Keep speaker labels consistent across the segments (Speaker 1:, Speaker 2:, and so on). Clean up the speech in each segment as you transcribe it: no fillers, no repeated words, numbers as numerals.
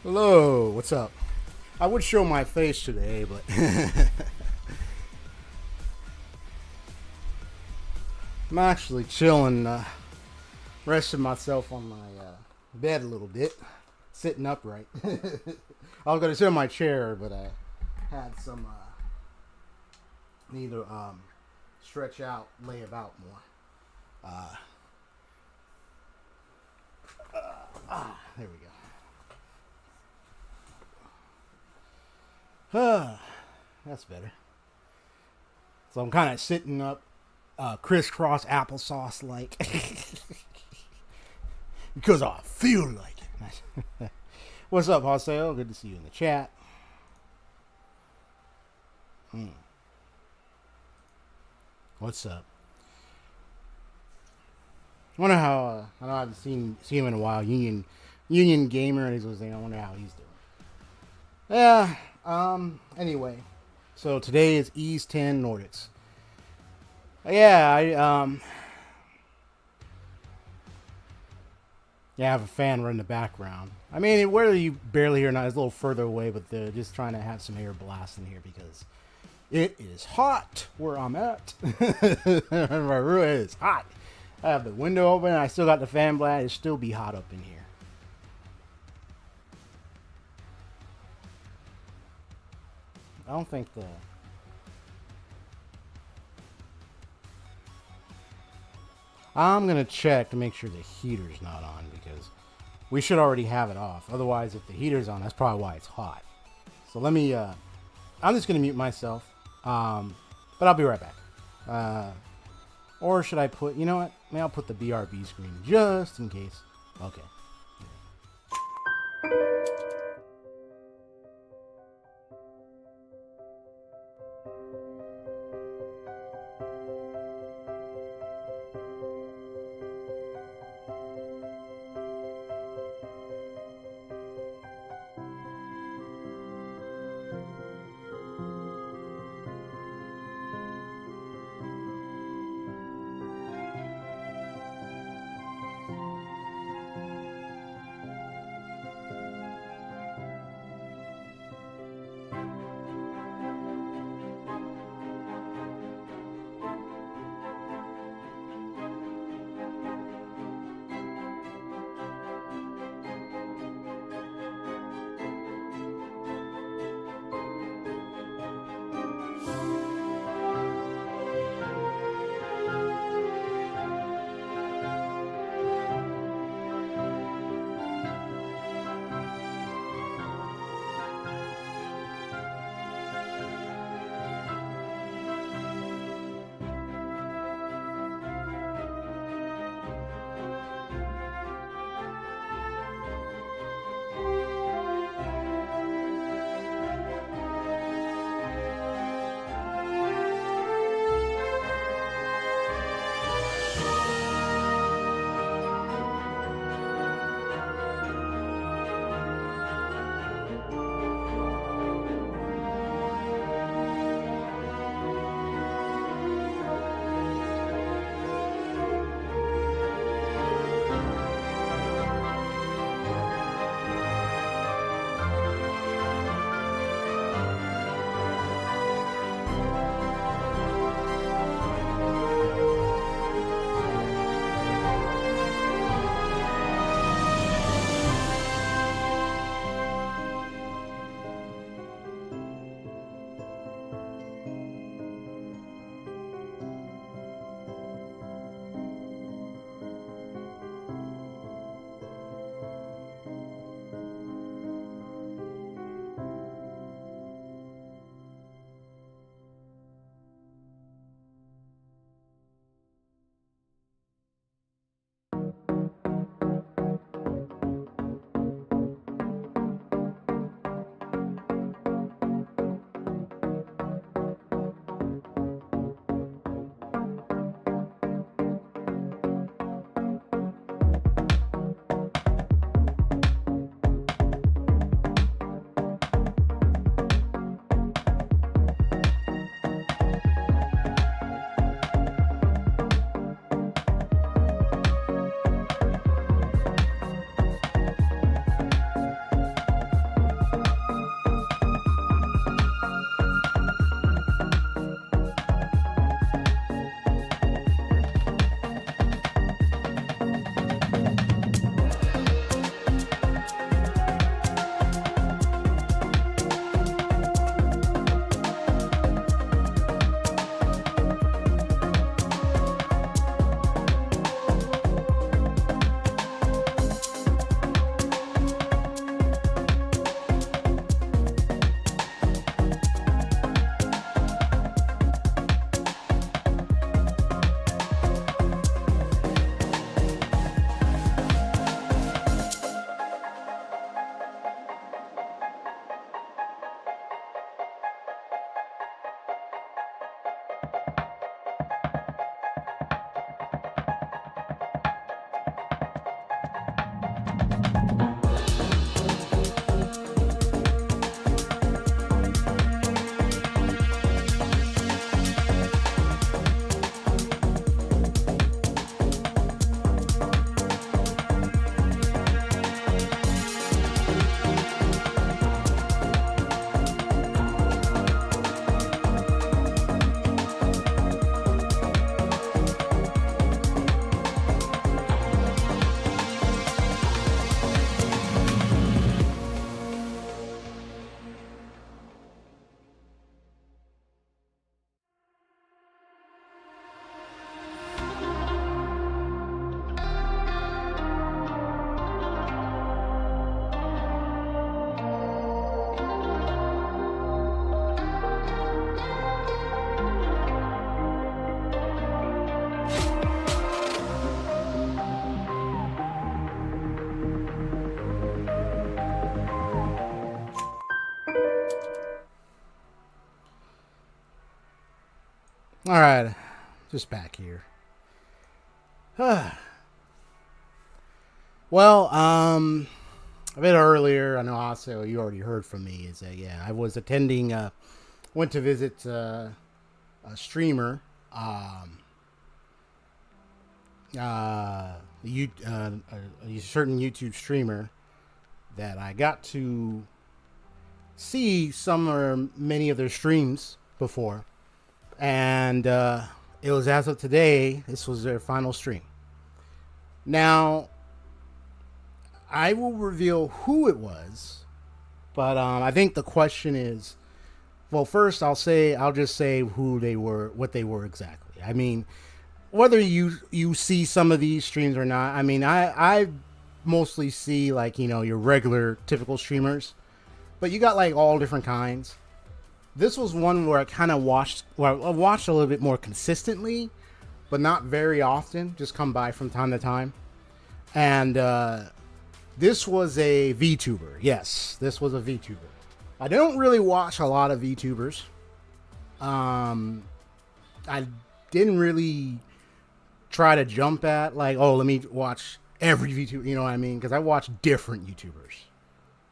Speaker 1: Hello, what's up? I would show my face today, but I'm actually chilling, resting myself on my bed a little bit, sitting upright. I was going to sit on my chair, but I had some need to stretch out, lay about more. There we go. That's better. So I'm kind of sitting up, crisscross applesauce like, because I feel like it. What's up, Haseo? Good to see you in the chat. What's up? I wonder how. I know I haven't seen him in a while. Union Gamer, and he's was saying, I wonder how he's doing. Yeah. Anyway, so today is ys10Nordics. Yeah, I have a fan running in the background. I mean, whether you barely hear or not, it's a little further away, but they're just trying to have some air blast in here because it is hot where I'm at. It is hot. I have the window open. I still got the fan blast. It still be hot up in here. I don't think the. I'm gonna check to make sure the heater's not on because we should already have it off. Otherwise, if the heater's on, that's probably why it's hot. So let me. I'm just gonna mute myself, but I'll be right back. Or should I put? You know what? Maybe I'll put the BRB screen just in case. Okay. All right, just back here. Well, a bit earlier, I know also you already heard from me, is that, yeah, I was attending, went to visit a streamer, a certain YouTube streamer that I got to see some or many of their streams before. And it was, as of today, this was their final stream. Now, I will reveal who it was, but I think the question is, well, first I'll just say who they were, what they were exactly. I mean, whether you see some of these streams or not, I mean, I mostly see, like, you know, your regular typical streamers, but you got like all different kinds. This was one where I kind of watched a little bit more consistently, but not very often, just come by from time to time. And this was a VTuber. Yes, this was a VTuber. I don't really watch a lot of VTubers. I didn't really try to jump at, like, oh, let me watch every VTuber, you know what I mean? Because I watch different YouTubers,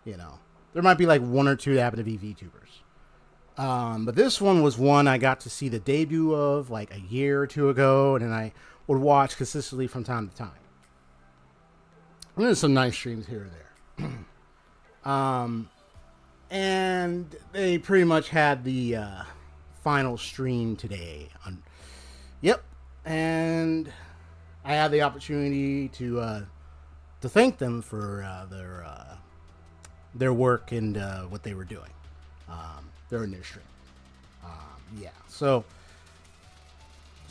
Speaker 1: you know. There might be like one or two that happen to be VTubers. But this one was one I got to see the debut of like a year or two ago, and then I would watch consistently from time to time. And there's some nice streams here or there. And they pretty much had the final stream today. Yep. And I had the opportunity to thank them for their work and what they were doing during their stream. Yeah. So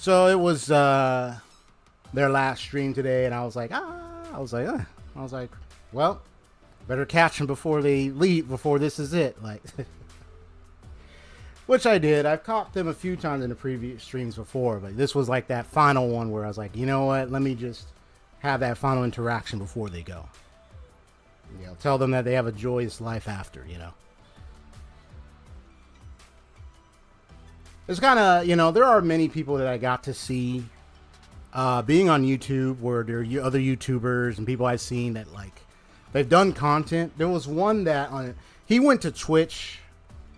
Speaker 1: it was their last stream today, and I was like, well, better catch them before they leave, before this is it. Like, which I did. I've caught them a few times in the previous streams before, but this was like that final one where I was like, you know what? Let me just have that final interaction before they go. You know, tell them that they have a joyous life after, you know. It's kind of, you know, there are many people that I got to see being on YouTube, where there are other YouTubers and people I've seen that, like, they've done content. There was one that he went to Twitch,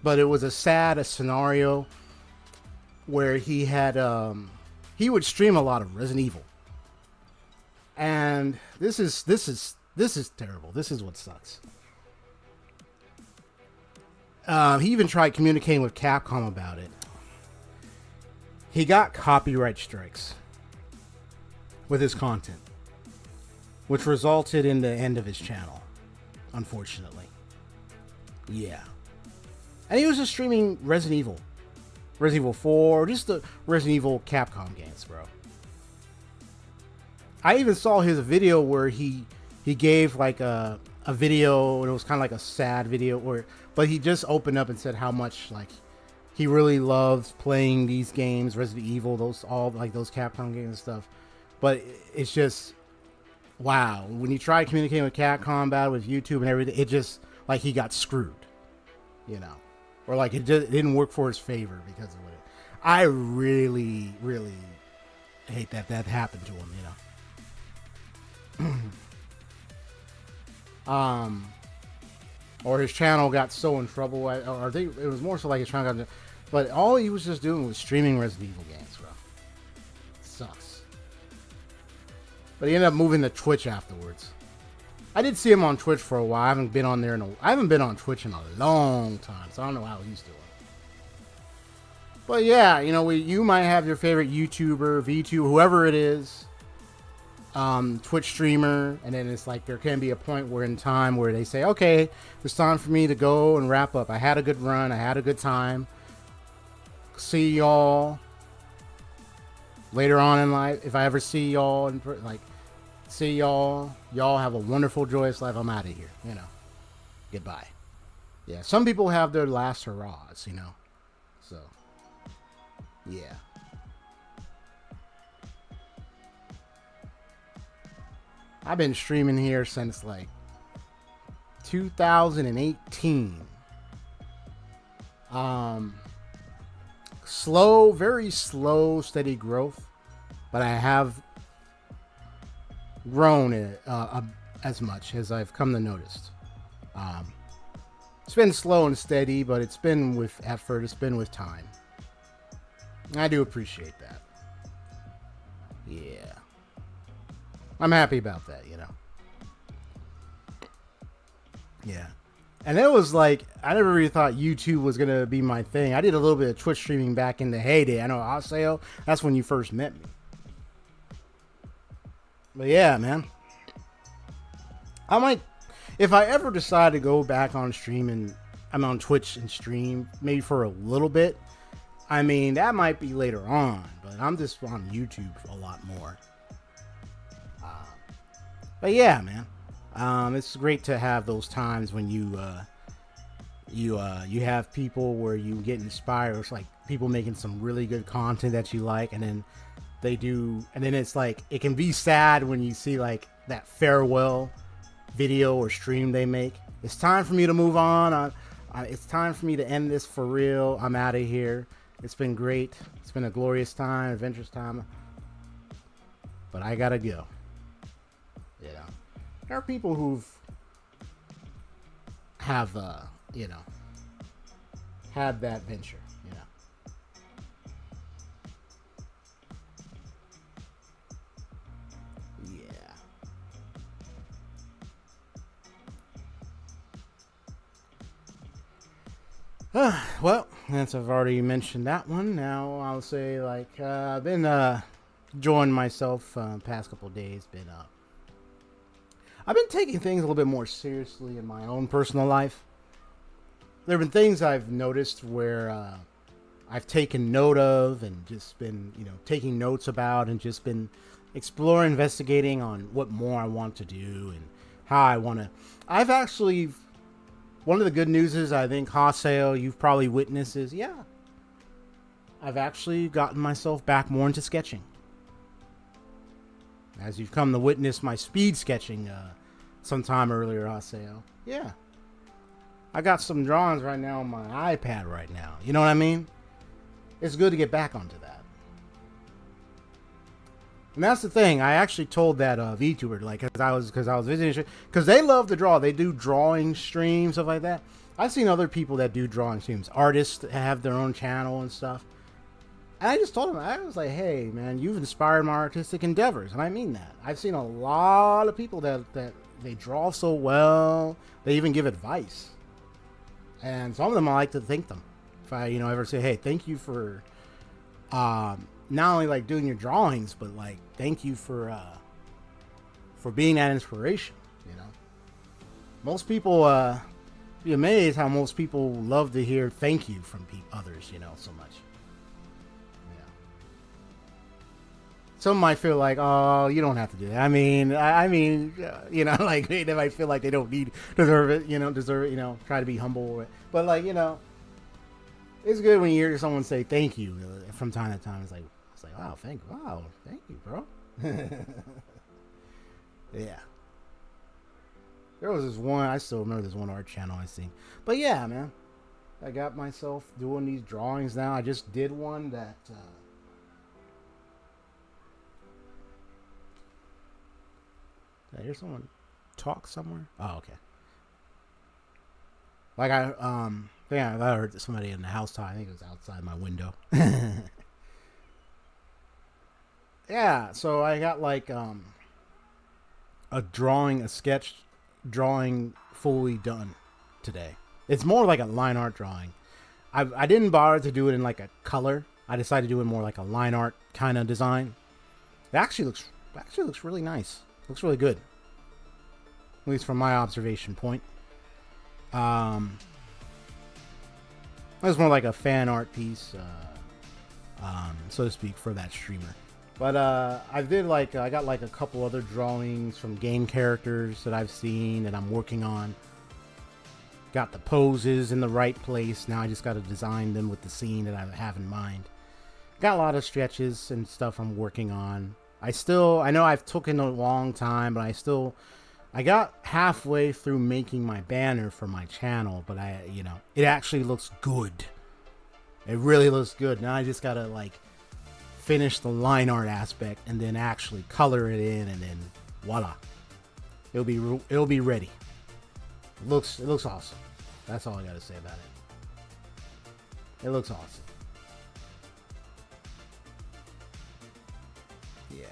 Speaker 1: but it was a scenario where he had he would stream a lot of Resident Evil, and this is terrible. This is what sucks. He even tried communicating with Capcom about it. He got copyright strikes with his content, which resulted in the end of his channel, unfortunately. Yeah. And he was just streaming Resident Evil 4, just the Resident Evil Capcom games, bro. I even saw his video where he gave like a video, and it was kind of like a sad video, but he just opened up and said how much, like, he really loves playing these games, Resident Evil, those Capcom games and stuff. But it's just, wow. When he tried communicating with Capcom about it, with YouTube and everything, it just, like, he got screwed, you know. Or, like, it didn't work for his favor because of it. I really, really hate that happened to him, you know. Or his channel got so in trouble, or I think it was more so like his channel got, but all he was just doing was streaming Resident Evil games, bro. It sucks. But he ended up moving to Twitch afterwards. I did see him on Twitch for a while. I haven't been on Twitch in a long time, so I don't know how he's doing. But yeah, you know, you might have your favorite YouTuber, VTuber, whoever it is, Twitch streamer, and then it's like there can be a point where in time where they say, okay, it's time for me to go and wrap up. I had a good run. I had a good time. See y'all later on in life. If I ever see y'all, see y'all. Y'all have a wonderful, joyous life. I'm out of here, you know. Goodbye. Yeah, some people have their last hurrahs, you know. So, yeah. I've been streaming here since like 2018. slow, very slow, steady growth, but I have grown as much as I've come to notice. It's been slow and steady, but it's been with effort. It's been with time. I do appreciate that. Yeah. I'm happy about that, you know. Yeah. And it was like, I never really thought YouTube was going to be my thing. I did a little bit of Twitch streaming back in the heyday. I know, Oseo, that's when you first met me. But yeah, man. I might, if I ever decide to go back on stream and I'm on Twitch and stream, maybe for a little bit, I mean, that might be later on, but I'm just on YouTube a lot more. But yeah, man, it's great to have those times when you have people where you get inspired. It's like people making some really good content that you like, and then it's like, it can be sad when you see like that farewell video or stream they make. It's time for me to move on. It's time for me to end this for real. I'm out of here. It's been great. It's been a glorious time, adventurous time. But I gotta go. You know, there are people who've had that venture. You know. Well, since I've already mentioned that one, now I'll say, like, I've been enjoying myself past couple of days. I've been taking things a little bit more seriously in my own personal life. There have been things I've noticed where I've taken note of and just been, taking notes about, and just been exploring, investigating on what more I want to do and how I want to. I've actually. One of the good news is, I think, Haseo, you've probably witnessed, is, yeah, I've actually gotten myself back more into sketching. As you've come to witness my speed sketching sometime earlier, Haseo. Yeah. I got some drawings right now on my iPad right now. You know what I mean? It's good to get back onto that. And that's the thing. I actually told that VTuber, like, because I was visiting, because they love to draw. They do drawing streams, stuff like that. I've seen other people that do drawing streams, artists that have their own channel and stuff. And I just told them, I was like, hey, man, you've inspired my artistic endeavors, and I mean that. I've seen a lot of people that they draw so well. They even give advice, and some of them I like to thank them. If I ever say, hey, thank you for not only like doing your drawings, but like thank you for being that inspiration. Most people be amazed how most people love to hear thank you from others. So much. Yeah. Some might feel like, oh, you don't have to do that. I mean, like they might feel like they don't deserve it. Try to be humble, but like it's good when you hear someone say thank you from time to time. It's like, wow, thank you, bro. Yeah. There was this one, I still remember this one art channel I seen. But yeah, man, I got myself doing these drawings now. I just did one that, did I hear someone talk somewhere? Oh, okay. Like I heard somebody in the house talk. I think it was outside my window. Yeah, so I got like a sketch drawing fully done today. It's more like a line art drawing. I didn't bother to do it in like a color. I decided to do it more like a line art kind of design. It actually looks really nice. Looks really good. At least from my observation point. It was more like a fan art piece, so to speak, for that streamer. But I got like a couple other drawings from game characters that I've seen and I'm working on. Got the poses in the right place. Now I just got to design them with the scene that I have in mind. Got a lot of sketches and stuff I'm working on. I know I've taken a long time, but I got halfway through making my banner for my channel, but it actually looks good. It really looks good. Now I just gotta like finish the line art aspect and then actually color it in, and then voila, it'll be ready. It looks awesome. That's all I gotta say about it. It looks awesome. Yeah.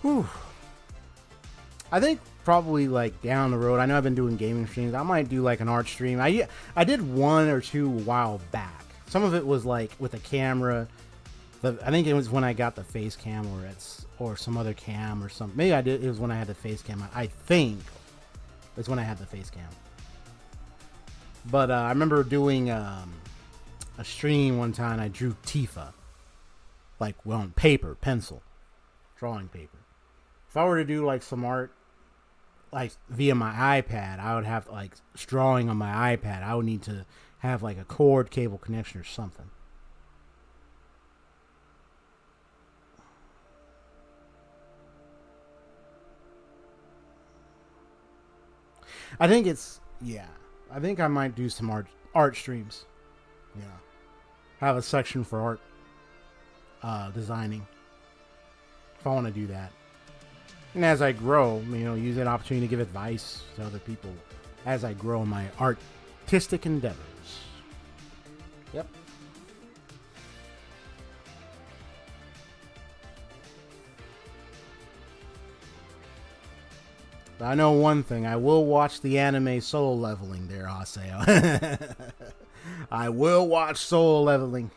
Speaker 1: Whew. I think probably like down the road, I know I've been doing gaming streams. I might do like an art stream. I did one or two a while back. Some of it was like with a camera. I think it was when I got the face cam or some other cam or something. Maybe I did. It was when I had the face cam. I think it's when I had the face cam. But I remember doing a stream one time. I drew Tifa, like on paper, pencil, drawing paper. If I were to do like some art, like via my iPad, I would have like drawing on my iPad. I would need to have like a cord cable connection or something. I think I think I might do some art streams. Yeah. Have a section for art designing. If I want to do that. And as I grow, use that opportunity to give advice to other people as I grow in my artistic endeavors. Yep. But I know one thing. I will watch the anime Solo Leveling there, Aseo. I will watch Solo Leveling.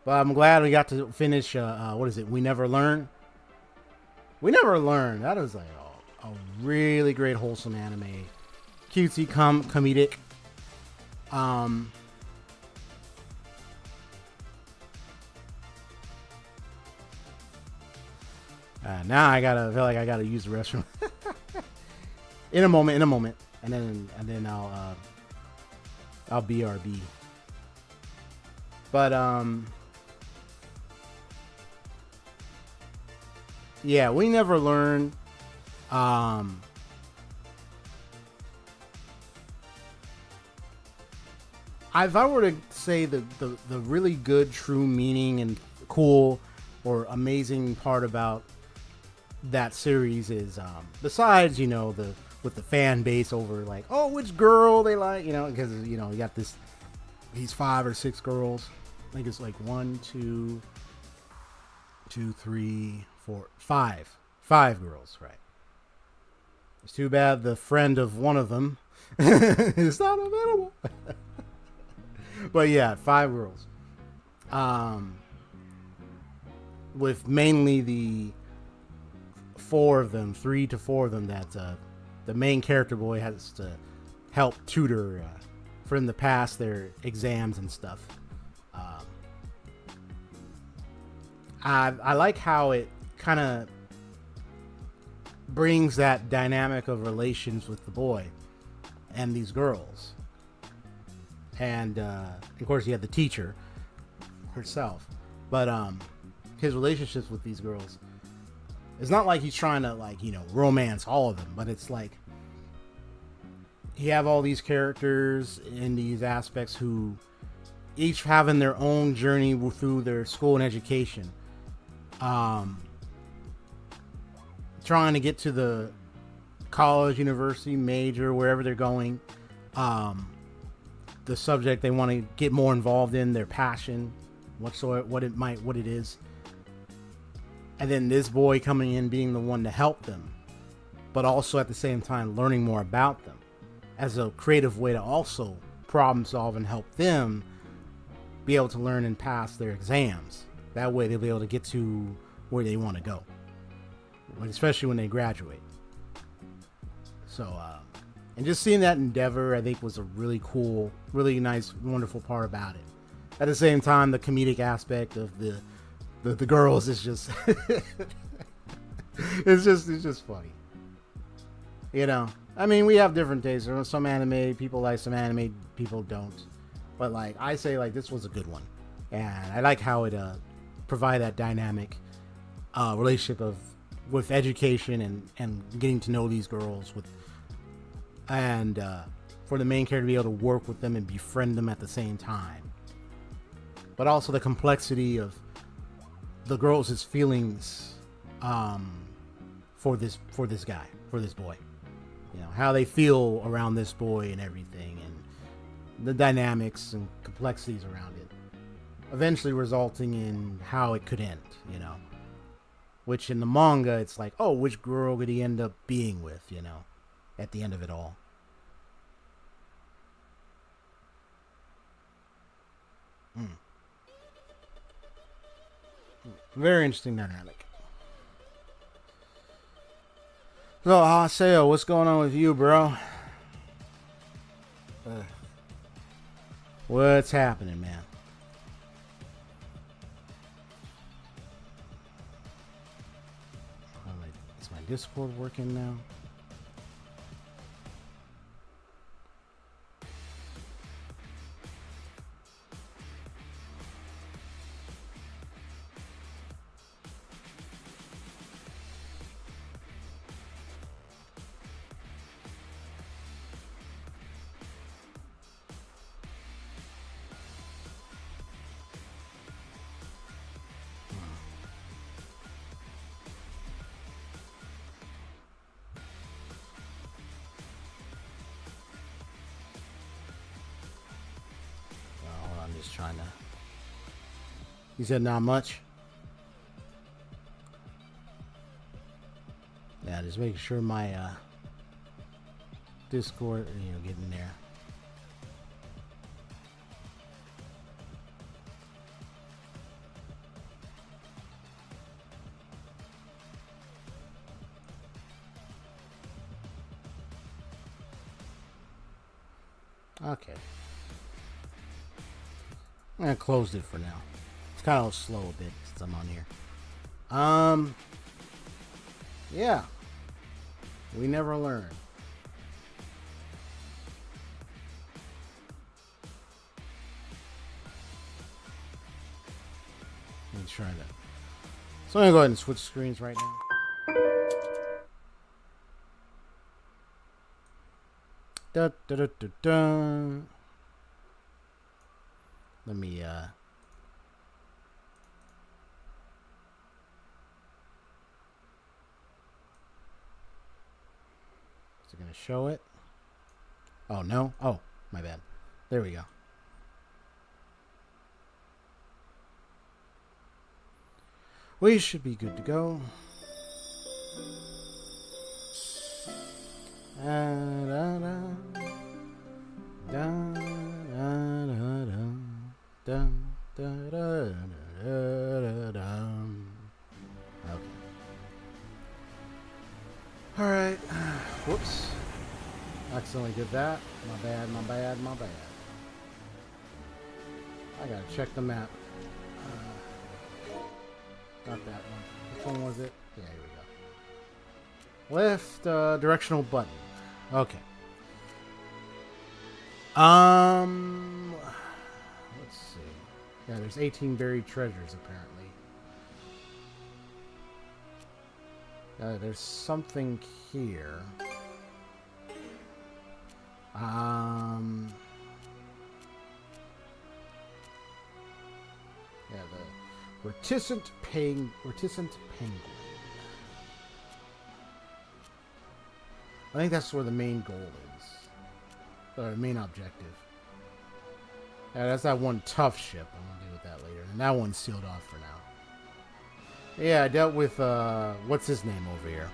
Speaker 1: But I'm glad we got to finish, what is it? We Never Learn? We Never Learn. That is like a really great, wholesome anime. Cutesy, comedic. Now I feel like I gotta use the restroom. in a moment, and then I'll BRB. But yeah, We Never Learn. If I were to say the really good, true meaning and cool or amazing part about that series is besides with the fan base over like, oh, which girl they like, because you got these 5 or 6 girls. I think it's like 1, 2, 3, 4, 5 girls, right? It's too bad the friend of one of them is not available. But yeah, 5 girls. With mainly the 3 to 4 of them that the main character boy has to help tutor for them to pass their exams and stuff. I like how it kind of brings that dynamic of relations with the boy and these girls. And of course you have the teacher herself. But his relationships with these girls, it's not like he's trying to romance all of them, but it's like you have all these characters in these aspects who each having their own journey through their school and education. Trying to get to the college, university, major, wherever they're going. The subject they want to get more involved in, their passion, what it is. And then this boy coming in being the one to help them, but also at the same time learning more about them as a creative way to also problem solve and help them be able to learn and pass their exams. That way they'll be able to get to where they want to go, especially when they graduate. So, and just seeing that endeavor, I think, was a really cool, really nice, wonderful part about it. At the same time, the comedic aspect of the girls is just it's just funny. I mean, we have different tastes. Some anime people like, some anime people don't. But I say this was a good one, and I like how it provided that dynamic relationship of with education and getting to know these girls and for the main character to be able to work with them and befriend them at the same time, but also the complexity of the girls' feelings for this guy, for this boy, how they feel around this boy and everything, and the dynamics and complexities around it, eventually resulting in how it could end, which in the manga it's like, oh, which girl could he end up being with, at the end of it all. Very interesting dynamic. So, Haseo, what's going on with you, bro? What's happening, man? Is my Discord working now? Trying to. He said not much. Yeah, just making sure my Discord, getting there. Okay. I closed it for now. It's kind of slow a bit since I'm on here. Yeah. We never learn. Let me try that. So I'm gonna go ahead and switch screens right now. Da da da da da. Let me is it gonna show it? Oh no. Oh, my bad. There we go. We should be good to go. Da, da, da, da, da, da. Dun, da, da, da, da, da. Okay. Alright. Whoops. Accidentally did that. My bad, my bad, my bad. I gotta check the map. Not that one. Which one was it? Yeah, here we go. Left directional button. Okay. Let's see. Yeah, there's 18 buried treasures apparently. There's something here. Yeah, the reticent penguin. I think that's where the main goal is. Or main objective. Yeah, that's that one tough ship. I'm gonna deal with that later. And that one's sealed off for now. Yeah, I dealt with, what's his name over here?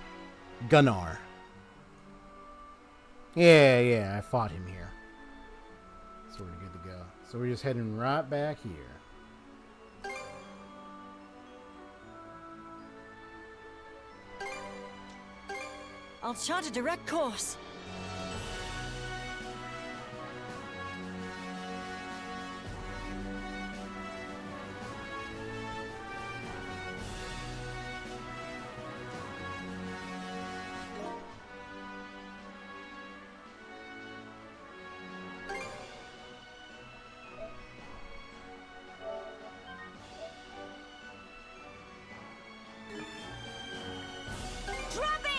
Speaker 1: Gunnar. Yeah, I fought him here. So we're good to go. So we're just heading right back here.
Speaker 2: I'll chart a direct course.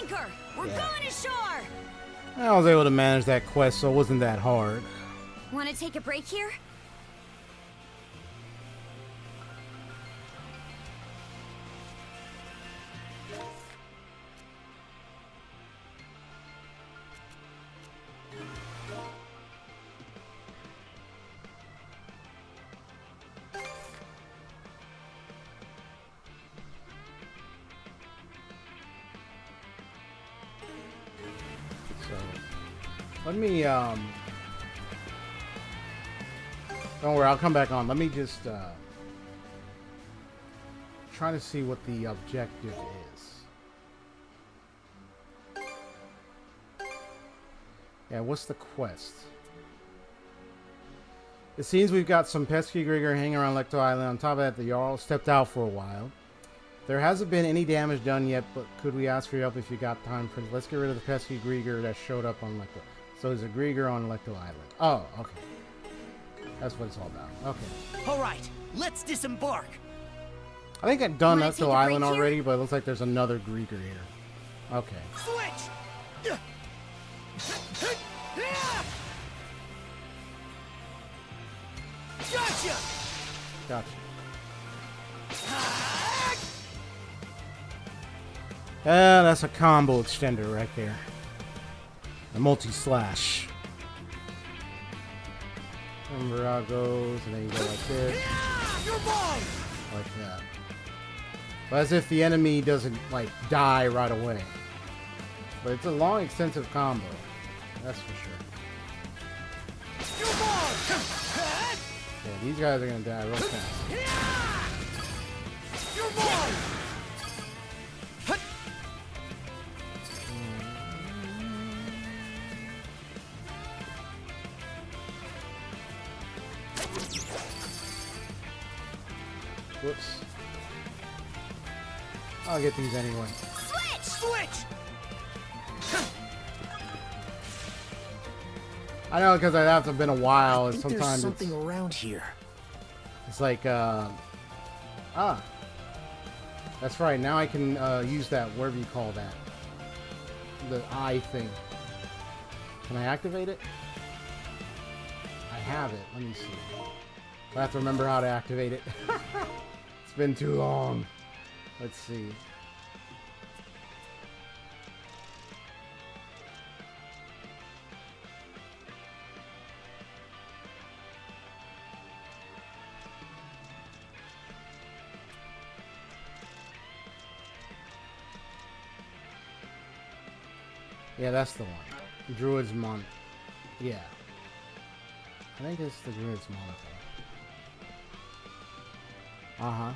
Speaker 2: Griegr! We're going ashore!
Speaker 1: I was able to manage that quest, so it wasn't that hard.
Speaker 2: Want to take a break here?
Speaker 1: Let me, don't worry, I'll come back on. Let me just, try to see what the objective is. Yeah, what's the quest? It seems we've got some pesky Griegr hanging around Lecto Island. On top of that, the Jarl stepped out for a while. There hasn't been any damage done yet, but could we ask for your help if you got time? For let's get rid of the pesky Griegr that showed up on Lecto. So there's a Griegr on Lecto Island. Oh, okay. That's what it's all about. Okay.
Speaker 3: All right, let's disembark.
Speaker 1: I think I've done
Speaker 2: Wanna
Speaker 1: Lecto
Speaker 2: take a
Speaker 1: Island
Speaker 2: break here?
Speaker 1: already, but it looks like there's another Griegr here. Okay.
Speaker 3: Switch. Gotcha.
Speaker 1: Gotcha. That's a combo extender right there. A multi-slash. Remember how it goes, and then you go like this. Like that. But as if the enemy doesn't, like, die right away. But it's a long, extensive combo. That's for sure. Yeah, these guys are gonna die real fast. Whoops. I'll get these anyway.
Speaker 3: Switch.
Speaker 1: I know, because I have to have been a while, and
Speaker 3: There's
Speaker 1: sometimes
Speaker 3: something around here.
Speaker 1: it's like, that's right, now I can use that, whatever you call that. The eye thing. Can I activate it? I have it, let me see. I have to remember how to activate it. It's been too long. Let's see. Yeah, that's the one. Druid's Mon. Yeah. I think it's the Druid's Monocle. Uh-huh.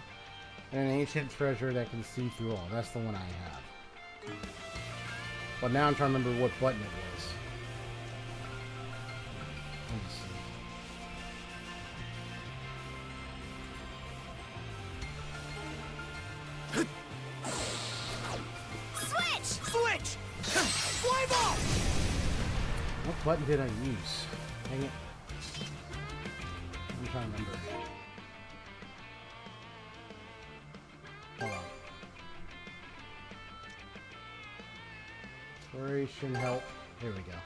Speaker 1: And an ancient treasure that can see through all. That's the one I have. But now I'm trying to remember what button it was. Let me see.
Speaker 3: Switch. Fly ball.
Speaker 1: What button did I use? Dang it. I'm trying to remember. Hold on. Exploration help. Here we go.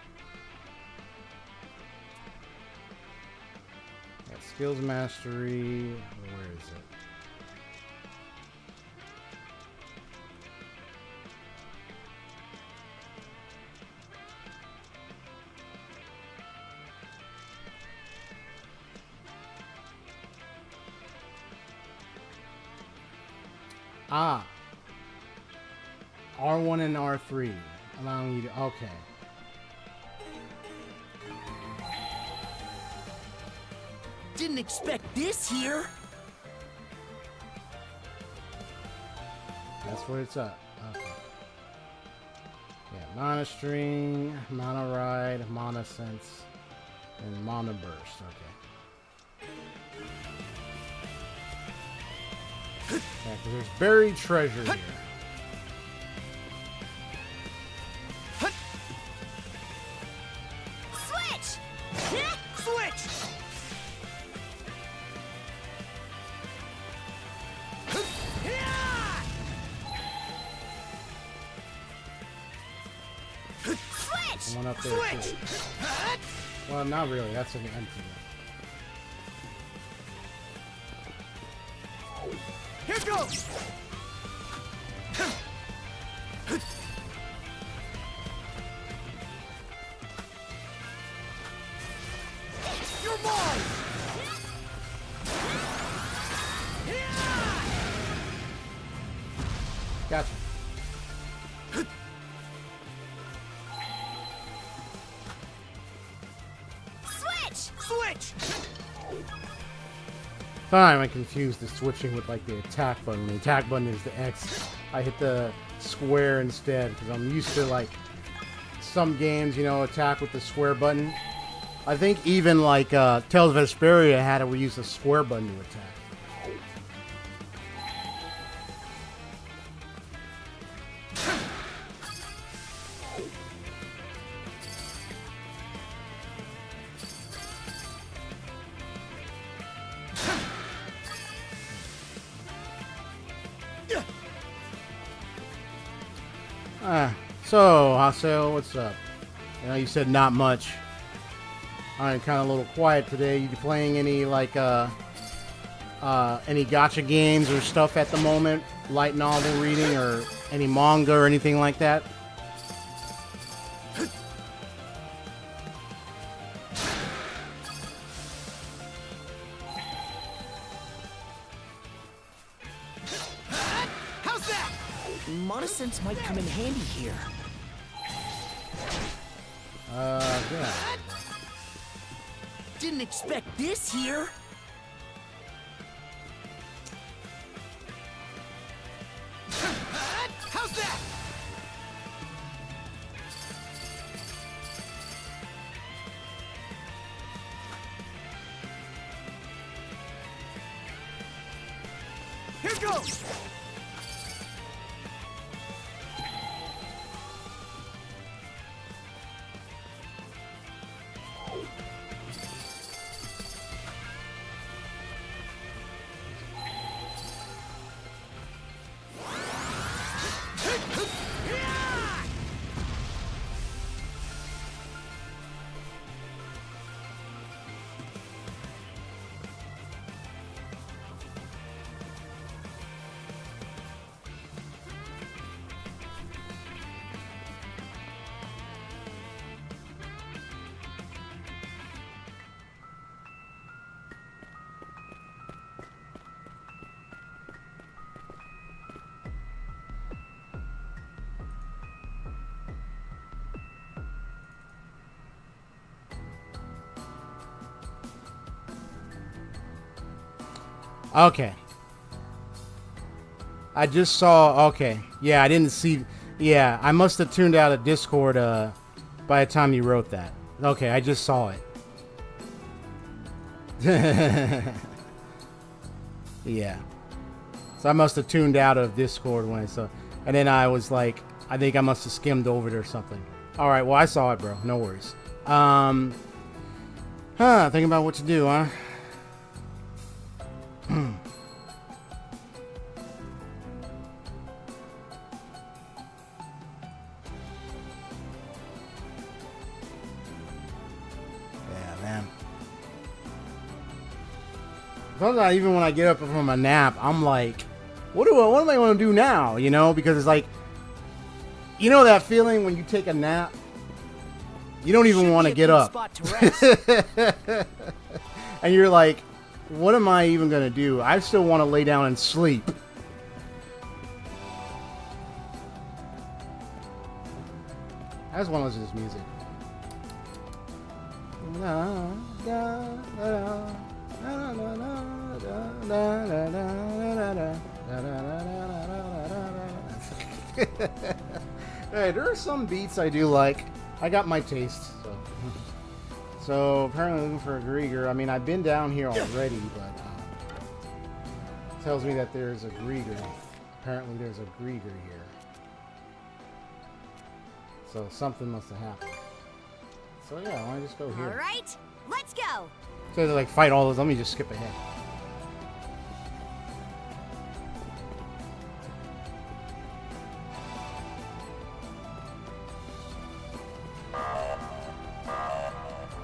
Speaker 1: Got skills mastery. Where is it? Ah. R1 and R3. Allowing you to... Okay.
Speaker 3: Didn't expect this here.
Speaker 1: That's where it's at. Okay. Yeah, Mana String, Mana Ride, Mana Sense, and Mana Burst. Okay. Yeah, because there's buried treasure here.
Speaker 2: Switch!
Speaker 3: Switch.
Speaker 1: One up there
Speaker 3: Switch.
Speaker 1: too. Well, not really. That's an empty one.
Speaker 3: Here goes. You're mine.
Speaker 1: Gotcha.
Speaker 3: Switch.
Speaker 1: Fine, I confused the switching with like the attack button. The attack button is the X. I hit the square instead because I'm used to like some games, you know, attack with the square button. I think even like Tales of Vesperia had it. We use the square button to attack. So, Hassel, what's up? You know, you said not much. I'm kind of a little quiet today. You playing any, like, any gacha games or stuff at the moment? Light novel reading or any manga or anything like that?
Speaker 3: How's that? Monosense might come in handy here.
Speaker 1: Yeah.
Speaker 3: Didn't expect this here. How's that? Here goes.
Speaker 1: Okay. I just saw... Okay. Yeah, I didn't see... Yeah, I must have tuned out of Discord by the time you wrote that. Okay, I just saw it. Yeah. So I must have tuned out of Discord when I saw... And then I was like... I think I must have skimmed over it or something. Alright, well, I saw it, bro. No worries. Think about what to do, huh? Sometimes even when I get up from a nap, I'm like, what am I going to do now? You know, because it's like, you know that feeling when you take a nap, you don't even want to get up. And you're like, what am I even going to do? I still want to lay down and sleep. I just want to listen to this music. Hey, there are some beats I do like. I got my taste. So apparently looking for a Griegr. I mean, I've been down here already, but it tells me that there's a Griegr. Apparently there's a Griegr here. So something must have happened. So yeah, why don't I just go here?
Speaker 2: All right, let's go.
Speaker 1: So they like fight all those. Let me just skip ahead.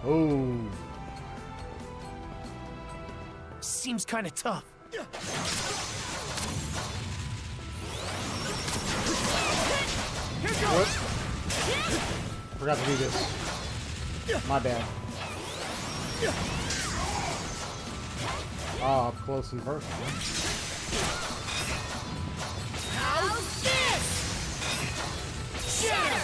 Speaker 1: Oh.
Speaker 3: Seems kind of tough.
Speaker 1: What? Forgot to do this. My bad. Oh, up close and personal.
Speaker 2: How's this? Shatter!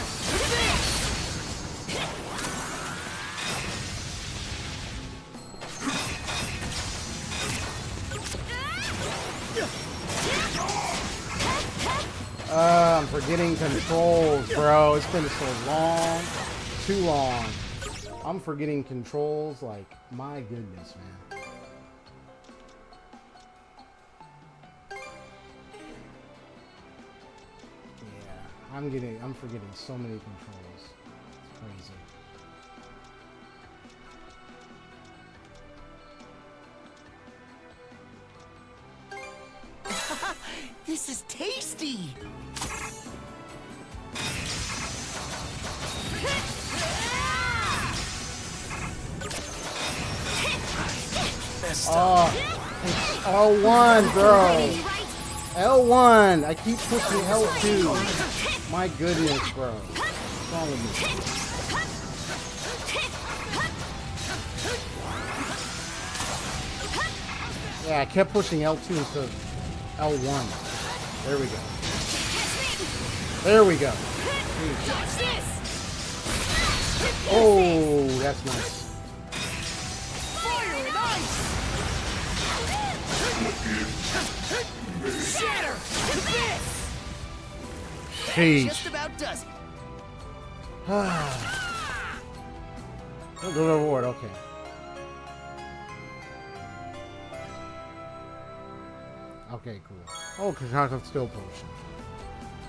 Speaker 1: I'm forgetting controls, bro. It's been so long. Too long. I'm forgetting controls, like, my goodness, man. Yeah, I'm forgetting so many controls. It's crazy.
Speaker 3: This is tasty.
Speaker 1: Oh, it's L1, bro. L1. I keep pushing L2. My goodness, bro. What's wrong with me? Yeah, I kept pushing L2 instead of L1. There we go. There we go. Oh, that's nice. Sheesh.
Speaker 3: Just about does it.
Speaker 1: Good reward, okay. Okay, cool. Oh, Karja still potion.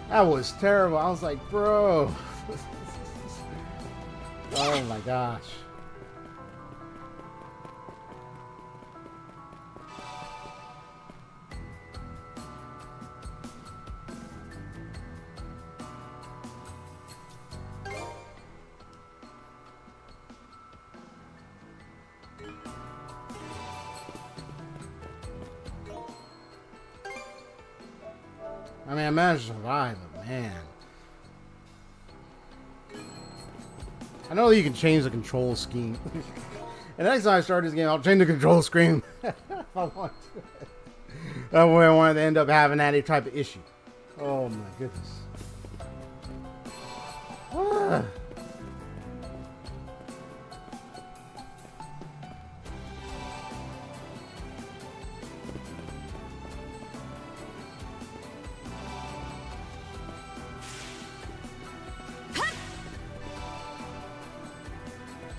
Speaker 1: That was terrible. I was like, bro. Oh my gosh. I mean, I managed to survive, but man. I know that you can change the control scheme. And next time I start this game, I'll change the control scheme if I want to. That way I wanted to end up having that type of issue. Oh my goodness. Ah.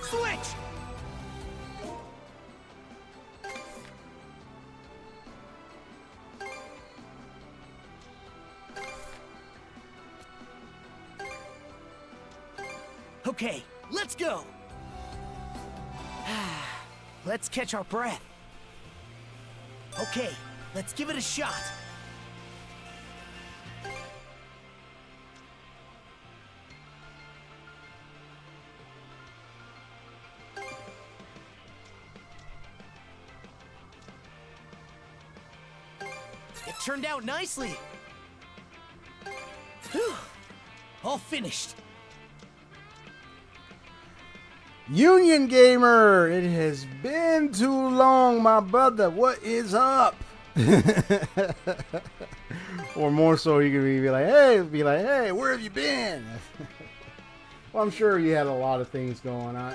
Speaker 3: Switch! Okay, let's go! Let's catch our breath. Okay, let's give it a shot. It turned out nicely. Whew. All finished.
Speaker 1: Union Gamer, it has been too long, my brother. What is up? Or more so, you could be like, hey, where have you been? Well, I'm sure you had a lot of things going on.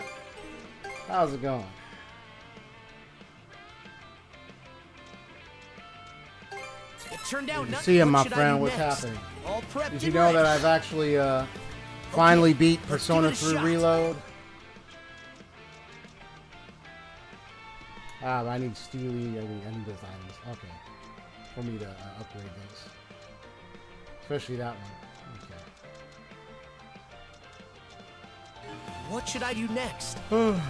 Speaker 1: How's it going?
Speaker 3: It turned out
Speaker 1: You see him, my friend. What's happening?
Speaker 3: All prepped.
Speaker 1: Did you know that I've actually finally beat Persona 3 Reload? Ah, but I need Steely. I need those items. Okay, for me to upgrade those, especially that one. Okay.
Speaker 3: What should I do next?
Speaker 1: Can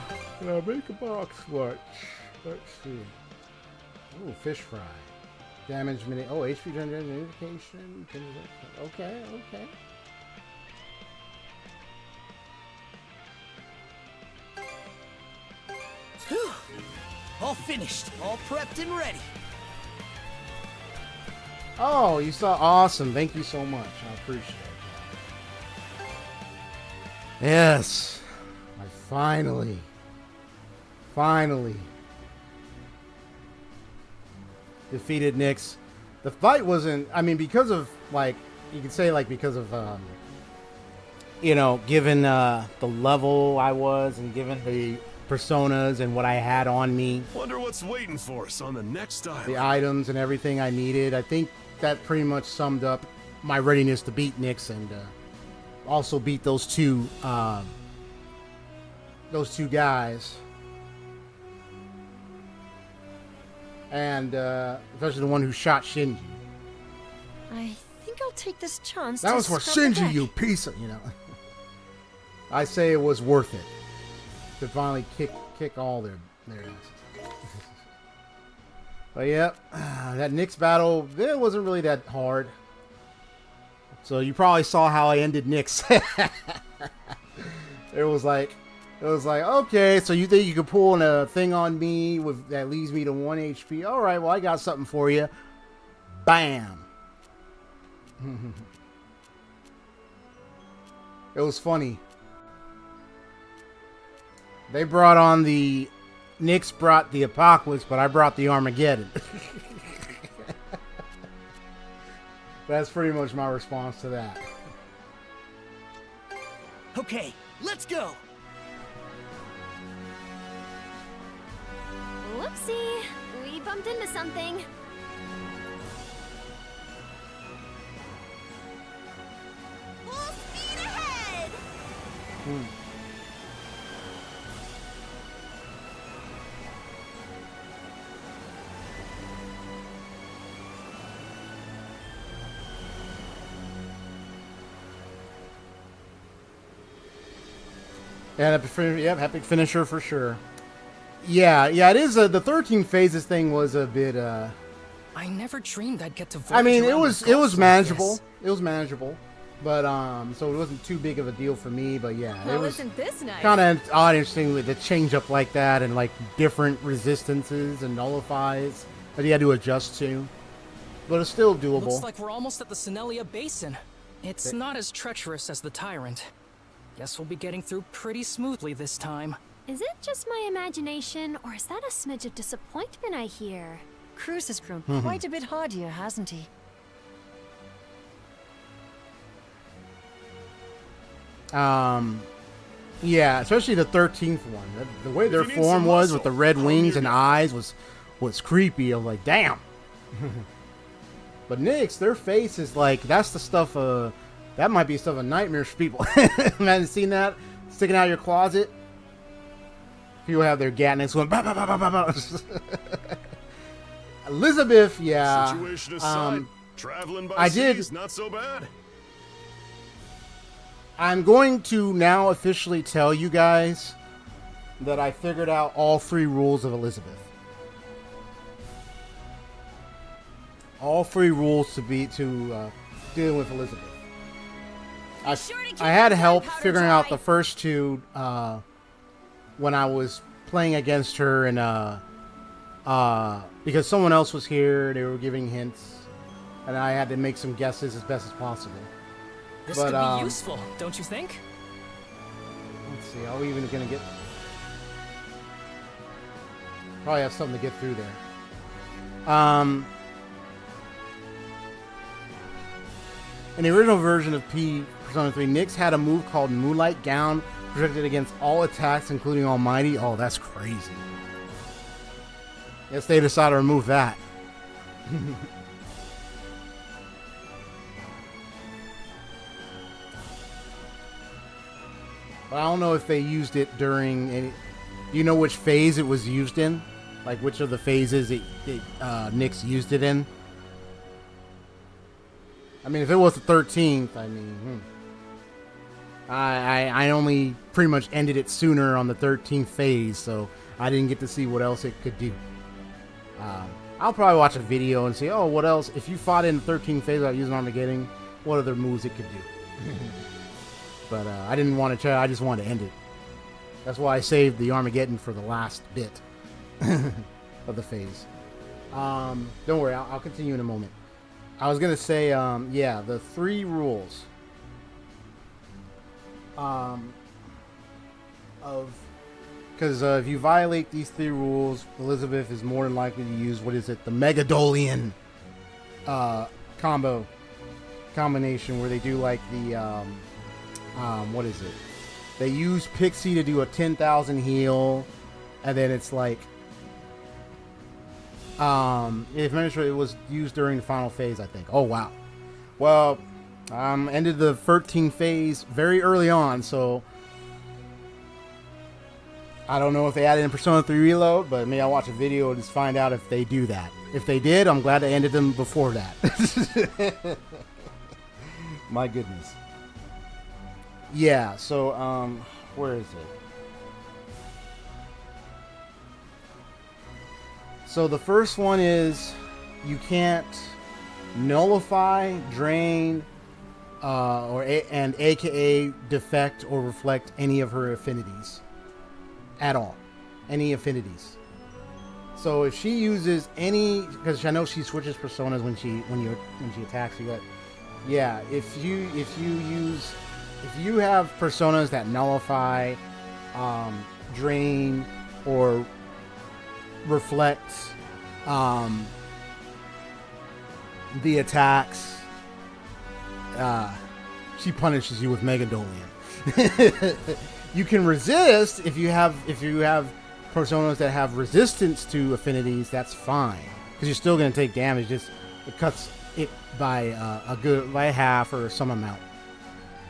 Speaker 1: I make a box lunch? Let's see. Ooh, fish fry. Damage minute. Oh, HP generation notification. Okay, okay.
Speaker 3: All finished, all prepped and ready.
Speaker 1: Oh, you saw. Awesome. Thank you so much. I appreciate it. Yes. I finally defeated Nyx. The fight wasn't, I mean, because of, like, you could say, like, because of, you know, given the level I was and given the personas and what I had on me,
Speaker 4: Wonder what's waiting for us on the next island.
Speaker 1: the items and everything I needed, I think that pretty much summed up my readiness to beat Nyx and also beat those two guys. And especially the one who shot Shinji.
Speaker 5: I think I'll take this chance
Speaker 1: That
Speaker 5: to
Speaker 1: was for
Speaker 5: scrub the
Speaker 1: Shinji,
Speaker 5: deck.
Speaker 1: you piece of, you know. I say it was worth it to finally kick all their asses. But yeah, that Nyx battle, it wasn't really that hard. So you probably saw how I ended Nyx. It was like, okay, so you think you could pull a thing on me that leaves me to 1 HP? All right, well, I got something for you. Bam. It was funny. They brought on the... Nyx brought the Apocalypse, but I brought the Armageddon. That's pretty much my response to that.
Speaker 3: Okay, let's go.
Speaker 5: Whoopsie. We bumped into something.
Speaker 2: Full speed ahead!
Speaker 1: Yeah, yep, epic finisher for sure. Yeah, it is. The 13 phases thing was a bit.
Speaker 3: I never dreamed I'd get to voyage
Speaker 1: I mean, it
Speaker 3: around
Speaker 1: was
Speaker 3: the Gulf like
Speaker 1: manageable.
Speaker 3: this.
Speaker 1: It was manageable, but so it wasn't too big of a deal for me. But yeah, it
Speaker 5: Well,
Speaker 1: was
Speaker 5: isn't this nice?
Speaker 1: kind of odd, interesting with the change up like that and like different resistances and nullifies that you had to adjust to. But it's still doable.
Speaker 6: Looks like we're almost at the Senelia Basin. It's not as treacherous as the Tyrant. Guess we'll be getting through pretty smoothly this time.
Speaker 5: Is it just my imagination, or is that a smidge of disappointment I hear?
Speaker 7: Cruz has grown quite a bit hardier, hasn't he?
Speaker 1: Yeah, especially the 13th one. The way their
Speaker 4: If you need
Speaker 1: form
Speaker 4: some
Speaker 1: was
Speaker 4: muscle,
Speaker 1: with the red
Speaker 4: come
Speaker 1: wings
Speaker 4: here
Speaker 1: and
Speaker 4: now.
Speaker 1: eyes was creepy. I was like, damn. But Nyx, their face is like, that's the stuff that might be stuff of nightmares for people. Imagine seeing that sticking out of your closet. People have their gatness going bah, bah, bah, bah, bah, bah. Elizabeth, yeah.
Speaker 4: Situation aside, traveling by
Speaker 1: I
Speaker 4: sea
Speaker 1: did-
Speaker 4: is not so bad.
Speaker 1: I'm going to now officially tell you guys that I figured out all 3 rules of Elizabeth. All 3 rules to dealing with Elizabeth. I had help figuring out the first 2 when I was playing against her, and because someone else was here, they were giving hints, and I had to make some guesses as best as possible.
Speaker 6: This
Speaker 1: But,
Speaker 6: could be useful, don't you think?
Speaker 1: Let's see, are we even gonna get... Probably have something to get through there. In the original version of Persona 3, Nyx had a move called Moonlight Gown, protected against all attacks, including Almighty. Oh, that's crazy. Guess they decided to remove that. But I don't know if they used it during any... Do you know which phase it was used in? Like, which of the phases Nyx used it in? I mean, if it was the 13th, I mean... I only pretty much ended it sooner on the 13th phase, so I didn't get to see what else it could do. I'll probably watch a video and say, oh, what else? If you fought in the 13th phase without using Armageddon, what other moves it could do? But I didn't want to try. I just wanted to end it. That's why I saved the Armageddon for the last bit. of the phase. Don't worry, I'll continue in a moment. I was gonna say, yeah, the 3 rules because if you violate these 3 rules, Elizabeth is more than likely to use the Megadolian combination, where they do like the they use Pixie to do a 10,000 heal, and then it's like if memory serves, it was used during the final phase, I think. Oh wow. Well, ended the 13 phase very early on, so I don't know if they added in Persona 3 Reload, but maybe I'll watch a video and just find out if they do that. If they did, I'm glad I ended them before that. My goodness. Yeah, so, where is it? So the first one is you can't nullify, drain, and aka defect or reflect any of her affinities. At all. Any affinities. So if she uses any, because I know she switches personas when she attacks you. But yeah, if you have personas that nullify, drain, or reflect the attacks, she punishes you with Megadolian. You can resist if you have personas that have resistance to affinities. That's fine, because you're still going to take damage. Just it cuts it by by half or some amount.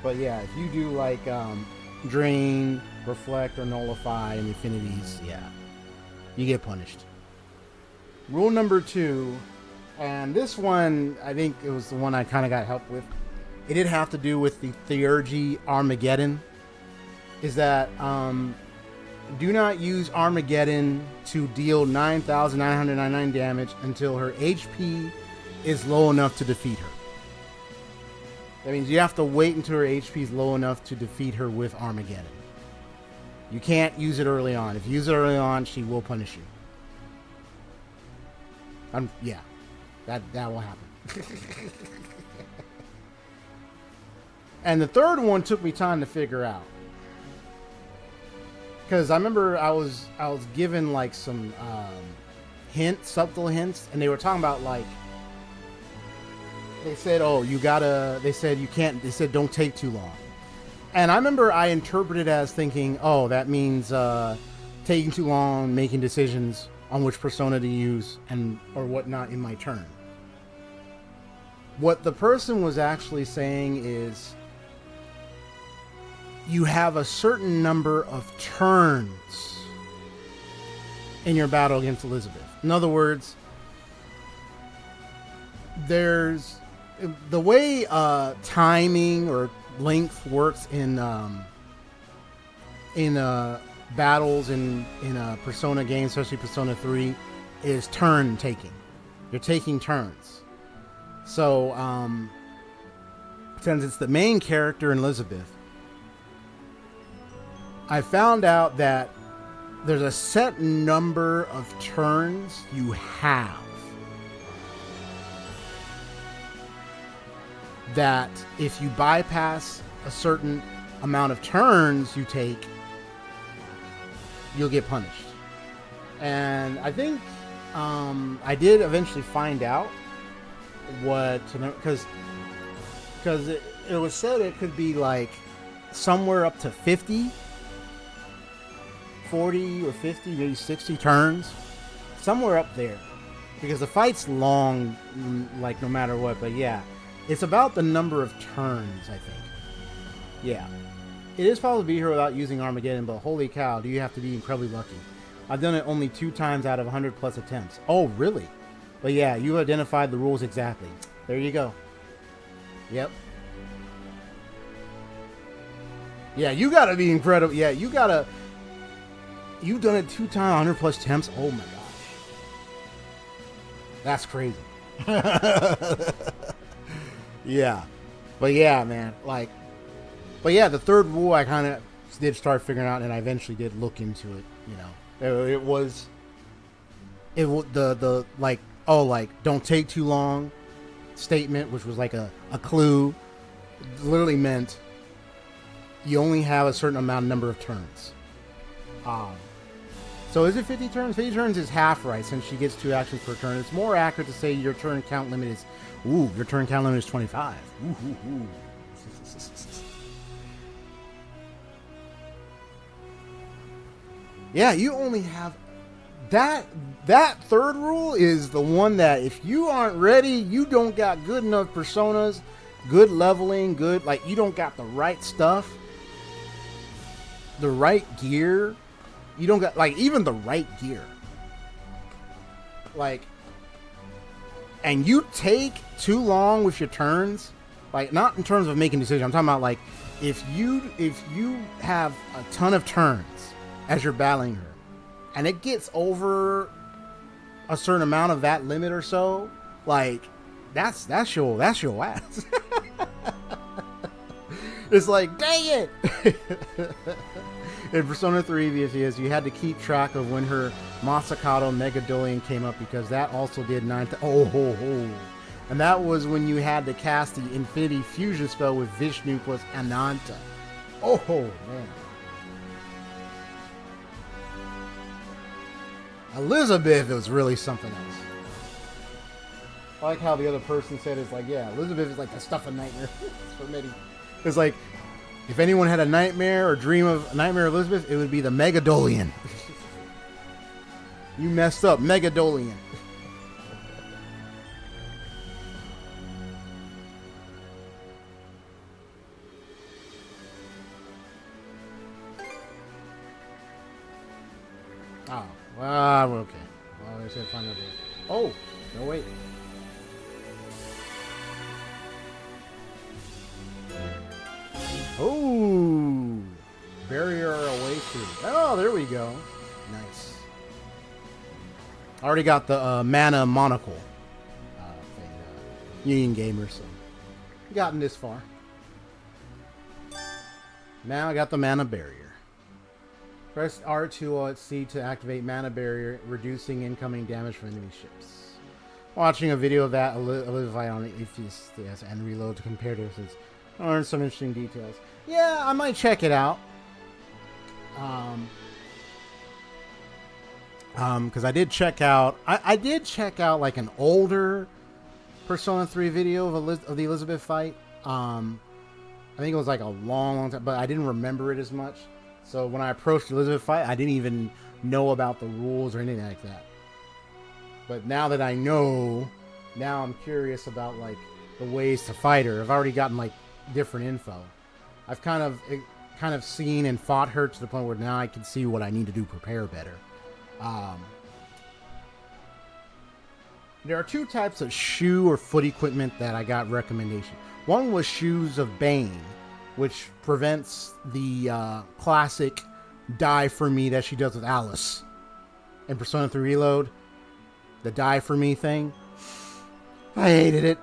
Speaker 1: But yeah, if you do like drain, reflect, or nullify and affinities, yeah, you get punished. Rule number 2, and this one I think it was the one I kind of got help with. It did have to do with the Theurgy Armageddon. Is that do not use Armageddon to deal 9,999 damage until her HP is low enough to defeat her. That means you have to wait until her HP is low enough to defeat her with Armageddon. You can't use it early on. If you use it early on, she will punish you. Yeah, that will happen. And the third one took me time to figure out. Because I remember I was given like some subtle hints, and they were talking about like, they said, oh, they said you can't, they said don't take too long. And I remember I interpreted it as thinking, oh, that means taking too long, making decisions on which persona to use and or whatnot in my turn. What the person was actually saying is, you have a certain number of turns in your battle against Elizabeth. In other words, there's the way timing or length works in battles in a Persona game, especially Persona 3, is turn taking. You're taking turns. So since it's the main character in Elizabeth, I found out that there's a set number of turns you have that if you bypass a certain amount of turns you take, you'll get punished. And I think I did eventually find out what, because it was said it could be like somewhere up to 40 or 50, maybe 60 turns, somewhere up there, because the fight's long, like no matter what. But yeah, it's about the number of turns, I think. Yeah, it is possible to be here without using Armageddon, but holy cow, do you have to be incredibly lucky. I've done it only 2 times out of 100 plus attempts. Oh really? But yeah, you identified the rules exactly. There you go. Yep. Yeah, you gotta be incredible. Yeah, you've done it 2 times, 100 plus attempts. Oh my gosh. That's crazy. Yeah. But yeah, man. But yeah, the third rule I kind of did start figuring out, and I eventually did look into it, you know. It was it will the like, oh, like, don't take too long statement, which was like a clue, literally meant you only have a certain number of turns. So is it 50 turns? 50 turns is half right, since she gets 2 actions per turn. It's more accurate to say your turn count limit is, your turn count limit is 25. Ooh. Yeah, you only have that third rule is the one that if you aren't ready, you don't got good enough personas, good leveling, good, like, you don't got the right stuff, the right gear. You don't got, like, even the right gear. Like, and you take too long with your turns, like, not in terms of making decisions. I'm talking about, like, if you have a ton of turns as you're battling her, and it gets over a certain amount of that limit or so, like, that's your ass. It's like, dang it. In Persona 3 VFS, you had to keep track of when her Masakato Megadolian came up, because that also did 9. And that was when you had to cast the Infinity Fusion spell with Vishnu plus Ananta. Oh, man. Elizabeth was really something else. I like how the other person said, it's like, yeah, Elizabeth is like the stuff of nightmare for Midi. It's like, if anyone had a nightmare or dream of a nightmare of Elizabeth, it would be the Megadolian. You messed up, Megadolian. Oh, well, okay. Well, I said find out. Oh, no, wait. Oh, barrier away through. Oh, there we go. Nice. I already got the mana monocle thing. Union Gamer, so gotten this far. Now I got the mana barrier. Press R2 or C to activate mana barrier, reducing incoming damage from enemy ships. Watching a video of that, Olivia on Atheist and reload to compare to this. I learned some interesting details. Yeah, I might check it out. Because I did check out. I did check out like an older Persona 3 video of the Elizabeth fight. I think it was like a long time, but I didn't remember it as much. So when I approached the Elizabeth fight, I didn't even know about the rules or anything like that. But now that I know, now I'm curious about like the ways to fight her. I've already gotten like different info. I've kind of seen and fought her to the point where now I can see what I need to do to prepare better. There are 2 types of shoe or foot equipment that I got recommendation. One was Shoes of Bane, which prevents the classic die for me that she does with Alice in Persona 3 Reload. The die for me thing. I hated it.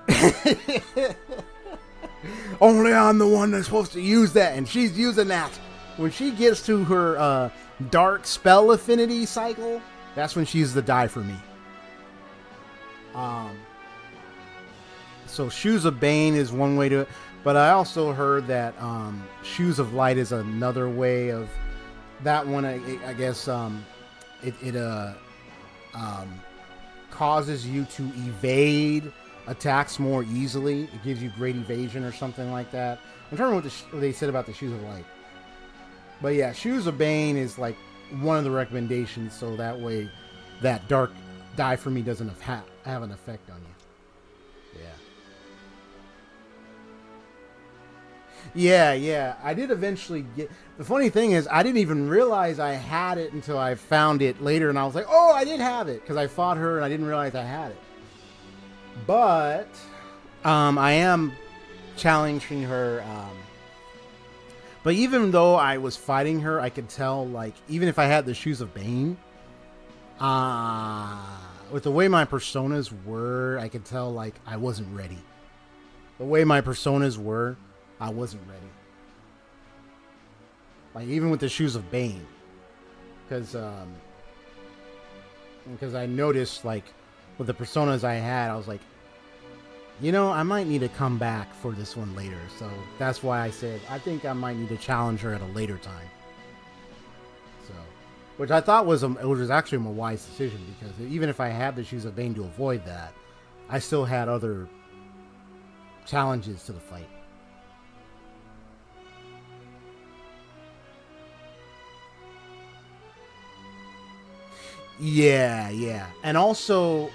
Speaker 1: Only I'm the one that's supposed to use that, and she's using that. When she gets to her dark spell affinity cycle, that's when she's the die for me. So Shoes of Bane is one way to, but I also heard that Shoes of Light is another way of that one. I guess it causes you to evade attacks more easily. It gives you great evasion or something like that. I'm trying to remember what they said about the Shoes of Light. But yeah, Shoes of Bane is like one of the recommendations, so that way that dark die for me doesn't have an effect on you. Yeah, I did eventually get... The funny thing is, I didn't even realize I had it until I found it later, and I was like, oh, I did have it, because I fought her and I didn't realize I had it. But I am challenging her. But even though I was fighting her, I could tell, like, even if I had the Shoes of Bane, with the way my personas were, I could tell, like, I wasn't ready. The way my personas were, I wasn't ready. Like, even with the Shoes of Bane. Because, because I noticed, like, with the personas I had, I was like, you know, I might need to come back for this one later. So that's why I said I think I might need to challenge her at a later time. So, which I thought was actually a more wise decision, because even if I had the Shoes of Bane to avoid that, I still had other challenges to the fight. Yeah. And also,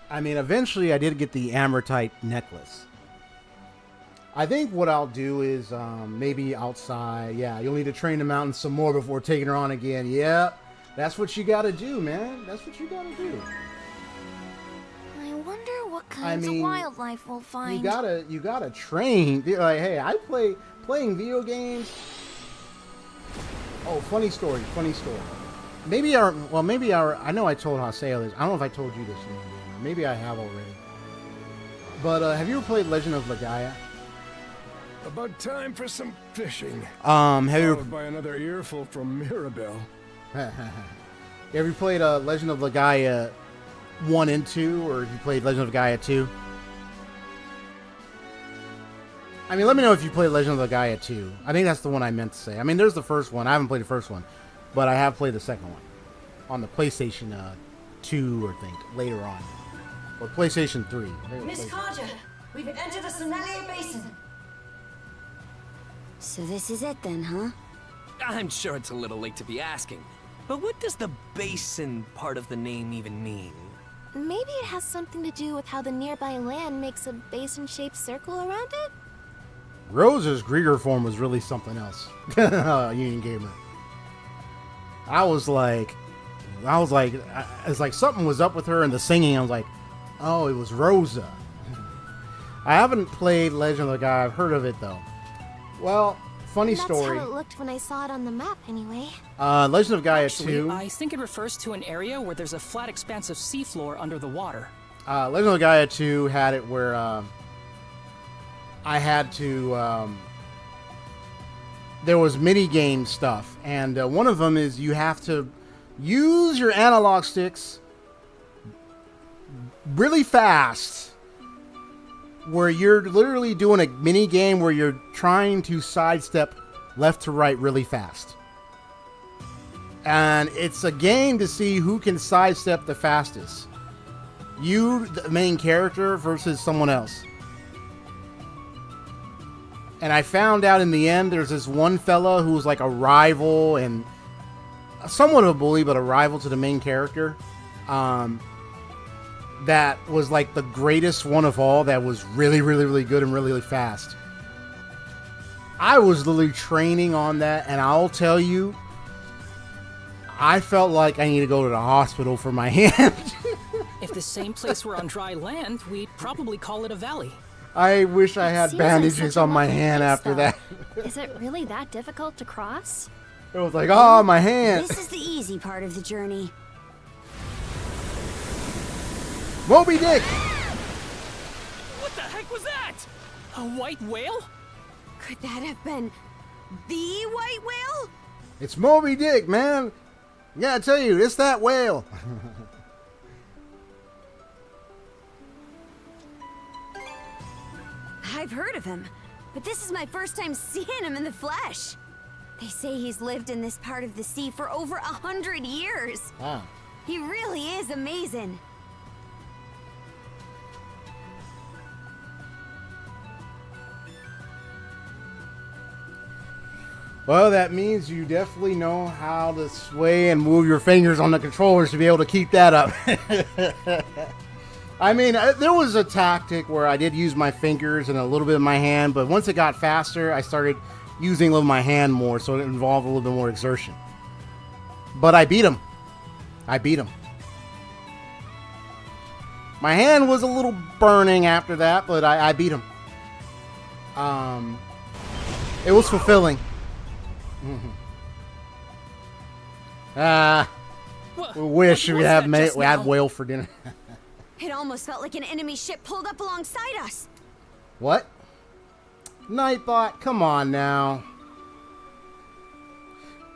Speaker 1: I mean, eventually I did get the Amortite necklace. I think what I'll do is maybe outside. Yeah, you'll need to train the mountain some more before taking her on again. Yeah, that's what you got to do, man. That's what you got to do.
Speaker 2: I wonder what kinds of wildlife we'll find.
Speaker 1: You gotta train. Like, hey, playing video games. Oh, funny story. Maybe I know I told Haseo this. I don't know if I told you this, maybe I have already. But have you ever played Legend of Legaia?
Speaker 4: About time for some fishing.
Speaker 1: Have you
Speaker 4: Followed by another earful from Mirabelle.
Speaker 1: have you played Legend of Legaia 1 and 2, or have you played Legend of Legaia 2? I mean, let me know if you played Legend of Legaia 2. I think that's the one I meant to say. I mean, there's the first one. I haven't played the first one, but I have played the second one on the PlayStation 2, I think, later on. Or PlayStation 3.
Speaker 7: Miss Karja, we've entered the Sonalia Basin.
Speaker 2: So this is it then, huh?
Speaker 3: I'm sure it's a little late to be asking, but what does the basin part of the name even mean?
Speaker 2: Maybe it has something to do with how the nearby land makes a basin-shaped circle around it?
Speaker 1: Rose's Griegr form was really something else. Union Gamer. I was like, it's like something was up with her and the singing. I was like, oh, it was Rosa. I haven't played Legend of the Guy. I've heard of it though. Well, funny story.
Speaker 2: That's how it looked when I saw it on the map, anyway.
Speaker 1: Legend of Gaia
Speaker 6: Actually,
Speaker 1: 2.
Speaker 6: I think it refers to an area where there's a flat expanse of seafloor under the water.
Speaker 1: Legend of Gaia 2 had it where I had to. There was mini game stuff, and one of them is you have to use your analog sticks really fast, where you're literally doing a mini game where you're trying to sidestep left to right really fast. And it's a game to see who can sidestep the fastest. You, the main character, versus someone else. And I found out in the end there's this one fella who's like a rival and somewhat of a bully, but a rival to the main character. That was like the greatest one of all, that was really, really, really good and really, really fast. I was literally training on that, and I'll tell you, I felt like I need to go to the hospital for my hand.
Speaker 6: If the same place were on dry land, we'd probably call it a valley.
Speaker 1: I wish I had
Speaker 5: Seems like
Speaker 1: bandages
Speaker 5: such a
Speaker 1: on my
Speaker 5: lucky
Speaker 1: hand
Speaker 5: place,
Speaker 1: after
Speaker 5: though.
Speaker 1: that.
Speaker 5: Is it really that difficult to cross?
Speaker 1: It was like, oh, my hand.
Speaker 2: This is the easy part of the journey.
Speaker 1: Moby Dick.
Speaker 6: What the heck was that? A white whale?
Speaker 2: Could that have been the white whale?
Speaker 1: It's Moby Dick, man. Yeah, I tell you, it's that whale.
Speaker 2: I've heard of him, but this is my first time seeing him in the flesh. They say he's lived in this part of the sea for over 100 years.
Speaker 1: Ah.
Speaker 2: He really is amazing.
Speaker 1: Well, that means you definitely know how to sway and move your fingers on the controllers to be able to keep that up. I mean, there was a tactic where I did use my fingers and a little bit of my hand, but once it got faster, I started using a little of my hand more, so it involved a little bit more exertion. But I beat him. My hand was a little burning after that, but I beat him. It was fulfilling. We wish we had whale for dinner.
Speaker 2: It almost felt like an enemy ship pulled up alongside us.
Speaker 1: What? Nightbot, come on now.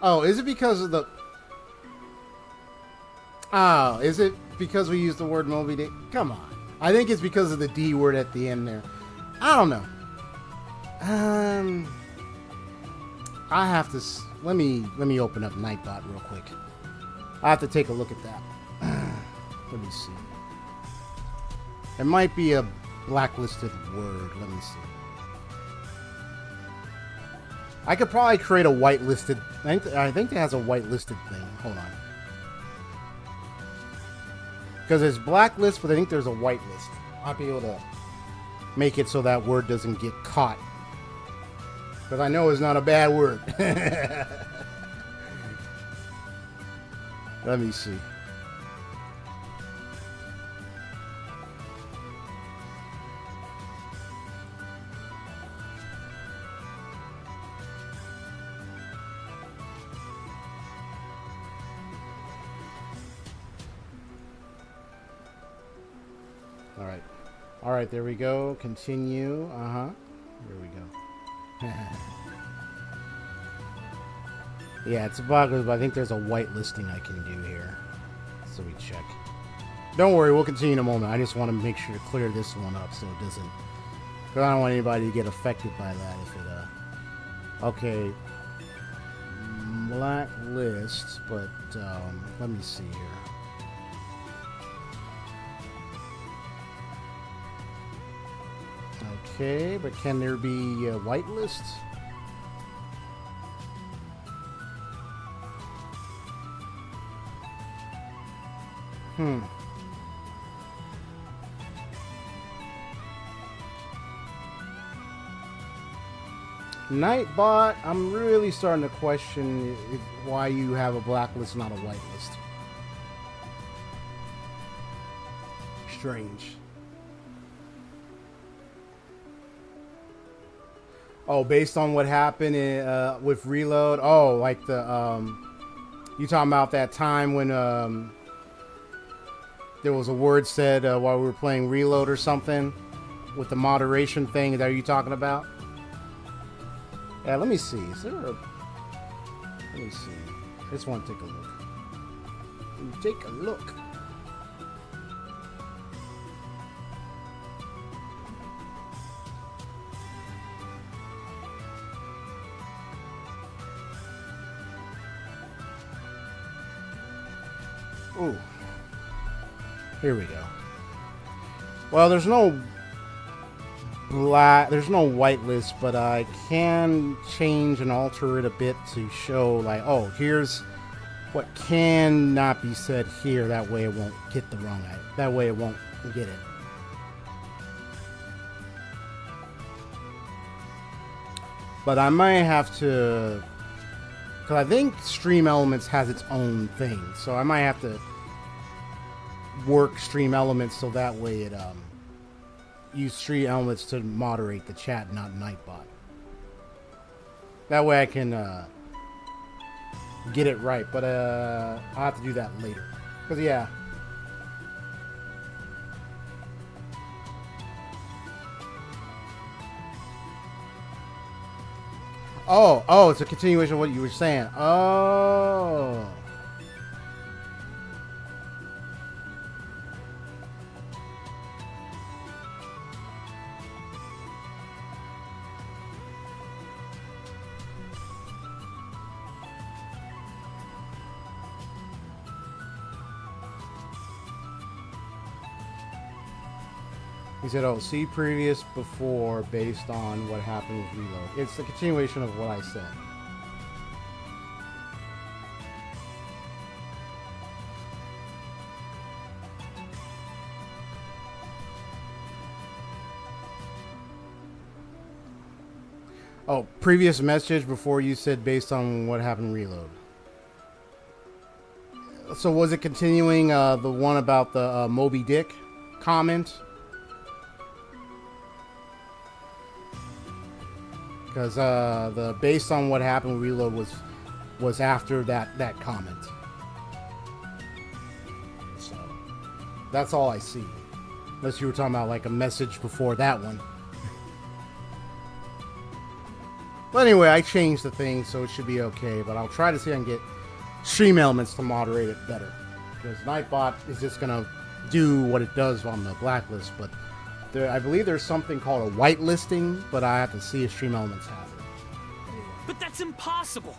Speaker 1: Oh, is it because of the... Oh, is it because we used the word Moby Dick? Come on. I think it's because of the D word at the end there. I don't know. I have to... Let me open up Nightbot real quick. I have to take a look at that. Let me see. It might be a blacklisted word. Let me see. I could probably create a whitelisted... I think it has a whitelisted thing. Hold on. Because there's blacklist, but I think there's a whitelist. I'll be able to make it so that word doesn't get caught. Because I know it's not a bad word. Let me see. All right, there we go. Continue. Here we go. Yeah, it's a bug, but I think there's a white listing I can do here. So we check. Don't worry, we'll continue in a moment. I just want to make sure to clear this one up so it doesn't... Because I don't want anybody to get affected by that if it... Okay. Blacklist, but let me see here. Okay, but can there be whitelists? Nightbot, I'm really starting to question why you have a blacklist, not a whitelist. Strange. Oh, based on what happened in, with Reload? Oh, like the, you talking about that time when, there was a word said while we were playing Reload or something? With the moderation thing, is that what you're talking about? Yeah, let me see. Is there a... Let me see. I just want to take a look. Take a look. Ooh. Here we go. Well, there's no whitelist, but I can change and alter it a bit to show like, oh, here's what cannot be said here. That way it won't get the wrong item. That way it won't get it. But I might have to, because I think Stream Elements has its own thing, so I might have to work Stream Elements so that way it use Stream Elements to moderate the chat, not Nightbot. That way I can get it right, but I'll have to do that later. Because yeah. Oh, it's a continuation of what you were saying. Oh. He said, oh, see previous before based on what happened with Reload. It's the continuation of what I said. Oh, previous message before you said based on what happened Reload. So was it continuing the one about the Moby Dick comment? Because the based on what happened with Reload was after that comment. So that's all I see. Unless you were talking about like a message before that one. But anyway, I changed the thing, so it should be okay. But I'll try to see if I can get Stream Elements to moderate it better. because Nightbot is just gonna do what it does on the blacklist. But I believe there's something called a whitelisting, but I have to see if Stream Elements has it.
Speaker 3: But that's impossible.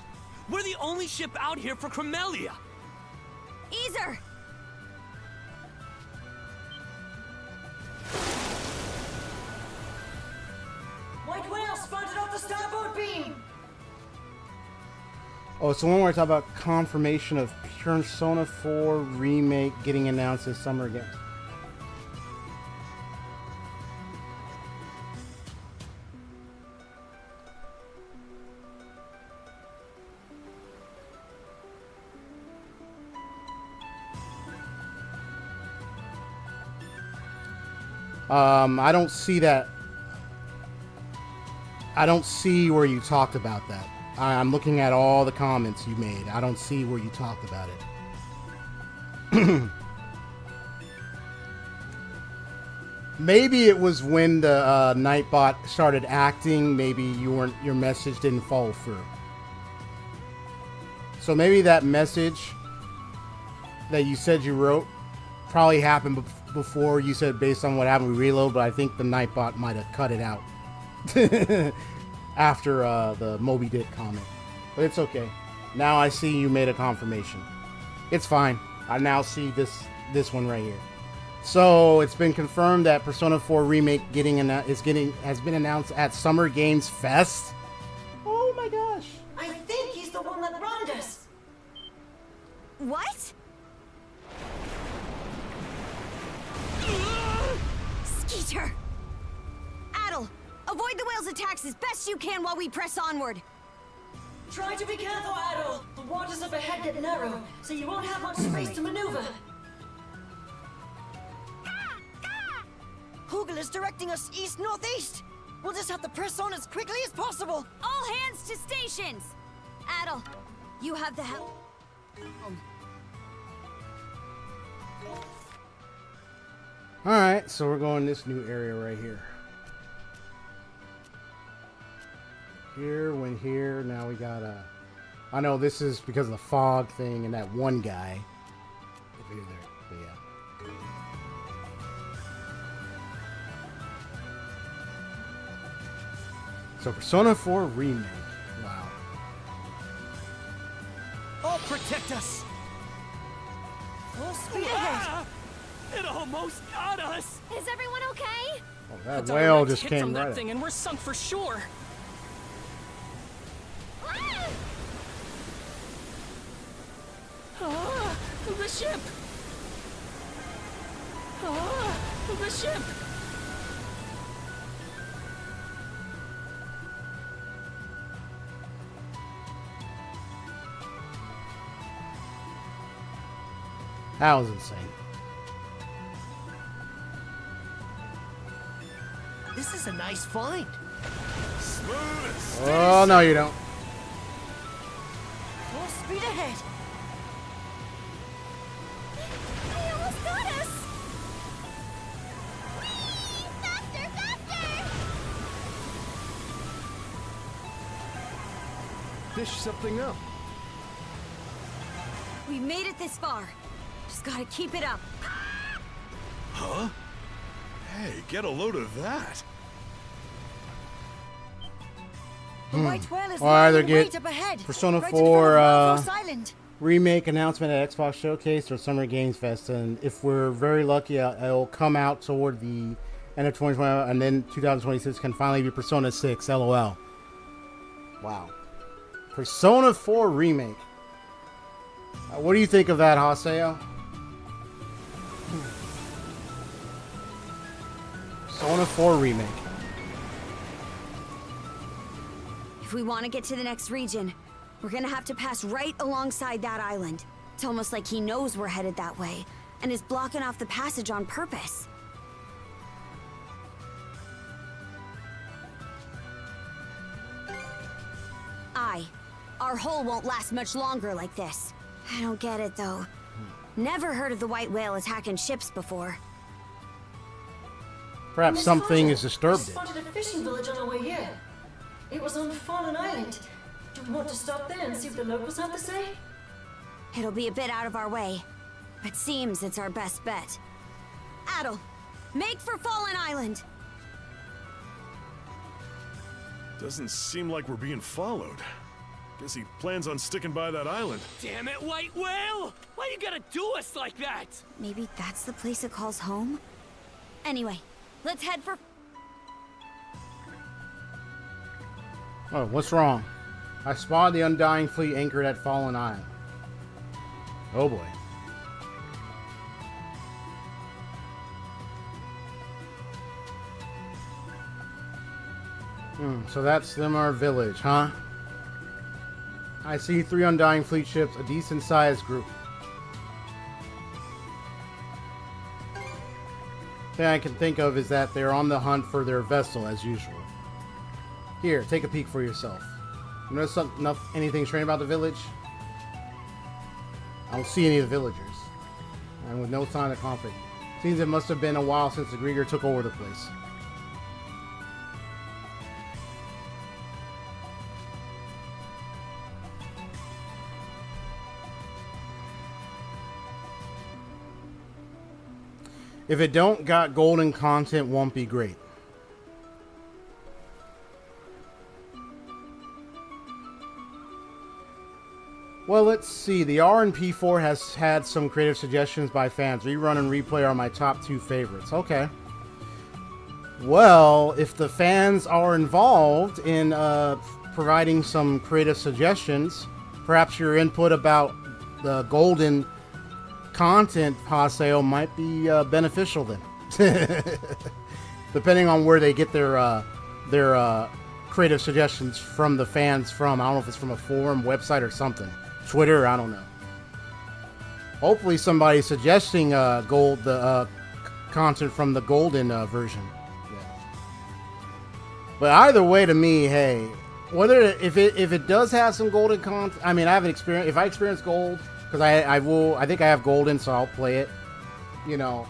Speaker 3: We're the only ship out here for Cremelia.
Speaker 2: Easer!
Speaker 7: White whale spotted off the starboard beam!
Speaker 1: Oh, so when we're talking about confirmation of Persona 4 remake getting announced this summer again. I don't see that. I don't see where you talked about that. I'm looking at all the comments you made. I don't see where you talked about it. Maybe it was when the Nightbot started acting. Maybe your message didn't follow through. So maybe that message that you said you wrote probably happened before you said based on what happened with Reload, but I think the Nightbot might have cut it out after the Moby Dick comment. But it's okay. Now I see you made a confirmation. It's fine. I now see this one right here. So it's been confirmed that Persona 4 Remake has been announced at Summer Games Fest. Oh my gosh.
Speaker 7: I think he's the one that wronged us!
Speaker 2: What? Skeeter! Adol, avoid the whale's attacks as best you can while we press onward.
Speaker 7: Try to be careful, Adol. The waters up ahead get narrow, so you won't have much space to maneuver.
Speaker 8: Hoogle is directing us east-northeast. We'll just have to press on as quickly as possible.
Speaker 2: All hands to stations! Adol, you have the helm.
Speaker 1: Alright, so we're going this new area right here. Here, now we got a... I know this is because of the fog thing and that one guy. Over there, but yeah. So Persona 4 Remake. Wow.
Speaker 3: Oh, protect us!
Speaker 8: Full speed ahead.
Speaker 3: It almost got us!
Speaker 5: Is everyone okay?
Speaker 1: Oh, that
Speaker 6: A
Speaker 1: whale
Speaker 6: direct
Speaker 1: just
Speaker 6: hit
Speaker 1: came
Speaker 6: from
Speaker 1: right
Speaker 6: that
Speaker 1: up.
Speaker 6: thing and we're sunk for sure. Ah, the ship! Ah, the ship!
Speaker 1: That was insane.
Speaker 8: This is a nice find.
Speaker 4: Smooth and steady.
Speaker 1: Oh, no you don't.
Speaker 8: Full speed ahead.
Speaker 2: They almost got us! Whee! Faster, faster!
Speaker 4: Dish something up.
Speaker 2: We made it this far. Just gotta keep it up.
Speaker 4: Huh? Hey, get a load of that.
Speaker 8: The white whale is
Speaker 1: Or either
Speaker 8: leading right
Speaker 1: get
Speaker 8: up ahead.
Speaker 1: Persona
Speaker 8: right
Speaker 1: 4,
Speaker 8: in front of Lavos Island.
Speaker 1: Remake announcement at Xbox Showcase or Summer Games Fest, and if we're very lucky, it'll come out toward the end of 2020, and then 2026 can finally be Persona 6. LOL. Wow. Persona 4 Remake. What do you think of that, Haseo? Persona 4 Remake.
Speaker 2: If we want to get to the next region, we're gonna have to pass right alongside that island. It's almost like he knows we're headed that way, and is blocking off the passage on purpose. Our hull won't last much longer like this. I don't get it, though. Never heard of the white whale attacking ships before.
Speaker 1: Perhaps
Speaker 7: Miss
Speaker 1: something
Speaker 7: Karja,
Speaker 1: has disturbed
Speaker 7: I
Speaker 1: it.
Speaker 7: spotted a fishing village on our way here. It was on Fallen Island. Do you want to stop there and see what the locals have to say?
Speaker 2: It'll be a bit out of our way. It seems it's our best bet. Adol, make for Fallen Island!
Speaker 4: Doesn't seem like we're being followed. Guess he plans on sticking by that island.
Speaker 3: Damn it, White Whale! Why you gotta do us like that?
Speaker 2: Maybe that's the place it calls home? Anyway, let's head for...
Speaker 1: Oh, what's wrong? I spotted the Undying fleet anchored at Fallen Island. Oh boy. So that's our village, huh? I see 3 Undying fleet ships, a decent sized group. Thing I can think of is that they're on the hunt for their vessel as usual. Here, take a peek for yourself. You notice anything strange about the village? I don't see any of the villagers. And with no sign of conflict. Seems it must have been a while since the Griegr took over the place. If it don't got golden content, won't be great. Well, let's see. The RNP4 has had some creative suggestions by fans. Rerun and replay are my top 2 favorites. Okay. Well, if the fans are involved in providing some creative suggestions, perhaps your input about the golden content paseo might be beneficial then. Depending on where they get their creative suggestions from the fans from. I don't know if it's from a forum, website, or something. Twitter, I don't know. Hopefully somebody's suggesting content from the golden version. Yeah. But either way, to me, hey, whether if it does have some golden content, I mean, I haven't experienced. If I experience gold, because I think I have golden, so I'll play it. You know,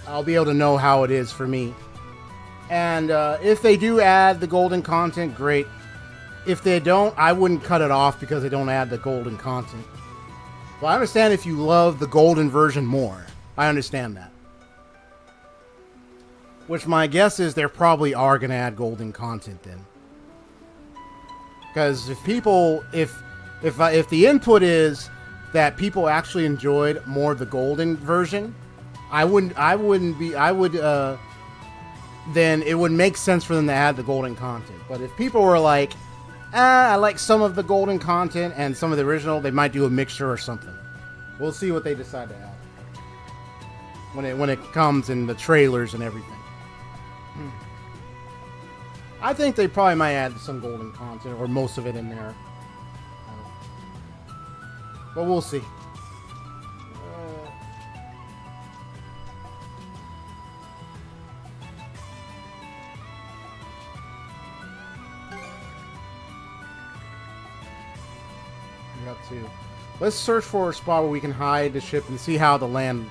Speaker 1: I'll be able to know how it is for me. And if they do add the golden content, great. If they don't, I wouldn't cut it off because they don't add the golden content. Well, I understand if you love the golden version more. I understand that. Which my guess is they probably are going to add golden content then. Because if the input is that people actually enjoyed more of the golden version, then it would make sense for them to add the golden content. But if people were like, I like some of the golden content and some of the original, they might do a mixture or something. We'll see what they decide to add when it comes in the trailers and everything. I think they probably might add some golden content or most of it in there. But we'll see. Let's search for a spot where we can hide the ship and see how the land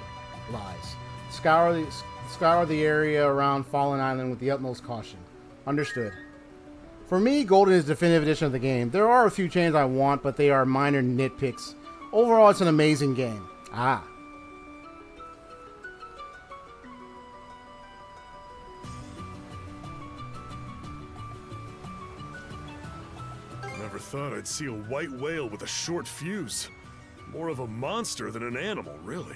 Speaker 1: lies. Scour the area around Fallen Island with the utmost caution. Understood. For me, Golden is the definitive edition of the game. There are a few changes I want, but they are minor nitpicks. Overall, it's an amazing game.
Speaker 4: Never thought I'd see a white whale with a short fuse. More of a monster than an animal, really.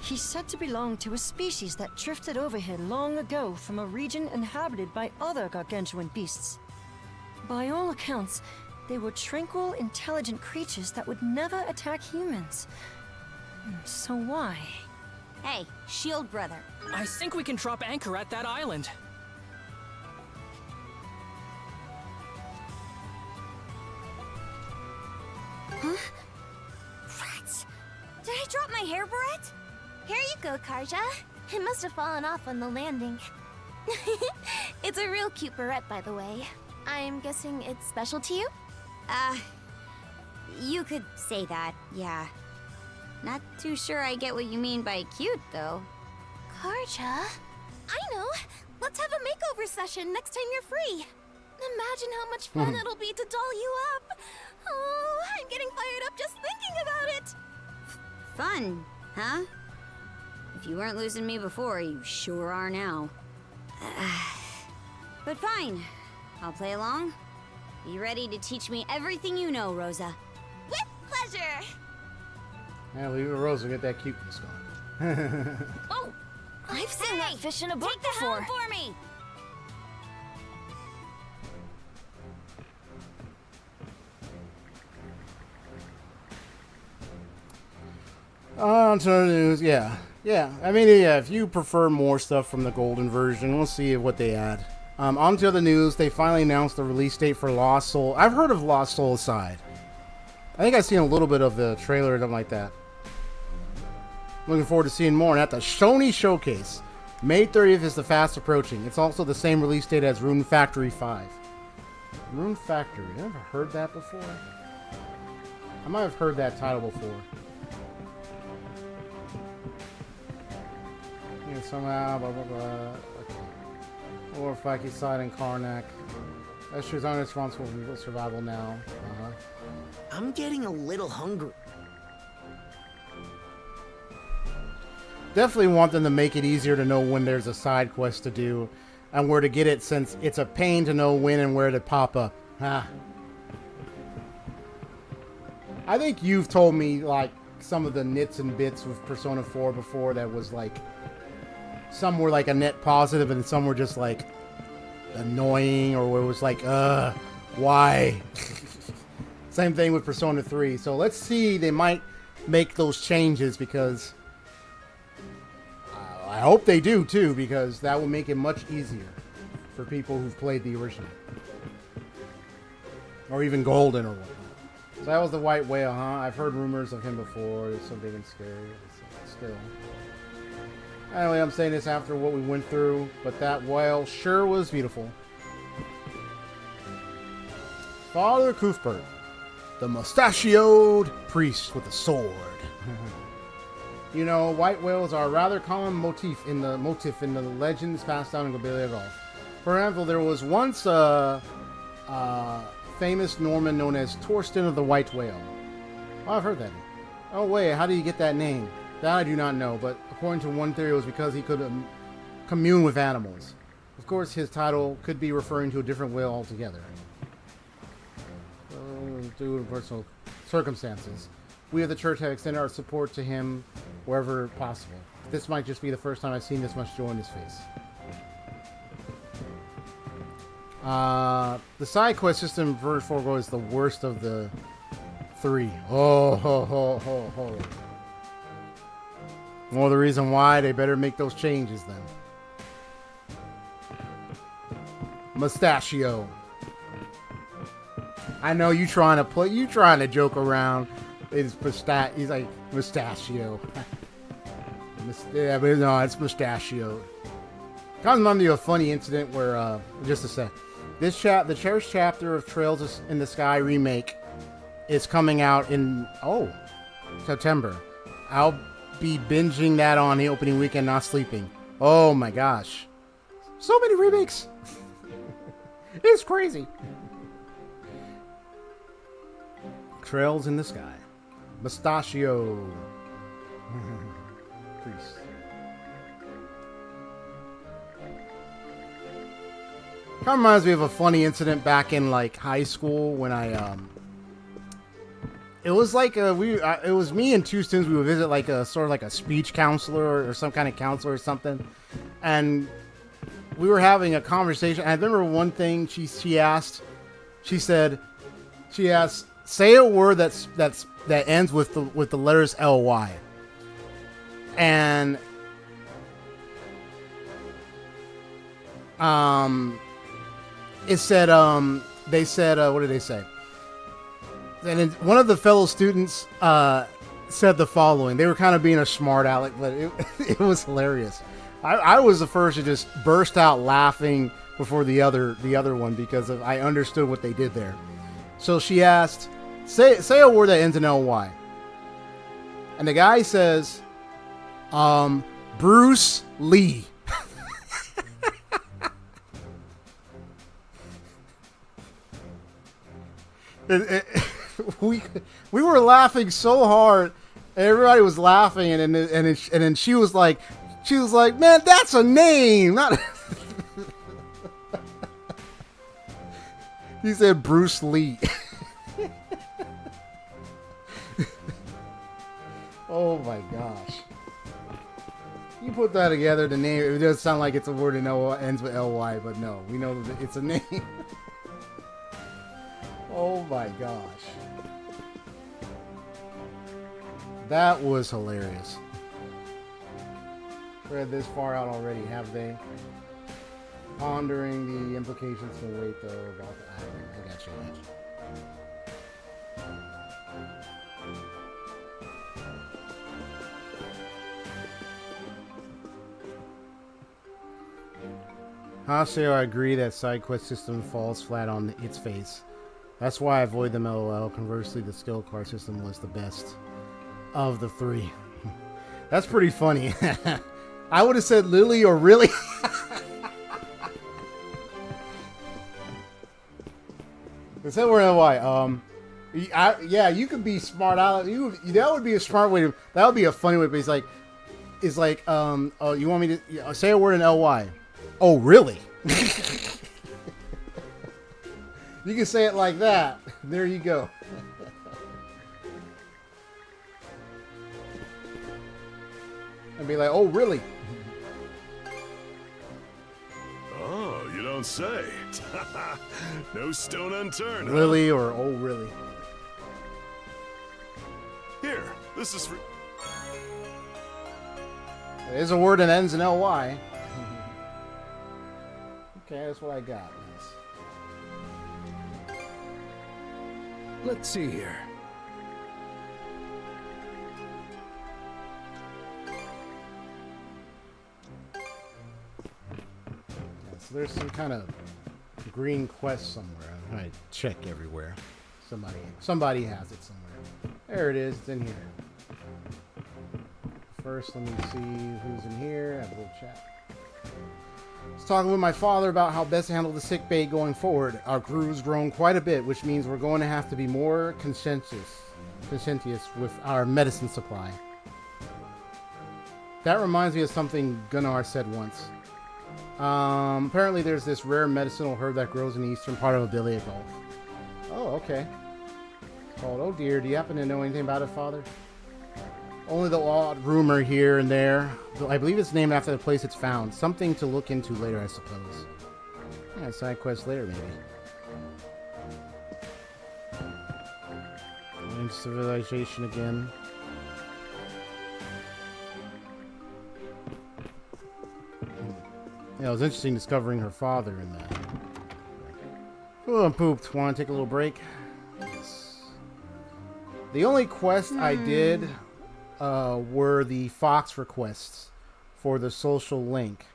Speaker 7: He's said to belong to a species that drifted over here long ago from a region inhabited by other gargantuan beasts. By all accounts, they were tranquil, intelligent creatures that would never attack humans. So why?
Speaker 2: Hey, shield brother.
Speaker 6: I think we can drop anchor at that island.
Speaker 2: Huh? Rats! Did I drop my hair barrette?
Speaker 5: Here you go, Karja. It must have fallen off on the landing. It's a real cute barrette, by the way. I'm guessing it's special to you?
Speaker 2: You could say that, yeah. Not too sure I get what you mean by cute, though.
Speaker 5: Karja? I know! Let's have a makeover session next time you're free! Imagine how much fun it'll be to doll you up! Oh, I'm getting fired up just thinking about it!
Speaker 2: Fun, Huh? If you weren't losing me before, you sure are now. But fine. I'll play along. Be ready to teach me everything you know, Rosa.
Speaker 5: With pleasure!
Speaker 1: Yeah, leave it to Rosa, get that cuteness going.
Speaker 2: Oh!
Speaker 7: I've seen that fish in a book
Speaker 2: Take the
Speaker 7: before.
Speaker 2: helm for me!
Speaker 1: On to the news, yeah. Yeah, I mean, yeah, if you prefer more stuff from the golden version, we'll see what they add. On to the news, they finally announced the release date for Lost Soul. I've heard of Lost Soul Aside. I think I've seen a little bit of the trailer or something like that. Looking forward to seeing more. And at the Sony Showcase, May 30th is the fast approaching. It's also the same release date as Rune Factory 5. Rune Factory, you ever heard that before? I might have heard that title before. And somehow, blah blah blah. Okay. Or Faki side and Karnak. Esther's unresponsible for survival now.
Speaker 8: I'm getting a little hungry.
Speaker 1: Definitely want them to make it easier to know when there's a side quest to do and where to get it, since it's a pain to know when and where to pop up. I think you've told me like some of the nits and bits with Persona 4 before that was like some were like a net positive and some were just like annoying, or where it was like why. Same thing with Persona 3. So let's see, they might make those changes, because I hope they do too, because that will make it much easier for people who've played the original. Or even Golden or whatnot. So that was the white whale, huh? I've heard rumors of him before. It's so big and scary. Still. Anyway, I'm saying this after what we went through, but that whale sure was beautiful. Father Cuthbert, the mustachioed priest with a sword. You know, white whales are a rather common motif in the legends passed down in Obelia Gulf. For example, there was once a famous Norman known as Torsten of the White Whale. Oh, I've heard that name. Oh wait, how do you get that name? That I do not know, but according to one theory, it was because he could commune with animals. Of course, his title could be referring to a different whale altogether. Due to personal circumstances, we of the church have extended our support to him wherever possible. This might just be the first time I've seen this much joy in his face. The side quest system for Forgo is the worst of the three. Oh, ho, ho, ho, ho. Well, the reason why they better make those changes then. Mustachio. I know you trying to joke around. He's like mustachio. Yeah, but no, it's mustachio. Kind of reminded me of a funny incident where, just a sec. The Cherished chapter of Trails in the Sky remake is coming out in, September. I'll be binging that on the opening weekend, not sleeping. Oh my gosh. So many remakes. It's crazy. Trails in the Sky. Mustachio. Priest. Kind of reminds me of a funny incident back in like high school when I it was like it was me and two students. We would visit like a sort of like a speech counselor or some kind of counselor or something, and we were having a conversation. I remember one thing she asked. She asked, say a word that ends with the letters ly, and it said they said what did they say? And then one of the fellow students said the following. They were kind of being a smart aleck, but it was hilarious. I was the first to just burst out laughing before the other one, because I understood what they did there. So she asked, say a word that ends in ly. And the guy says, Bruce Lee. We were laughing so hard, everybody was laughing, and then she was like, man, that's a name, not. He said Bruce Lee. Oh my gosh. You put that together, the name, it does sound like it's a word that ends with L-Y, but no, we know that it's a name. Oh my gosh. That was hilarious. Read this far out already, have they? Pondering the implications can wait though about the island. I got you. Haseo, I agree that side quest system falls flat on its face. That's why I avoid them, LOL. Conversely, the skill card system was the best of the three. That's pretty funny. I would have said Lily or really. Instead we're in why. Yeah, you could be smart. That would be a smart way to. That would be a funny way. But it's like, oh, you want me to say a word in LY? Oh, really? You can say it like that. There you go. And be like, oh, really?
Speaker 4: Oh, you don't say. No stone unturned.
Speaker 1: Really, or oh, really?
Speaker 4: Here, this is for...
Speaker 1: There's a word that ends in LY. Okay, that's what I got. Nice.
Speaker 3: Let's see here.
Speaker 1: So there's some kind of green quest somewhere. I'm trying to check everywhere. Somebody has it somewhere. There it is. It's in here. First, let me see who's in here. Have a little chat. I was talking with my father about how best to handle the sick bay going forward. Our crew's grown quite a bit, which means we're going to have to be more conscientious with our medicine supply. That reminds me of something Gunnar said once. Apparently there's this rare medicinal herb that grows in the eastern part of Obelia Gulf. Oh, okay. It's called, oh dear, do you happen to know anything about it, Father? Only the odd rumor here and there. I believe it's named after the place it's found. Something to look into later, I suppose. Yeah, side quest later, maybe. And civilization again. Yeah, it was interesting discovering her father in that. Oh, I'm pooped. Want to take a little break? Yes. The only quest I did were the Fox requests for the social link.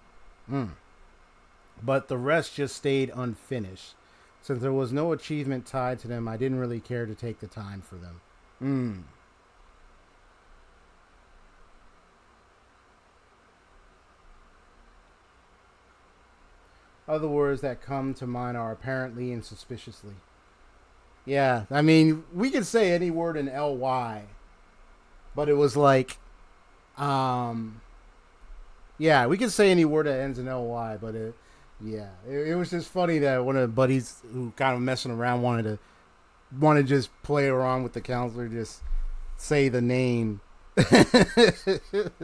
Speaker 1: But the rest just stayed unfinished. Since there was no achievement tied to them, I didn't really care to take the time for them. Other words that come to mind are apparently and suspiciously. Yeah, I mean, we could say any word in LY, but it was like, yeah, we could say any word that ends in LY, but it was just funny that one of the buddies who kind of messing around wanted to just play around with the counselor, just say the name that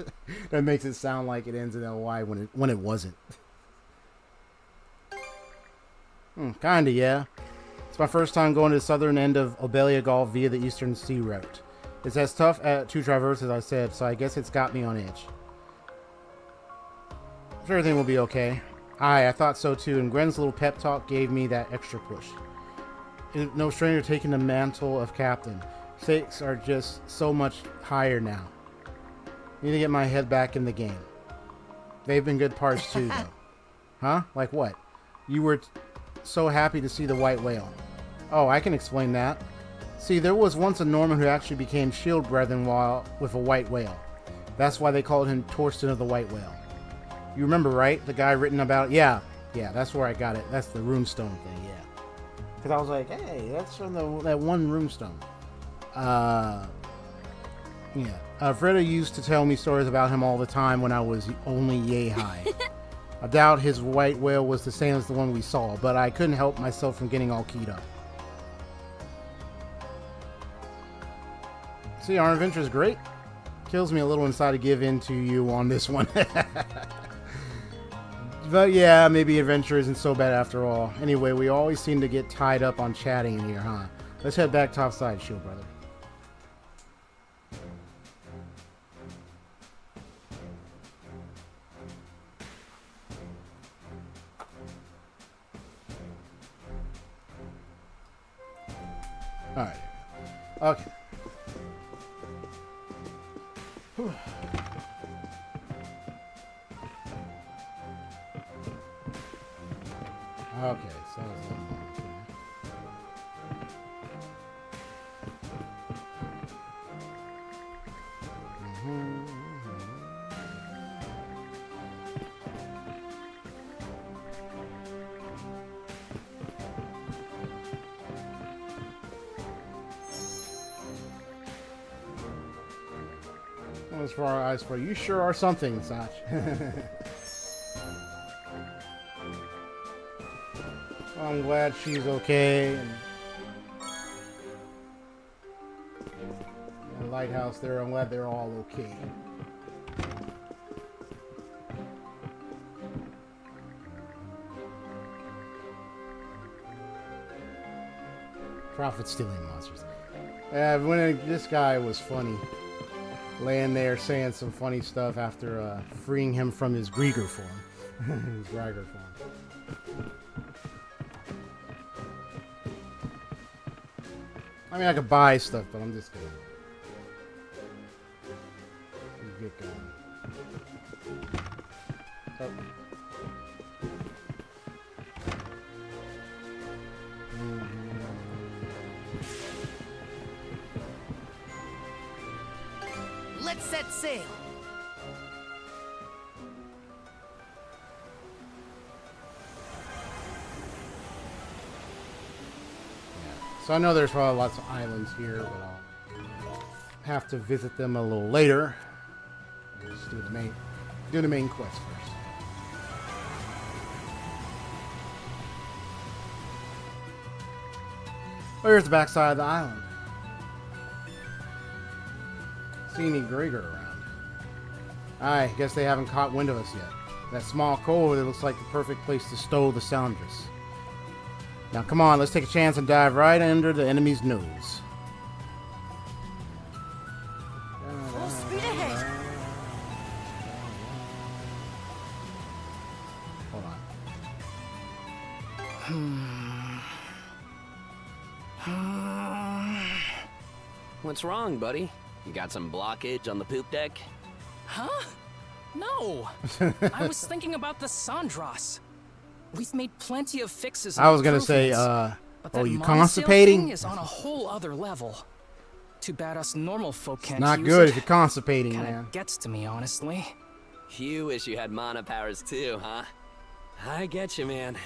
Speaker 1: makes it sound like it ends in LY when it wasn't. Kinda, yeah. It's my first time going to the southern end of Obelia Gulf via the eastern sea route. It's as tough to traverse as I said, so I guess it's got me on edge. I'm sure everything will be okay. Aye, I thought so too, and Gwen's little pep talk gave me that extra push. No stranger taking the mantle of captain. Stakes are just so much higher now. Need to get my head back in the game. They've been good parts too, though. Huh? Like what? You were so happy to see the white whale. Oh, I can explain that. See, there was once a Norman who actually became shield brethren with a white whale. That's why they called him Torsten of the White Whale. You remember, right? The guy written about... Yeah, that's where I got it. That's the runestone thing, yeah. Because I was like, hey, that's from that one runestone. Yeah. Freda used to tell me stories about him all the time when I was only yay high. I doubt his white whale was the same as the one we saw, but I couldn't help myself from getting all keyed up. See, our adventure is great. Kills me a little inside to give in to you on this one. But yeah, maybe adventure isn't so bad after all. Anyway, we always seem to get tied up on chatting in here, huh? Let's head back topside, shield brother. Alright. Okay. Whew. Okay, so as far our eyes for you sure are something, Sach. I'm glad she's okay. And the lighthouse there, I'm glad they're all okay. Profit stealing monsters. This guy was funny. Laying there saying some funny stuff after freeing him from his Griegr form. His Griegr form. I mean, I could buy stuff, but I'm just gonna get going. Oh.
Speaker 8: Let's set sail.
Speaker 1: So I know there's probably lots of islands here, but I'll have to visit them a little later. Let's do the main quest first. Oh, here's the backside of the island. See any Griegr around? I guess they haven't caught wind of us yet. That small cove, it looks like the perfect place to stow the Soundress. Now come on, let's take a chance and dive right under the enemy's nose.
Speaker 8: Full speed ahead.
Speaker 1: Hold on.
Speaker 3: What's wrong, buddy? You got some blockage on the poop deck?
Speaker 6: Huh? No. I was thinking about the Sandras. We've made plenty of fixes.
Speaker 1: I was gonna say,
Speaker 6: but
Speaker 1: oh,
Speaker 6: that
Speaker 1: you
Speaker 6: monosail
Speaker 1: constipating?
Speaker 6: thing is on a whole other level. Too bad us normal folk can't
Speaker 1: Not
Speaker 6: use
Speaker 1: good
Speaker 6: it.
Speaker 1: if you're constipating,
Speaker 6: Kinda
Speaker 1: man.
Speaker 6: gets to me, honestly.
Speaker 3: You wish you had mana powers too, huh? I get you, man.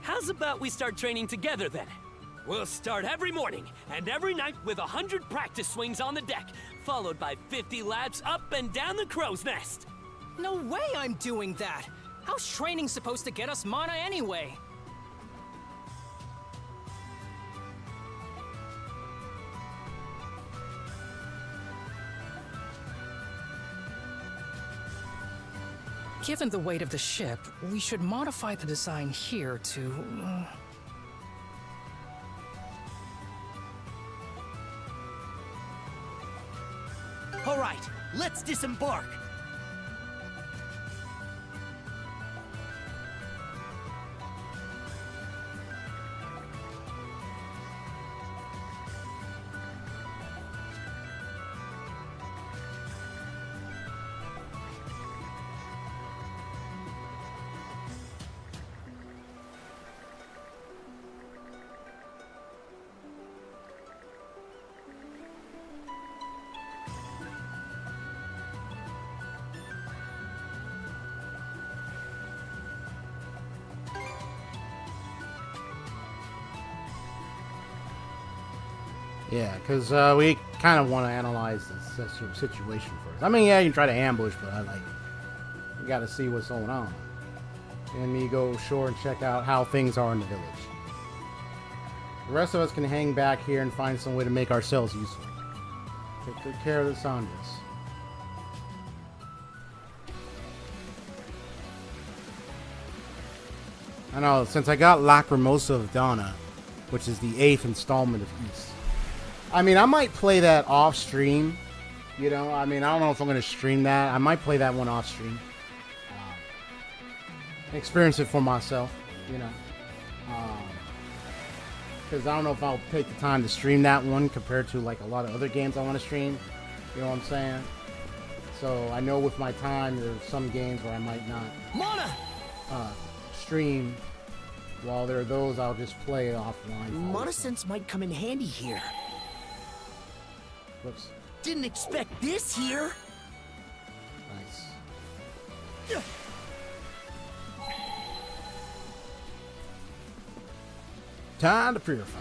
Speaker 3: How's about we start training together then? We'll start every morning and every night with 100 practice swings on the deck, followed by 50 laps up and down the crow's nest.
Speaker 6: No way I'm doing that! How's training supposed to get us mana anyway? Given the weight of the ship, we should modify the design here to...
Speaker 8: All right, let's disembark.
Speaker 1: Yeah, because we kind of want to analyze the situation first. I mean, yeah, you can try to ambush, but we got to see what's going on. And me go ashore and check out how things are in the village. The rest of us can hang back here and find some way to make ourselves useful. Take good care of the Sandras. I know, since I got Lacrimosa of Donna, which is the 8th installment of East. I mean, I might play that off stream. You know, I mean, I don't know if I'm going to stream that. I might play that one off stream. Experience it for myself, you know. Because I don't know if I'll take the time to stream that one compared to like a lot of other games I want to stream. You know what I'm saying? So I know with my time, there's some games where I might not stream. While there are those, I'll just play offline.
Speaker 8: Mana sense might come in handy here.
Speaker 1: Whoops.
Speaker 8: Didn't expect this here.
Speaker 1: Nice. Time to purify.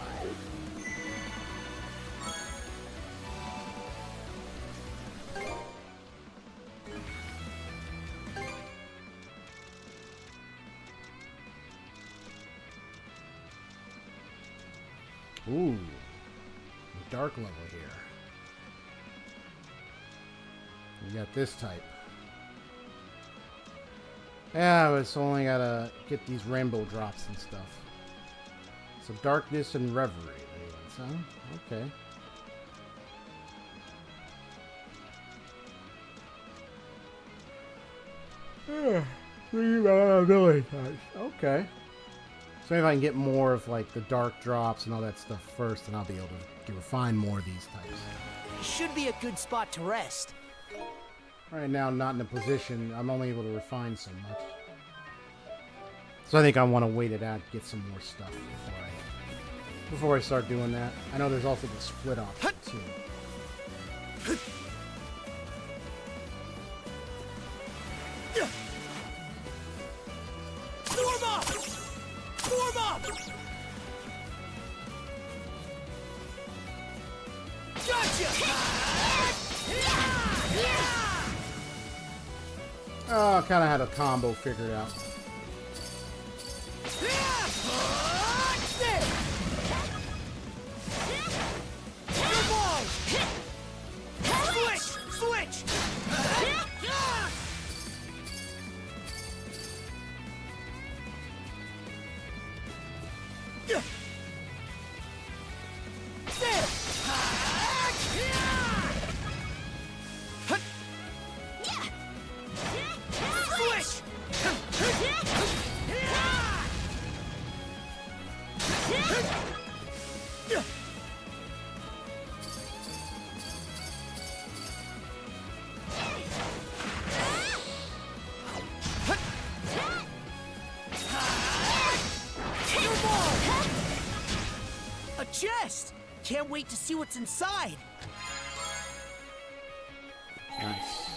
Speaker 1: Ooh, dark level here. You got this type. Yeah, but it's only gotta get these rainbow drops and stuff. So darkness and reverie, huh? Okay. Okay. So maybe if I can get more of like the dark drops and all that stuff first, then I'll be able to refine more of these types.
Speaker 8: Should be a good spot to rest.
Speaker 1: Right now, I'm not in a position. I'm only able to refine so much. So I think I want to wait it out, get some more stuff before I start doing that. I know there's also the split option too. Oh, I kind of had a combo figured out.
Speaker 8: Chest! Can't wait to see what's inside.
Speaker 1: Nice.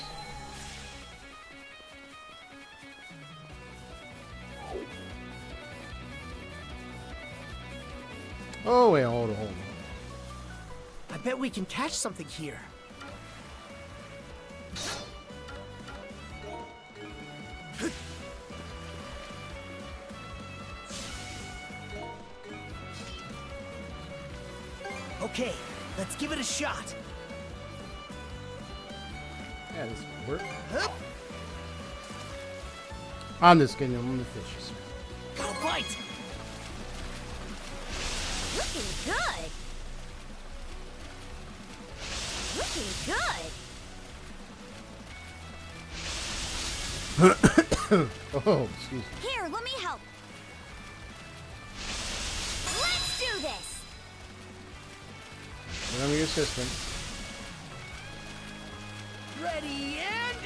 Speaker 1: Oh wait, hold on.
Speaker 8: I bet we can catch something here. Okay, let's give it a shot.
Speaker 1: Yeah, this will work. I'm just getting on the fishes.
Speaker 8: Go bite!
Speaker 2: Looking good. Looking good.
Speaker 1: Oh, excuse me.
Speaker 2: Here, let me help. Let's do this.
Speaker 1: I'm your assistant.
Speaker 8: Ready and...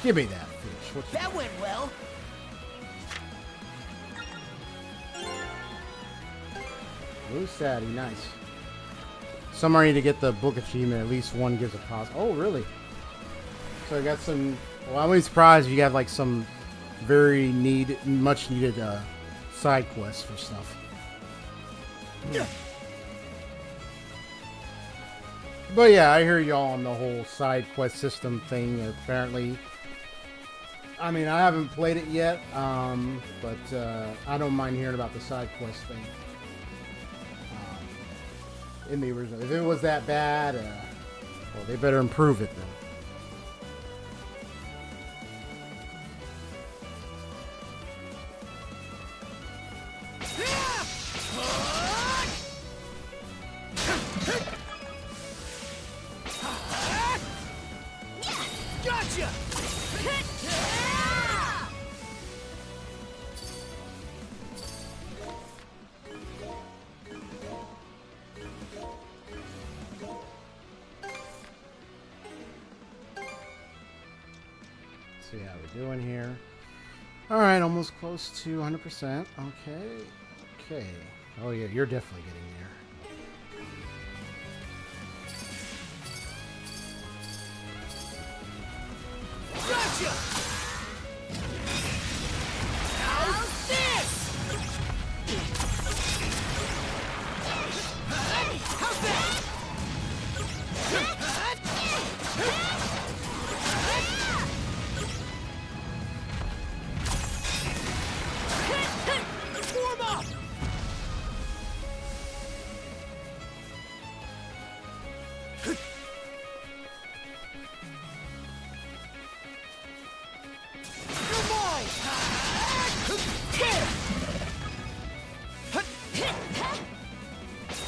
Speaker 1: Give me that fish. What's
Speaker 8: That went well.
Speaker 1: Blue Sadie, nice. Somewhere I need to get the book achievement. At least one gives a pause. Oh, really? So I got some. Well, I'm really surprised if you got like some very much needed side quests for stuff. But yeah, I hear y'all on the whole side quest system thing. Apparently, I mean, I haven't played it yet, but I don't mind hearing about the side quest thing. In the original, if it was that bad, well, they better improve it then.
Speaker 3: Gotcha!
Speaker 1: See how we're doing here. All right, almost close to 100%. Okay. Okay. Oh yeah, you're definitely getting there.
Speaker 3: Gotcha! How's this? How's that? Form up! You're mine!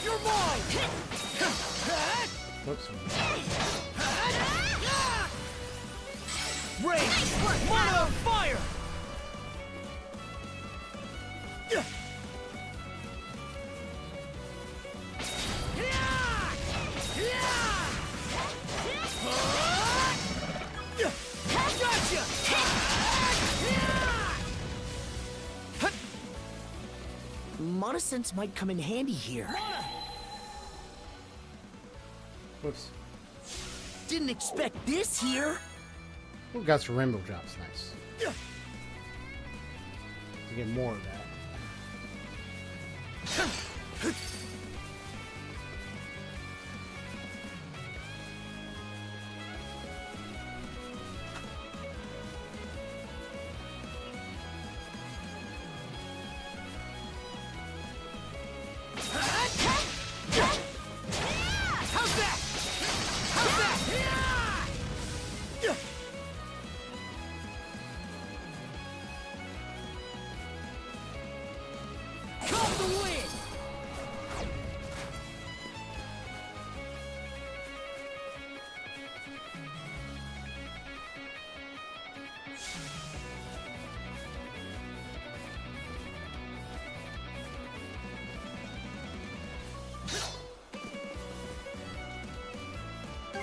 Speaker 3: You're mine!
Speaker 1: Whoops.
Speaker 3: Rage! Mana of fire! Gotcha!
Speaker 8: Mana sense might come in handy here.
Speaker 1: Whoops.
Speaker 8: Didn't expect this here.
Speaker 1: Ooh, got some rainbow drops. Nice. To get more of that.
Speaker 3: How's that? How's that? Call the wind!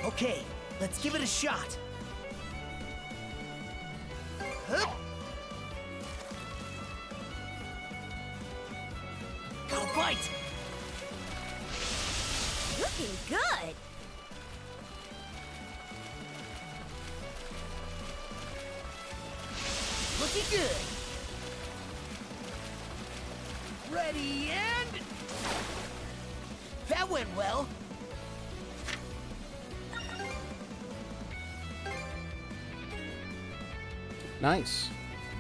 Speaker 8: Okay, let's give it a shot. Hup. Gotta fight!
Speaker 2: Looking good.
Speaker 8: Looking good.
Speaker 3: Ready and...
Speaker 8: That went well.
Speaker 1: Nice.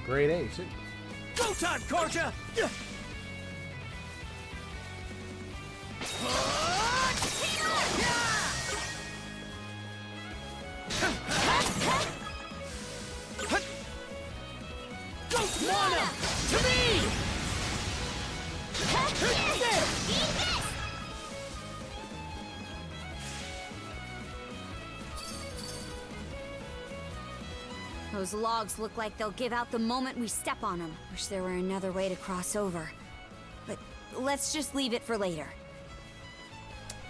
Speaker 1: Grade A too.
Speaker 3: Go time, Karja! Ghost Mana! To me!
Speaker 2: Those logs look like they'll give out the moment we step on them. Wish there were another way to cross over. But let's just leave it for later.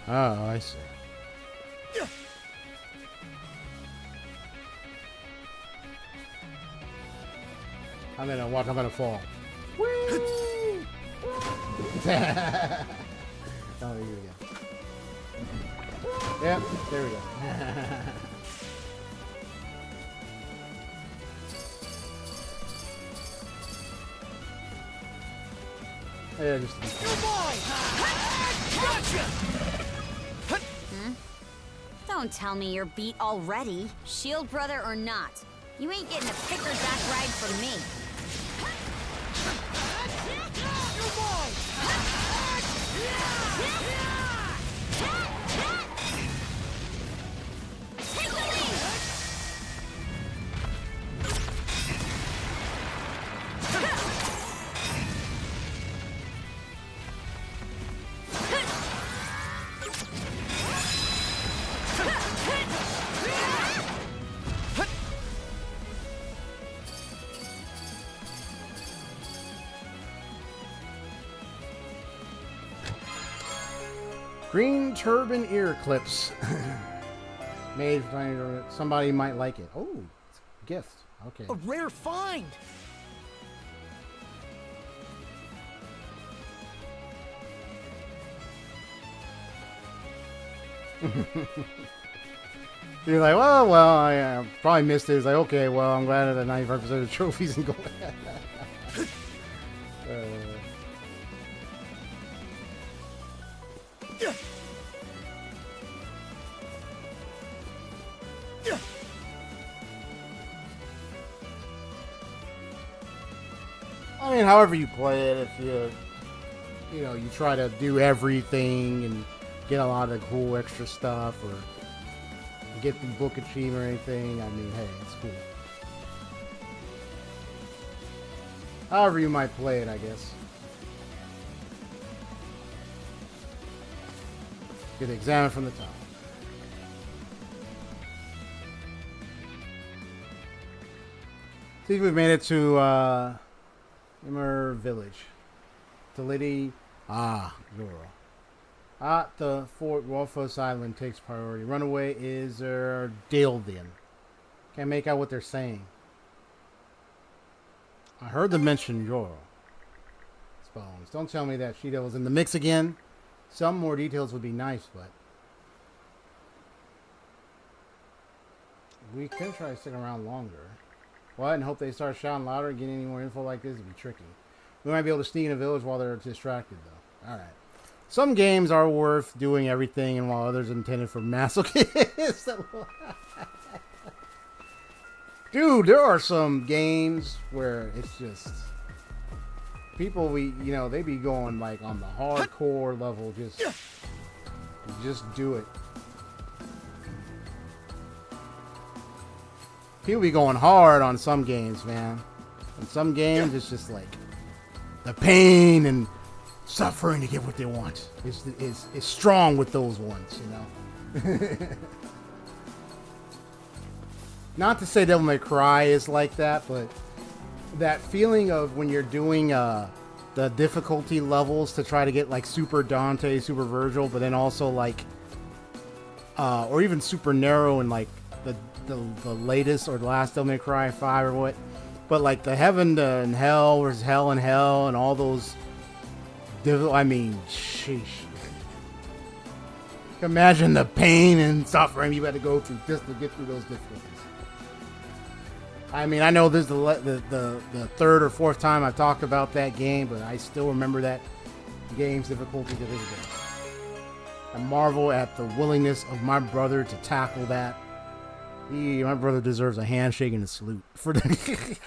Speaker 1: Oh, I see. I'm gonna walk. I'm gonna fall. Woo! Oh, here we go. Yep, there we go. Yeah, just
Speaker 3: You're mine! Gotcha!
Speaker 2: Don't tell me you're beat already. Shield brother or not. You ain't getting a picker-back ride from me. Take the lead!
Speaker 1: Green turban ear clips. Made somebody might like it. Oh, it's a gift. Okay.
Speaker 8: A rare find!
Speaker 1: You're like, well, I probably missed it. It's like, okay, well, I'm glad that 95% of the trophies and go. I mean, however you play it, if you know, you try to do everything and get a lot of cool extra stuff, or get the book achievement or anything, I mean, hey, it's cool. However you might play it, I guess. Get to examine from the top. See if we've made it to Immer Village. Taliti. Zoro. At the Fort Wolfos Island takes priority. Runaway is Daldian. Can't make out what they're saying. I heard them mention Joro. Bones. Don't tell me that Shido was in the mix again. Some more details would be nice, but we could try to stick around longer. What? And hope they start shouting louder and getting any more info like this would be tricky. We might be able to sneak in a village while they're distracted, though. Alright. Some games are worth doing everything, and while others are intended for masochists. Dude, there are some games where it's just people they be going like on the hardcore level, just do it. People be going hard on some games, man. In some games, it's just like the pain and suffering to get what they want is strong with those ones, you know. Not to say Devil May Cry is like that, but that feeling of when you're doing the difficulty levels to try to get like Super Dante, Super Virgil, but then also like or even Super Narrow and like the latest or the last Devil May Cry 5 or what, but like the Heaven and Hell versus Hell and Hell and all those. I mean, sheesh. Imagine the pain and suffering you had to go through just to get through those difficulties. I mean, I know this is the third or fourth time I've talked about that game, but I still remember that game's difficulty to this day. I marvel at the willingness of my brother to tackle that. My brother deserves a handshake and a salute for the.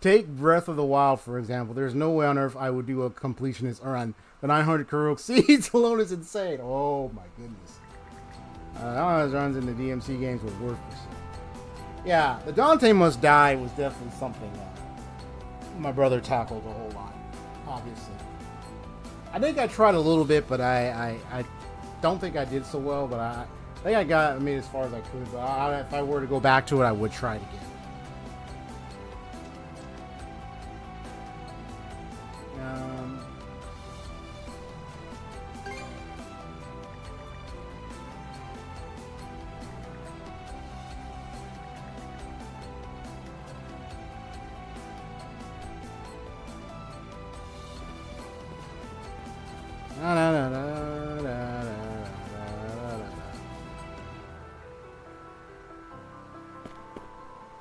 Speaker 1: Take Breath of the Wild, for example. There's no way on earth I would do a completionist run. The 900 Kurok seeds alone is insane. Oh my goodness. All those runs in the DMC games were worthless. Yeah, the Dante Must Die was definitely something my brother tackled a whole lot, obviously. I think I tried a little bit, but I don't think I did so well, but I think I made as far as I could, but if I were to go back to it, I would try it again.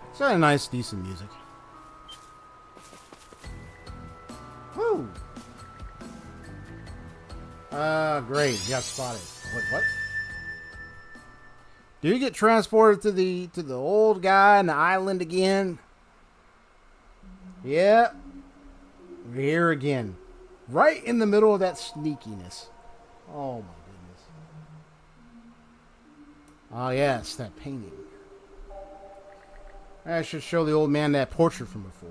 Speaker 1: It's got a nice, decent music. Woo! Great. You got spotted. What? Do you get transported to the old guy on the island again? Yeah. We're here again. Right in the middle of that sneakiness. Oh my goodness. Oh yes, that painting. I should show the old man that portrait from before.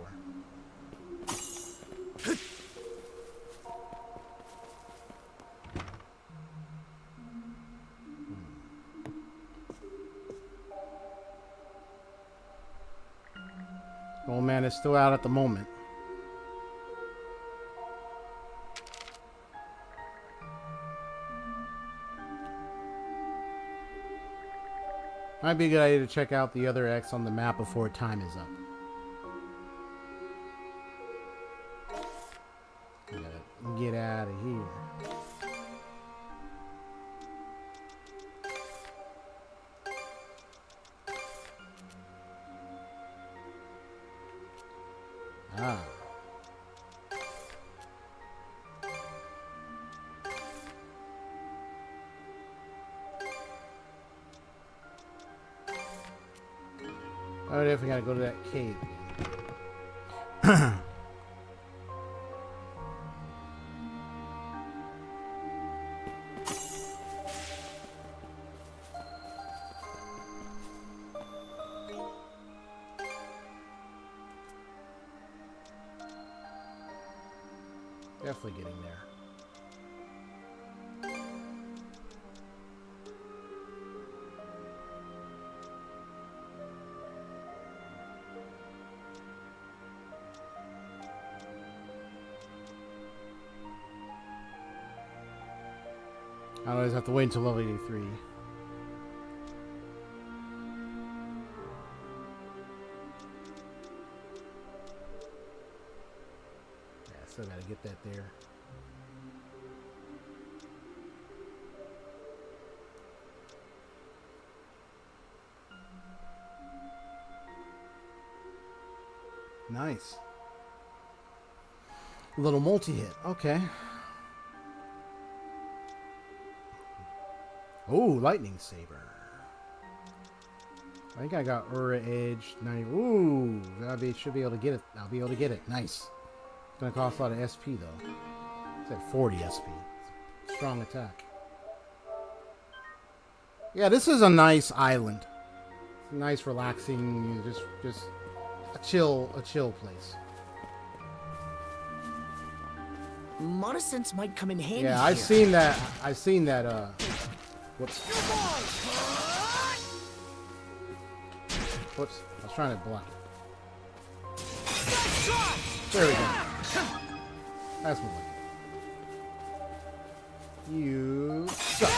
Speaker 1: Old man is still out at the moment. Might be a good idea to check out the other X on the map before time is up. Gotta get out of here. Ah. I definitely gotta go to that cave again. Definitely getting there. I always have to wait until level 83. Yeah, still gotta get that there. Nice. A little multi-hit. Okay. Oh, lightning saber. I think I got Aura Edge 90. Ooh, should be able to get it. I'll be able to get it. Nice. It's gonna cost a lot of SP though. It's at 40 SP. Strong attack. Yeah, this is a nice island. It's a nice, relaxing, just a chill place.
Speaker 8: Monosynths might come in handy.
Speaker 1: Yeah, I've seen that. Whoops. Whoops. I was trying to block it. There we go. That's more like it. You suck.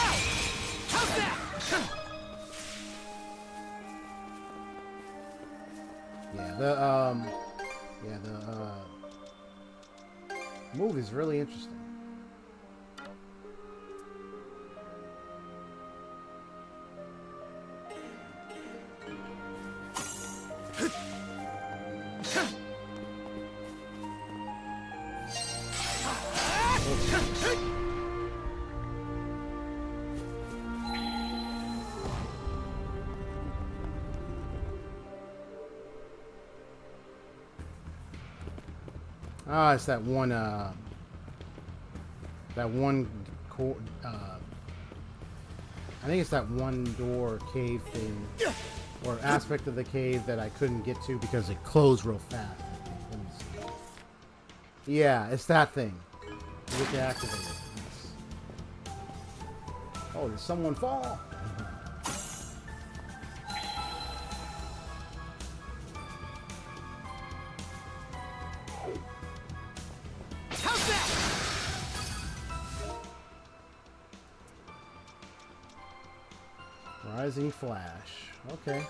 Speaker 1: Yeah, the move is really interesting. Ah, it's that one, I think it's that one door cave thing, or aspect of the cave that I couldn't get to because it closed real fast. Let me see. Yeah, it's that thing. You get to activate it. Nice. Oh, did someone fall? Rising Flash. Okay.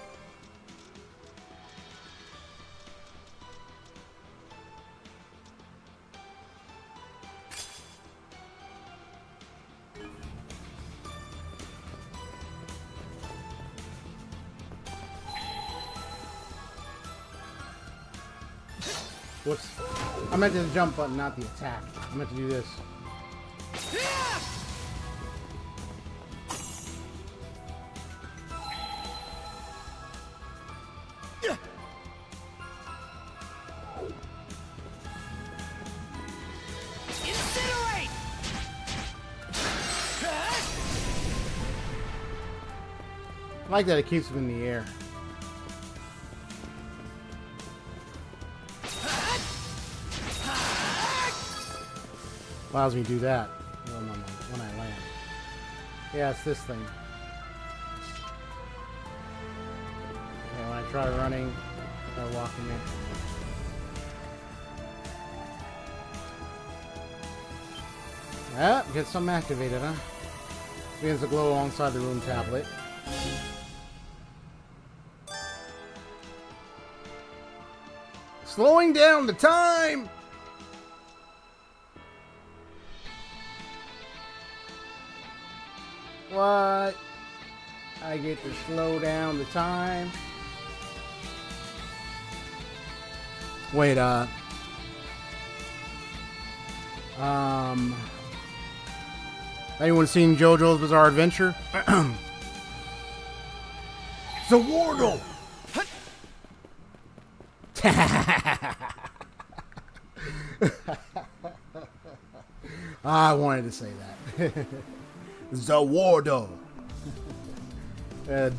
Speaker 1: Whoops. I meant the jump button, not the attack. I meant to do this. I like that it keeps them in the air. Allows me to do that when I land. Yeah, it's this thing. Yeah, when I try running, or walking in. Ah, get something activated, huh? Begins to glow alongside the rune tablet. Slowing down the time! What? I get to slow down the time. Wait, anyone seen JoJo's Bizarre Adventure? The Wardle! I wanted to say that. Zawardo.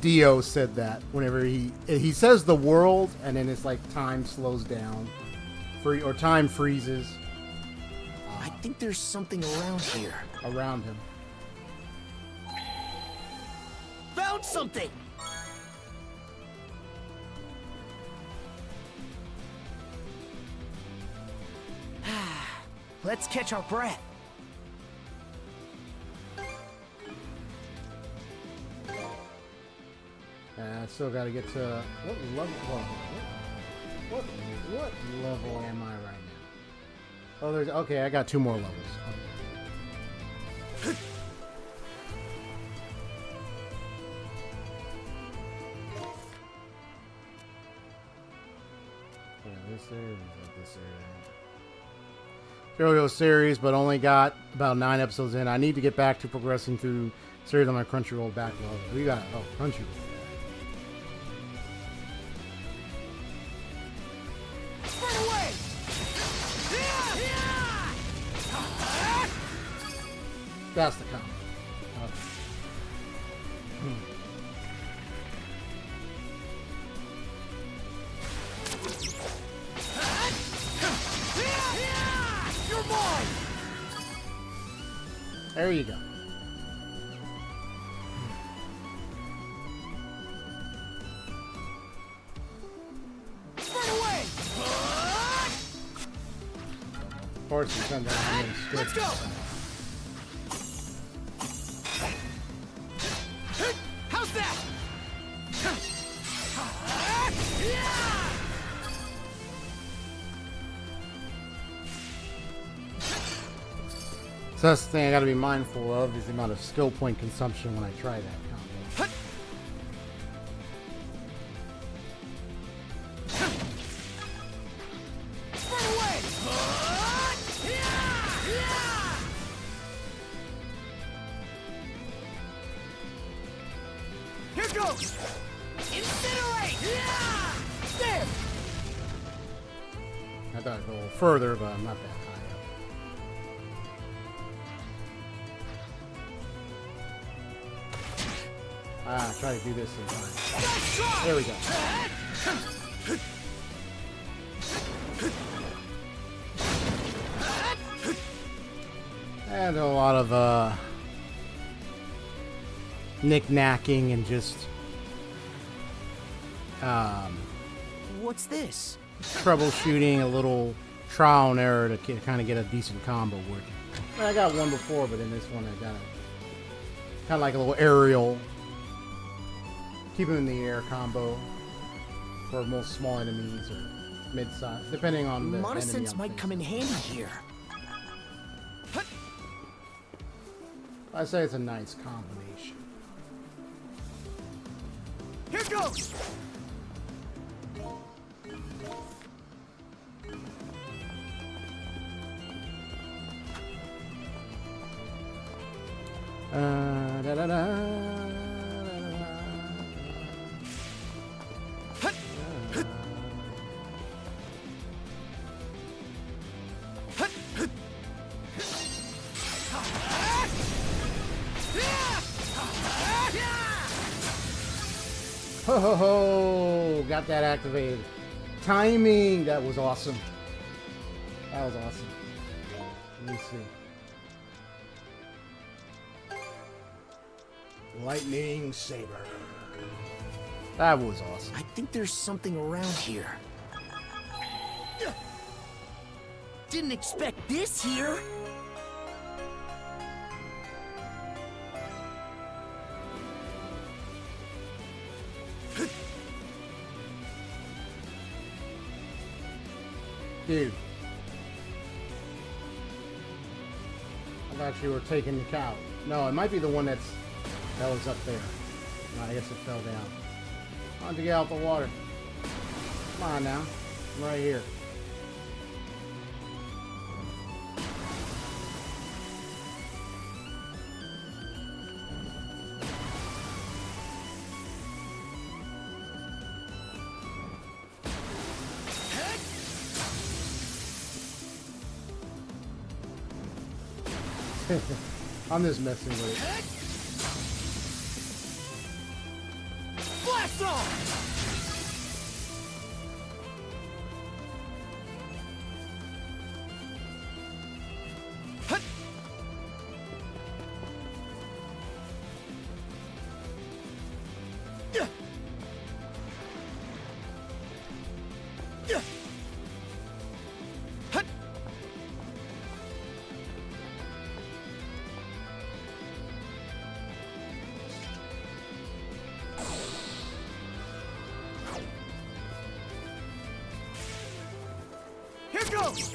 Speaker 1: Dio said that whenever he says the world, and then it's like time slows down, or time freezes.
Speaker 9: I think there's something around here.
Speaker 1: Around him.
Speaker 9: Found something. Let's catch our breath.
Speaker 1: I still got to get to what level? What level am I right now? Oh, there's okay. I got 2 more levels. Okay. This area, this area. JoJo series, but only got about 9 episodes in. I need to get back to progressing through series on my Crunchyroll backlog. We got Crunchyroll. That's the combo. Okay.
Speaker 9: You're mine.
Speaker 1: There you go.
Speaker 9: Run away.
Speaker 1: Of course, you send that in.
Speaker 9: Let's go. How's that?
Speaker 1: So that's the thing I gotta be mindful of, is the amount of skill point consumption when I try that combo.
Speaker 9: Here goes! Incinerate! There!
Speaker 1: I thought I'd go a little further, but I'm not that high up. Try to do this in time. There we go. And a lot of knick-knacking and just
Speaker 9: What's this?
Speaker 1: troubleshooting, a little trial and error to kind of get a decent combo working. I got one before, but in this one I got kind of like a little aerial, keep them in the air combo for most small enemies or mid-size, depending on the enemy.
Speaker 9: Monosense might come in handy here.
Speaker 1: I say it's a nice combination.
Speaker 9: Here goes!
Speaker 1: Da, da, da, Ho ho ho! Got that activated. Timing! That was awesome. That was awesome. Let me see. Lightning saber. That was awesome.
Speaker 9: I think there's something around here. Didn't expect this here.
Speaker 1: Dude. I thought you were taking the cow. No, it might be the one that was up there. No, I guess it fell down. Why don't you get out the water? Come on now. I'm right here. I'm just messing with it.
Speaker 9: Blast off! Here goes!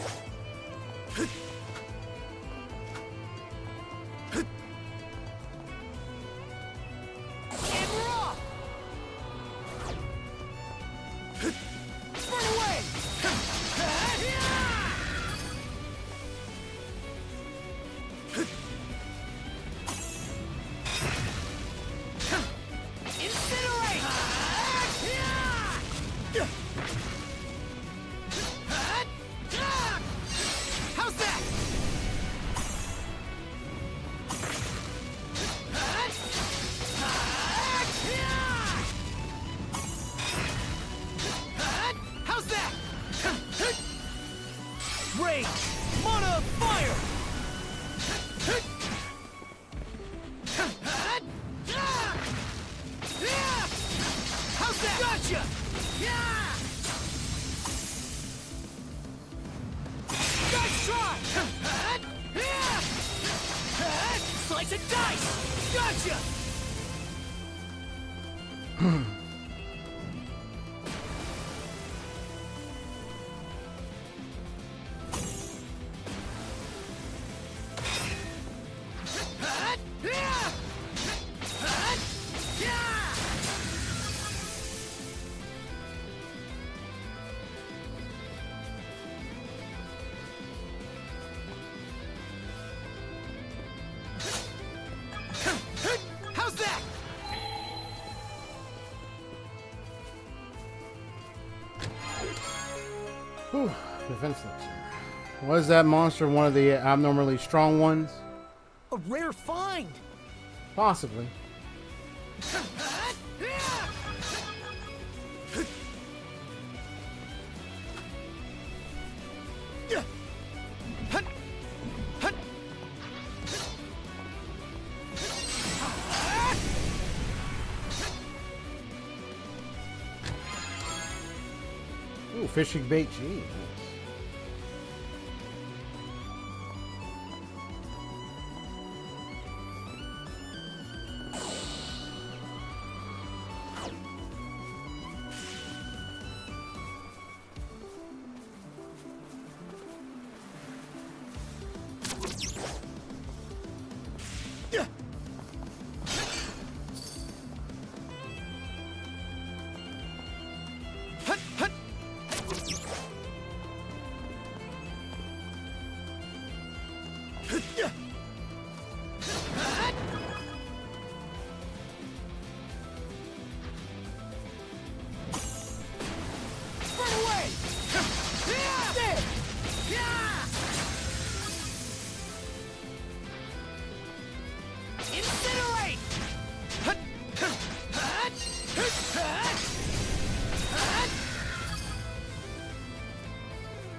Speaker 9: And we're off! Burn away! Incinerate! How's that? How's that? Rage! Mana of fire! How's that? Gotcha! Nice try! Slice and dice! Gotcha! How's that?
Speaker 1: Whew, defense looks here. Was that monster one of the abnormally strong ones?
Speaker 9: A rare find!
Speaker 1: Possibly. Ooh, fishing bait, gee.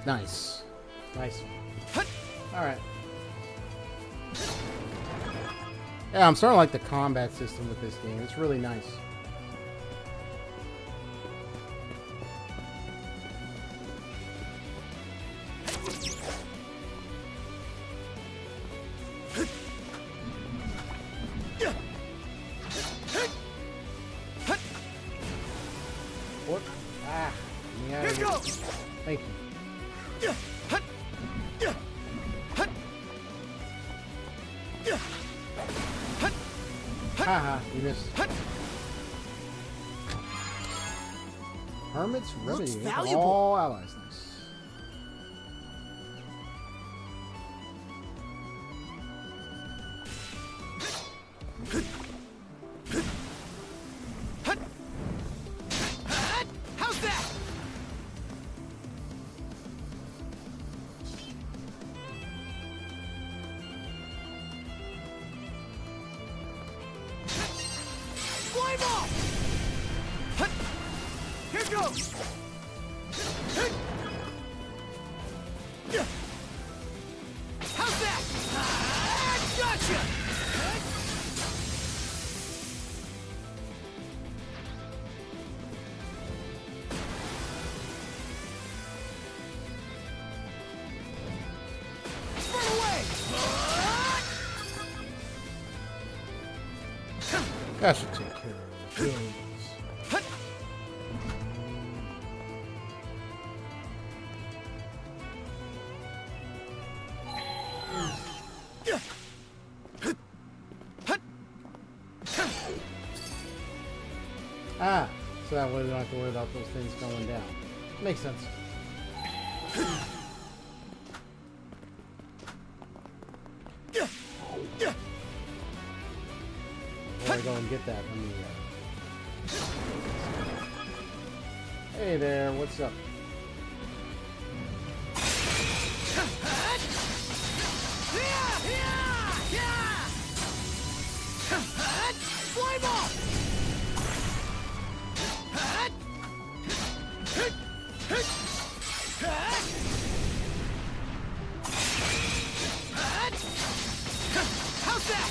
Speaker 1: Nice. Nice. Alright. Yeah, I'm starting to like the combat system with this game. It's really nice. What? Ah. Yeah.
Speaker 8: Here goes.
Speaker 1: Thank you. Haha, you missed. Hermit's Remedy.
Speaker 8: valuable.
Speaker 1: All allies. Nice.
Speaker 8: How's that? Fly ball! Here goes! How's that? Gotcha! Run away!
Speaker 1: That should take care of it. Ah, so that way we don't have to worry about those things going down. Makes sense. Before I go and get that, let me. Hey there, what's up?
Speaker 8: Fly ball! How's that?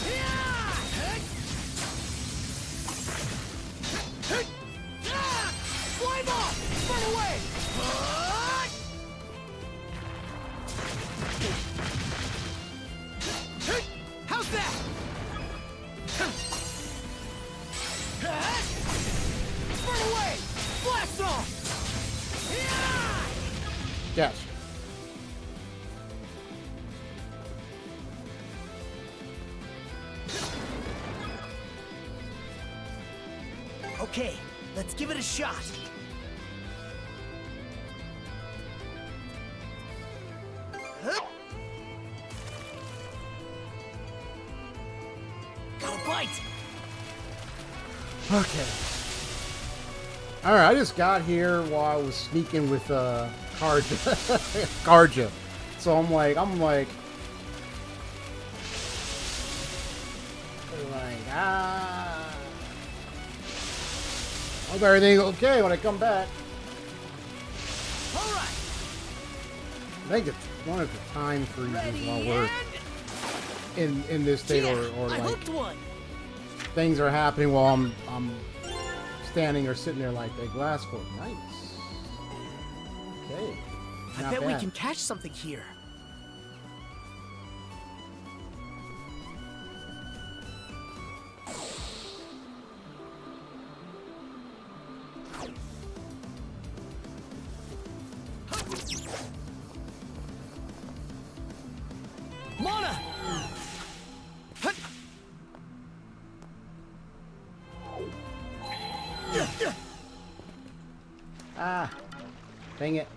Speaker 8: Fly ball! Run away! How's that? Run away! Blast off!
Speaker 1: Yes.
Speaker 8: Okay, let's give it a shot. Hup. Got a bite.
Speaker 1: Okay. Alright, I just got here while I was sneaking with Karja. Karja. So I'm like, hope everything's okay when I come back.
Speaker 8: All right.
Speaker 1: I think it's one of the time freezes while we're in this state, or
Speaker 8: I
Speaker 1: like
Speaker 8: hooked one.
Speaker 1: things are happening while I'm standing or sitting there like a glass core. Nice. Okay.
Speaker 8: I
Speaker 1: Not
Speaker 8: bet we
Speaker 1: bad.
Speaker 8: can catch something here.
Speaker 3: Mana!
Speaker 1: Ah, dang it.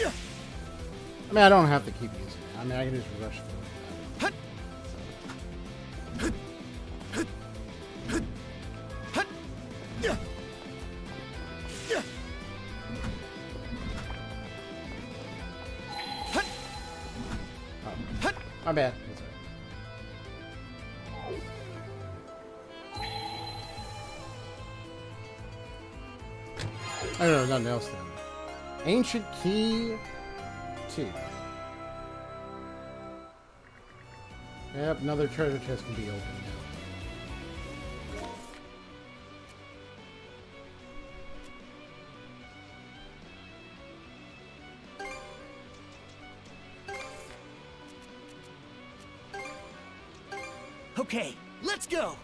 Speaker 1: I mean, I don't have to keep using it. I mean, I can just rush through it. Oh, my bad. That's all right. I don't know, nothing else then. Ancient key 2. Yep, another treasure chest can be opened now.
Speaker 8: Okay, let's go!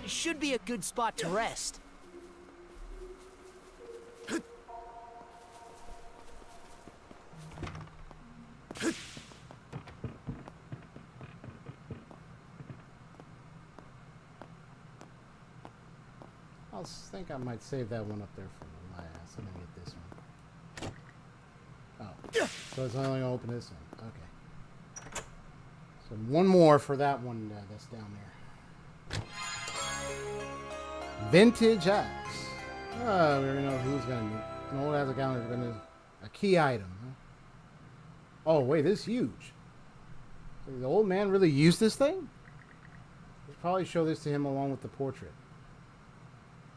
Speaker 8: Should be a good spot to rest.
Speaker 1: I think I might save that one up there for the last. I'm gonna get this one. Oh, so it's only gonna open this one. Okay. So one more for that one that's down there. Vintage axe. Oh, we already know who's gonna need. An old axe account is gonna a key item. Huh? Oh wait, this is huge. Did the old man really use this thing? Let's probably show this to him along with the portrait.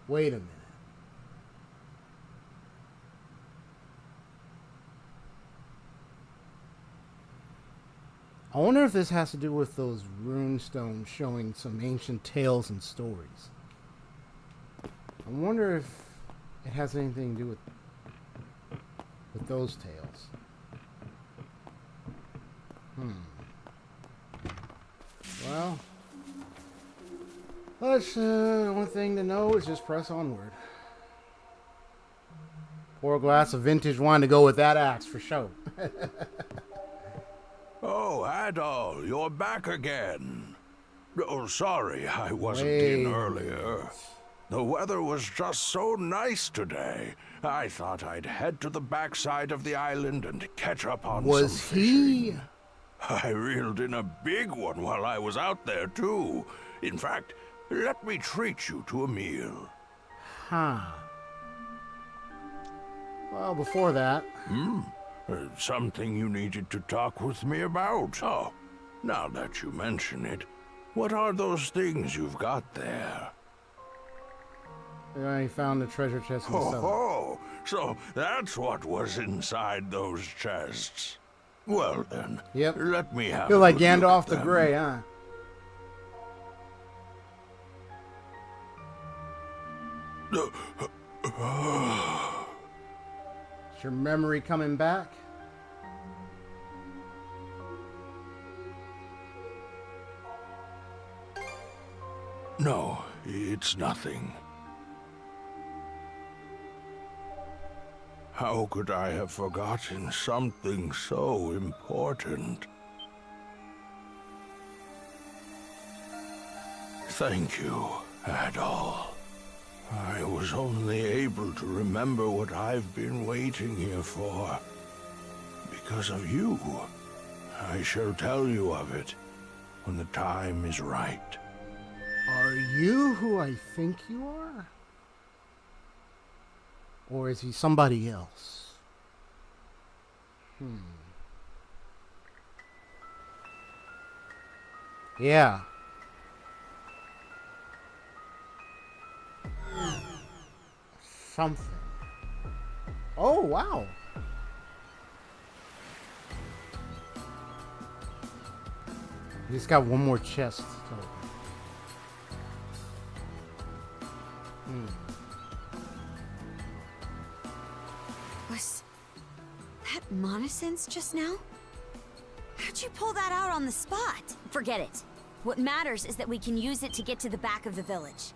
Speaker 1: Wait a minute. I wonder if this has to do with those rune stones showing some ancient tales and stories. I wonder if it has anything to do with those tales. Well, let's, one thing to know is just press onward. Pour a glass of vintage wine to go with that axe for show.
Speaker 10: Oh, Adol, you're back again. Oh, sorry, I wasn't in earlier. The weather was just so nice today. I thought I'd head to the backside of the island and catch up on some fishing. I reeled in a big one while I was out there, too. In fact, let me treat you to a meal.
Speaker 1: Huh. Well, before that...
Speaker 10: Something you needed to talk with me about? Oh, now that you mention it, what are those things you've got there?
Speaker 1: I found the treasure chest in the cellar.
Speaker 10: Oh, so that's what was inside those chests. Well then, let me have
Speaker 1: Feel like Gandalf the Grey, huh? Is your memory coming back?
Speaker 10: No, it's nothing. How could I have forgotten something so important? Thank you, Adol. I was only able to remember what I've been waiting here for. Because of you. I shall tell you of it when the time is right.
Speaker 1: Are you who I think you are? Or is he somebody else? Yeah. Something. Oh, wow. He's got one more chest to open.
Speaker 2: Was that monosense just now? How'd you pull that out on the spot? Forget it. What matters is that we can use it to get to the back of the village.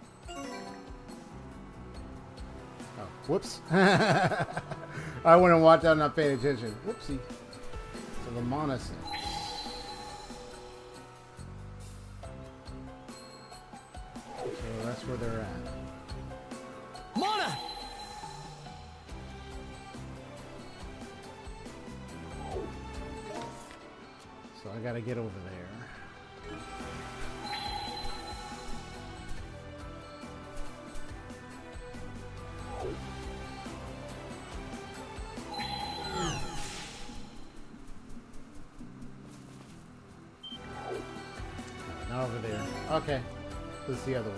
Speaker 1: Oh, whoops. I wouldn't watch out, not paying attention. Whoopsie. So the monosense. So that's where they're at.
Speaker 8: Mana!
Speaker 1: So I gotta get over there. Not over there. Okay. This is the other way.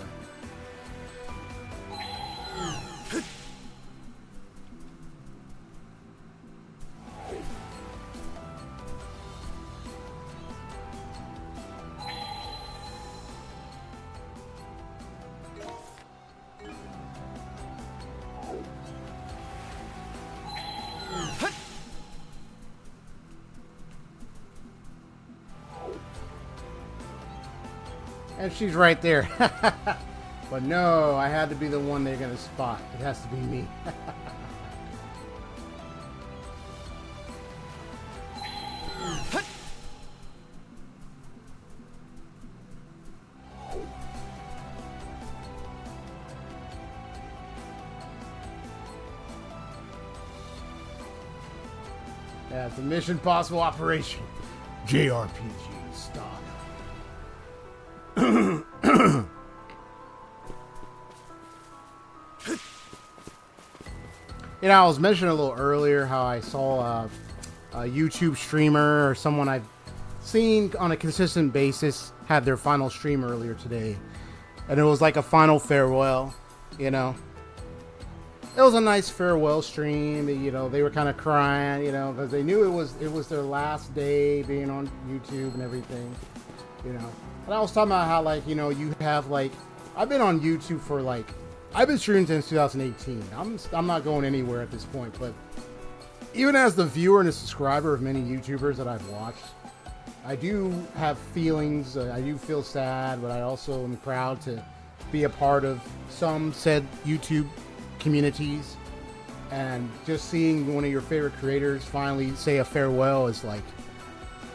Speaker 1: And she's right there. But no, I had to be the one they're gonna spot. It has to be me. Yeah, it's a Mission Possible operation. JRPG style. You know, I was mentioning a little earlier how I saw a YouTube streamer or someone I've seen on a consistent basis had their final stream earlier today. And it was like a final farewell, you know. It was a nice farewell stream. You know, they were kind of crying, you know, because they knew it was their last day being on YouTube and everything, you know. And I was talking about how, like, you know, you have, like, I've been on YouTube for, like, I've been streaming since 2018. I'm not going anywhere at this point, but even as the viewer and a subscriber of many YouTubers that I've watched, I do have feelings. I do feel sad, but I also am proud to be a part of some said YouTube communities, and just seeing one of your favorite creators finally say a farewell is like,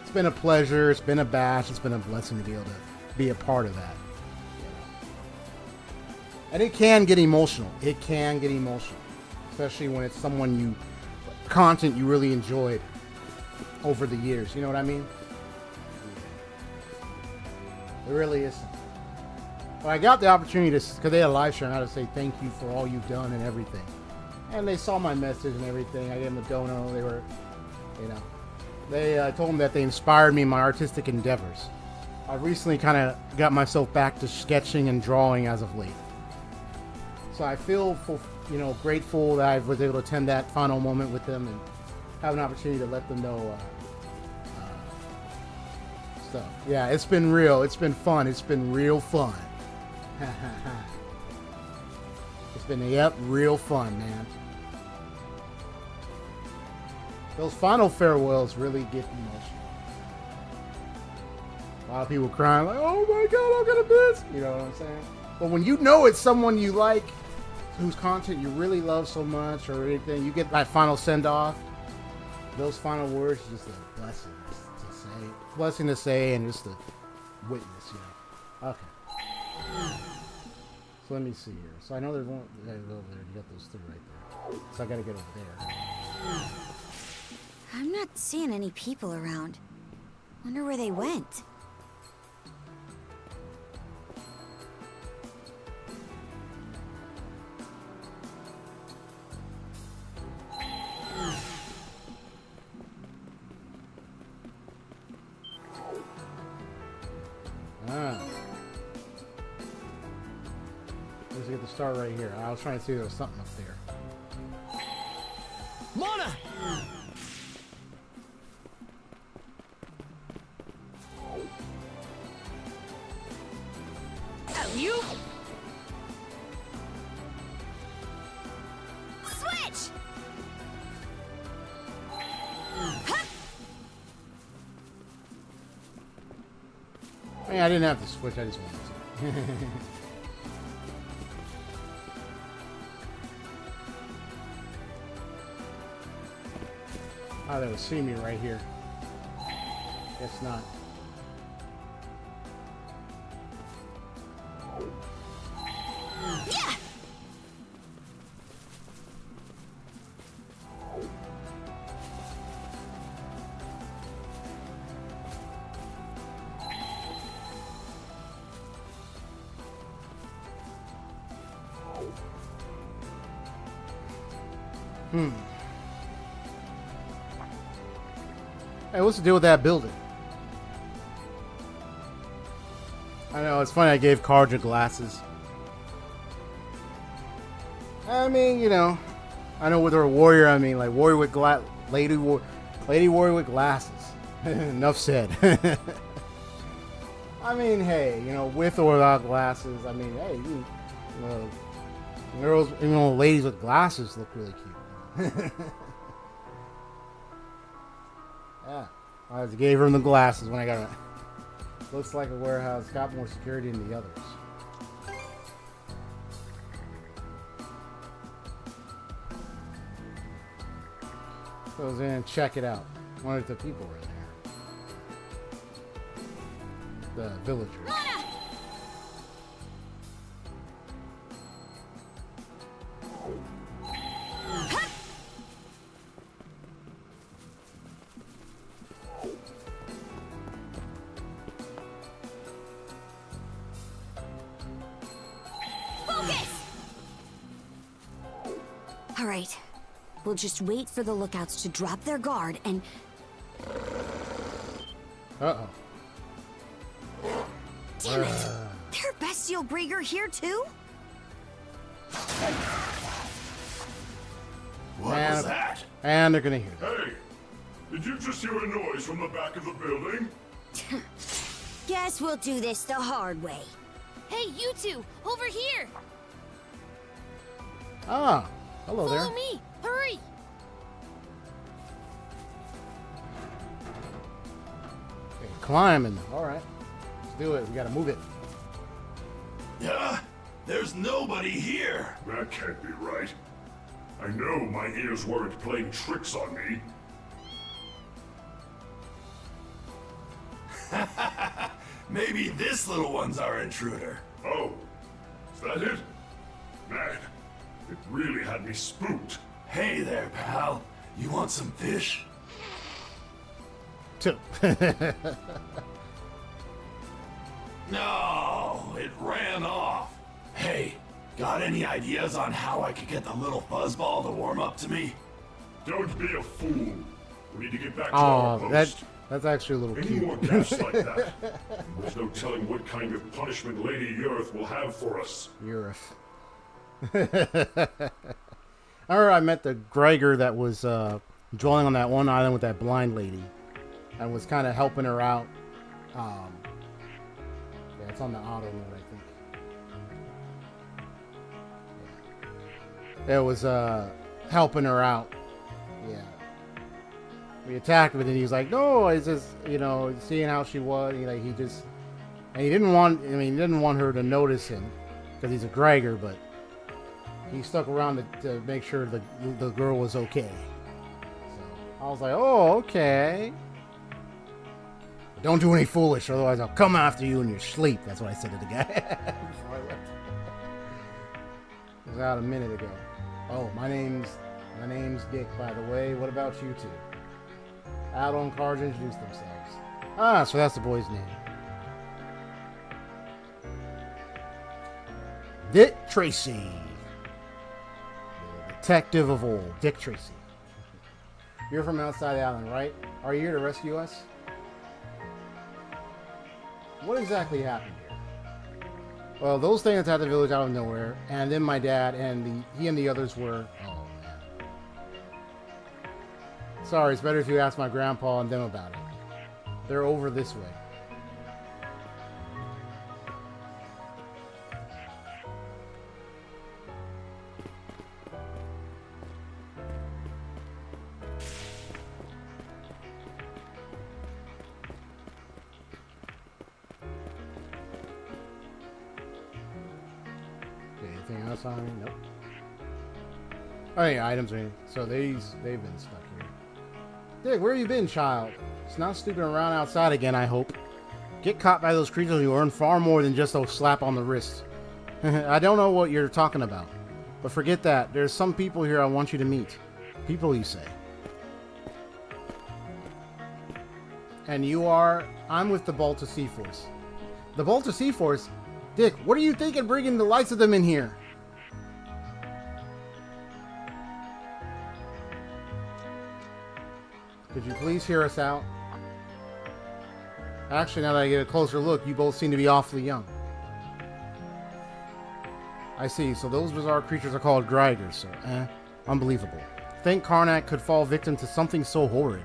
Speaker 1: it's been a pleasure, it's been a bash, it's been a blessing to be able to be a part of that. And it can get emotional. It can get emotional, especially when it's someone content you really enjoyed over the years. You know what I mean? It really is. But I got the opportunity to, because they had a live stream, I had to say thank you for all you've done and everything. And they saw my message and everything. I gave them a dono. They were, you know, they told them that they inspired me in my artistic endeavors. I recently kind of got myself back to sketching and drawing as of late. So I feel, you know, grateful that I was able to attend that final moment with them and have an opportunity to let them know stuff. Yeah, it's been real. It's been fun. It's been real fun. It's been, yep, real fun, man. Those final farewells really get emotional. A lot of people crying like, oh my god, I'm gonna miss. You know what I'm saying? But when you know it's someone you like, whose content you really love so much or anything, you get that final send-off. Those final words, just a blessing to say, and just a witness, you know. Okay. So let me see here. So I know there's one over there. You got those two right there. So I gotta get over there.
Speaker 2: I'm not seeing any people around. Wonder where they went.
Speaker 1: Let's get the start right here. I was trying to see if there was something up there.
Speaker 8: Mana!
Speaker 2: You? Switch!
Speaker 1: Hey, I didn't have to switch, I just wanted to. Oh, they would see me right here. Guess not.
Speaker 2: Yeah.
Speaker 1: Hey, what's the deal with that building? I know, it's funny I gave Karja glasses. I mean, you know, I know with her warrior, I mean, like, warrior with lady warrior with glasses. Enough said. I mean, hey, you know, with or without glasses, I mean, hey, you know, girls, you know, ladies with glasses look really cute. I gave her the glasses when I got it. Looks like a warehouse. Got more security than the others. Goes in and check it out. Wonder if the people are in there. The villagers.
Speaker 2: All right. We'll just wait for the lookouts to drop their guard and...
Speaker 1: Uh-oh.
Speaker 2: Damn it! There are bestial Griegr here too?
Speaker 4: What was that?
Speaker 1: And they're gonna hear that.
Speaker 4: Hey! Did you just hear a noise from the back of the building?
Speaker 2: Guess we'll do this the hard way.
Speaker 5: Hey, you two, over here.
Speaker 1: Ah, hello there.
Speaker 5: Follow me. Hurry.
Speaker 1: Okay, climbing. All right. Let's do it. We gotta move it.
Speaker 11: Yeah? There's nobody here.
Speaker 4: That can't be right. I know my ears weren't playing tricks on me.
Speaker 11: Maybe this little one's our intruder.
Speaker 4: Oh, is that it? Man, it really had me spooked.
Speaker 11: Hey there, pal. You want some fish?
Speaker 1: Two.
Speaker 11: No, it ran off. Hey, got any ideas on how I could get the little fuzzball to warm up to me?
Speaker 4: Don't be a fool. We need to get back to our post.
Speaker 1: That's actually a little
Speaker 4: Any
Speaker 1: cute.
Speaker 4: more gaps like that? There's no telling what kind of punishment Lady Earth will have for us.
Speaker 1: Earth. I met the Griegr that was dwelling on that one island with that blind lady, and was kind of helping her out. Yeah, it's on the auto mode, I think. It was helping her out. Yeah. We attacked, but then he was like, "No, it's just seeing how she was." He didn't want her to notice him because he's a Griegr, but he stuck around to make sure the girl was okay. So I was like, "Oh, okay. Don't do any foolish, otherwise I'll come after you in your sleep." That's what I said to the guy before I left. It was out a minute ago. Oh, my name's Dick, by the way. What about you two? Adol and Karja introduced themselves. Ah, so that's the boy's name. Dick Tracy. The detective of old. Dick Tracy. You're from outside the island, right? Are you here to rescue us? What exactly happened here? Well, those things attacked the village out of nowhere, and then my dad and he and the others were... Oh, man. Sorry, it's better if you ask my grandpa and them about it. They're over this way. Anything else on me? Nope. Oh, any items or anything. So they've been stuck here. Dick, where you been, child? It's not snooping around outside again, I hope. Get caught by those creatures, you earn far more than just a slap on the wrist. I don't know what you're talking about. But forget that. There's some people here I want you to meet. People, you say. And you are... I'm with the Balta Sea Force. The Balta Sea Force? Dick, what are you thinking bringing the likes of them in here? Could you please hear us out? Actually, now that I get a closer look, you both seem to be awfully young. I see, so those bizarre creatures are called Griegr, so unbelievable. Think Karnak could fall victim to something so horrid.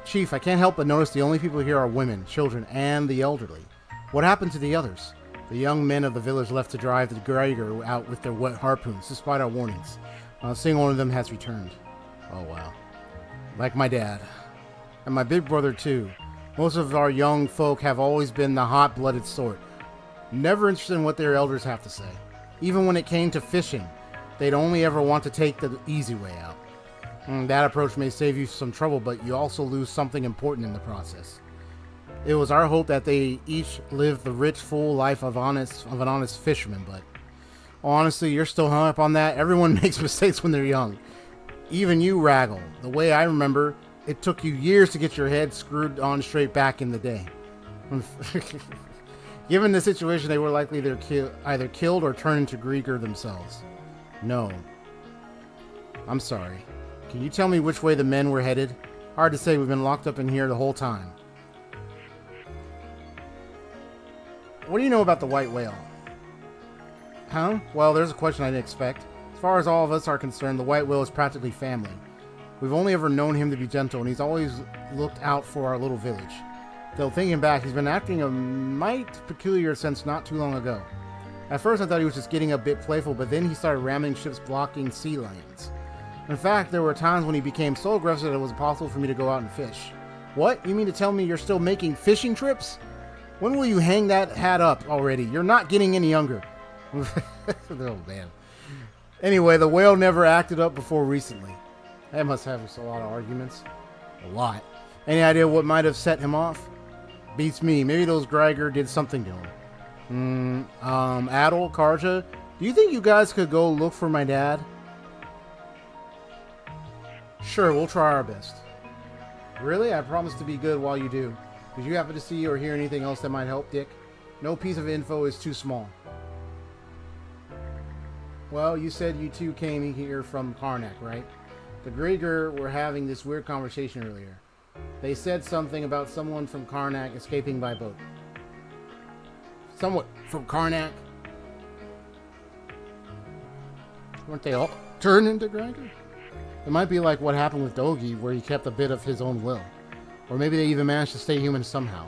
Speaker 1: Chief, I can't help but notice the only people here are women, children, and the elderly. What happened to the others? The young men of the village left to drive the Griegr out with their wet harpoons, despite our warnings. Seeing one of them has returned. Oh, wow. Like my dad. And my big brother, too. Most of our young folk have always been the hot-blooded sort, never interested in what their elders have to say. Even when it came to fishing, they'd only ever want to take the easy way out. That approach may save you some trouble, but you also lose something important in the process. It was our hope that they each lived the rich, full life of an honest fisherman, but honestly, you're still hung up on that. Everyone makes mistakes when they're young. Even you, Raggle. The way I remember, it took you years to get your head screwed on straight back in the day. Given the situation, they were likely either killed or turned into Griegr themselves. No. I'm sorry. Can you tell me which way the men were headed? Hard to say, we've been locked up in here the whole time. What do you know about the white whale? Huh? Well, there's a question I didn't expect. As far as all of us are concerned, the white whale is practically family. We've only ever known him to be gentle, and he's always looked out for our little village. Though thinking back, he's been acting a mite peculiar since not too long ago. At first I thought he was just getting a bit playful, but then he started ramming ships blocking sea lanes. In fact, there were times when he became so aggressive that it was impossible for me to go out and fish. What? You mean to tell me you're still making fishing trips? When will you hang that hat up already? You're not getting any younger. Oh, man. Anyway, the whale never acted up before recently. That must have us a lot of arguments. A lot. Any idea what might have set him off? Beats me. Maybe those Griegr did something to him. Adol, Karja, do you think you guys could go look for my dad? Sure, we'll try our best. Really? I promise to be good while you do. Did you happen to see or hear anything else that might help, Dick? No piece of info is too small. Well, you said you two came here from Karnak, right? The Griegr were having this weird conversation earlier. They said something about someone from Karnak escaping by boat. Someone from Karnak? Weren't they all turned into Griegr? It might be like what happened with Dogi, where he kept a bit of his own will. Or maybe they even managed to stay human somehow.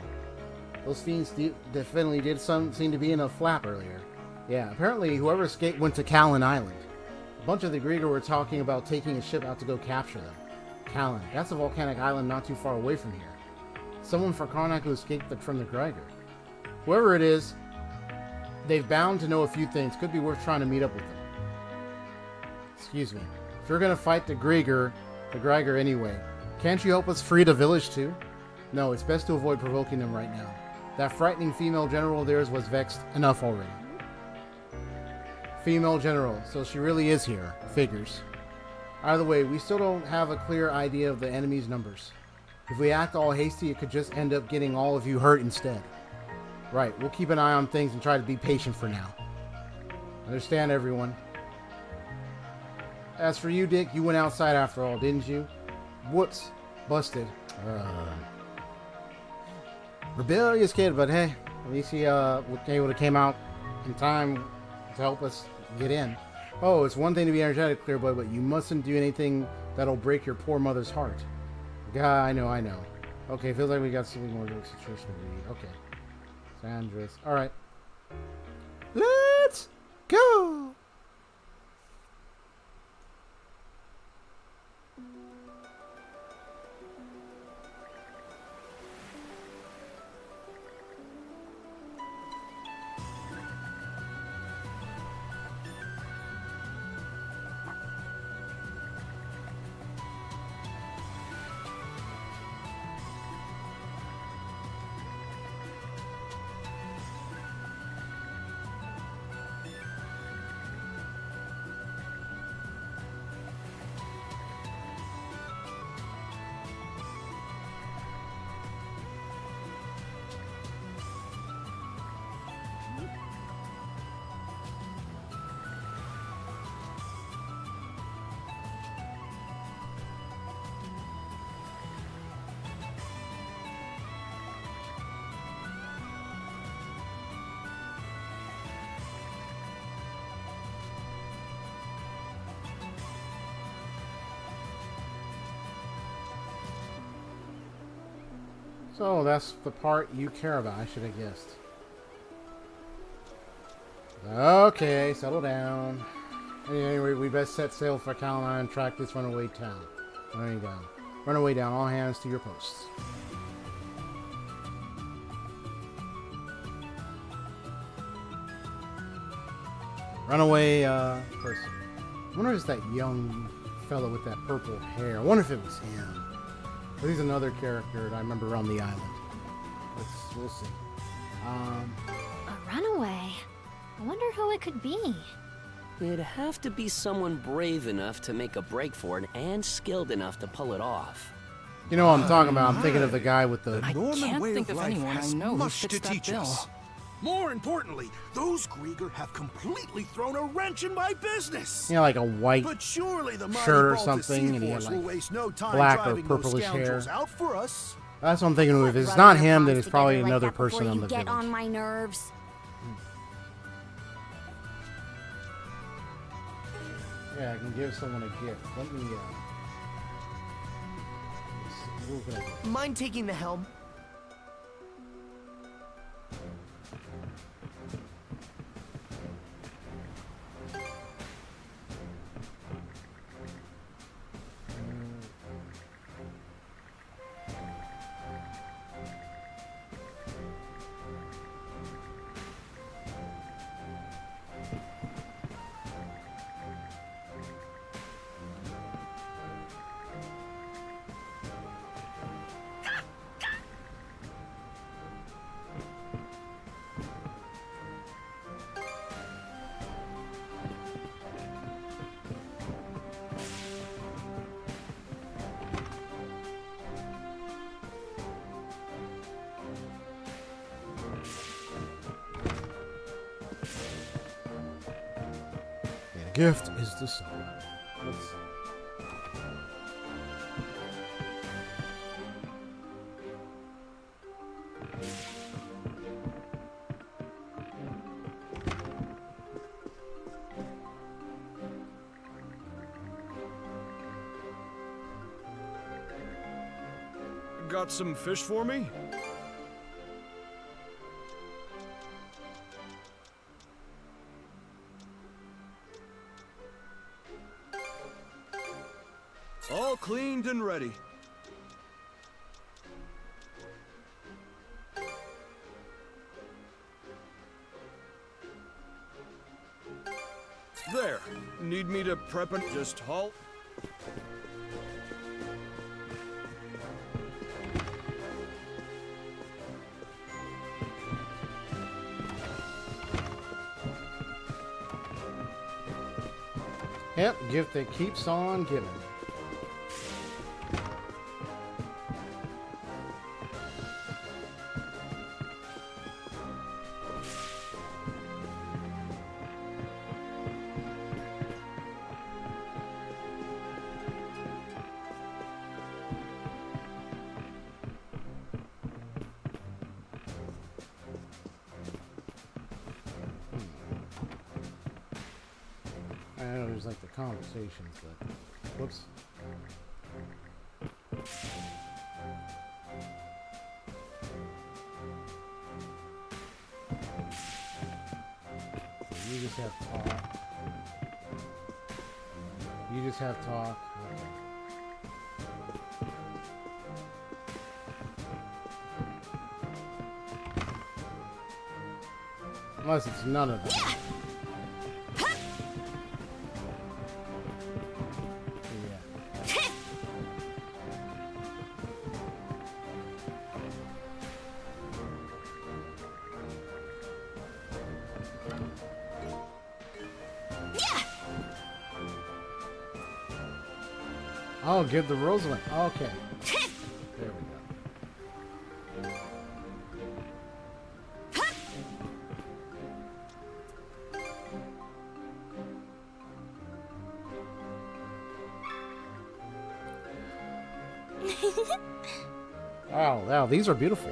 Speaker 1: Those fiends definitely did seem to be in a flap earlier. Yeah, apparently whoever escaped went to Callan Island. A bunch of the Griegr were talking about taking a ship out to go capture them. Callan, that's a volcanic island not too far away from here. Someone from Karnak who escaped from the Griegr. Whoever it is, they've bound to know a few things. Could be worth trying to meet up with them. Excuse me. If you're gonna fight the Griegr anyway, can't you help us free the village too? No, it's best to avoid provoking them right now. That frightening female general of theirs was vexed enough already. Female general, so she really is here. Figures. Either way, we still don't have a clear idea of the enemy's numbers. If we act all hasty, it could just end up getting all of you hurt instead. Right, we'll keep an eye on things and try to be patient for now. Understand, everyone. As for you, Dick, you went outside after all, didn't you? Whoops. Busted. Rebellious kid, but hey, at least he able to came out in time to help us get in. Oh, it's one thing to be energetic, clear boy, but you mustn't do anything that'll break your poor mother's heart. Yeah, I know. Okay, feels like we got something more to situation to read. Okay. Sandris. Alright. Let's go! So that's the part you care about, I should have guessed. Okay, settle down. Anyway, we best set sail for Callan and track this runaway town. Runaway down. Runaway down, all hands to your posts. Runaway person. I wonder if it's that young fellow with that purple hair. I wonder if it was him. But he's another character that I remember around the island. We'll see.
Speaker 5: A runaway? I wonder who it could be.
Speaker 3: It'd have to be someone brave enough to make a break for it and skilled enough to pull it off.
Speaker 1: You know what I'm talking about. I'm thinking of the guy with the...
Speaker 6: I can't think of anyone I know who fits that bill.
Speaker 9: More importantly, those Griegr have completely thrown a wrench in my business.
Speaker 1: You know, like a white
Speaker 9: But surely the
Speaker 1: shirt or something, and he had like black or purplish hair.
Speaker 9: Out for us.
Speaker 1: That's what I'm thinking of. If it's
Speaker 2: Running
Speaker 1: not
Speaker 2: our
Speaker 1: him, then
Speaker 2: bonds
Speaker 1: it's probably
Speaker 2: together like
Speaker 1: another
Speaker 2: that before
Speaker 1: person on
Speaker 2: you
Speaker 1: the
Speaker 2: get
Speaker 1: village.
Speaker 2: on my nerves.
Speaker 1: Yeah, I can give someone a gift. Let me, what can I do?
Speaker 8: Mind taking the helm?
Speaker 1: Gift is the sun. Let's see.
Speaker 4: Got some fish for me? All cleaned and ready. There. Need me to prep and just halt?
Speaker 1: Yep, gift that keeps on giving. I know there's like the conversations, but whoops. So you just have talk. You just have talk. Okay. Unless it's none of them.
Speaker 2: Yeah.
Speaker 1: Oh, give the Rosalind. Okay. There we go. Wow, these are beautiful.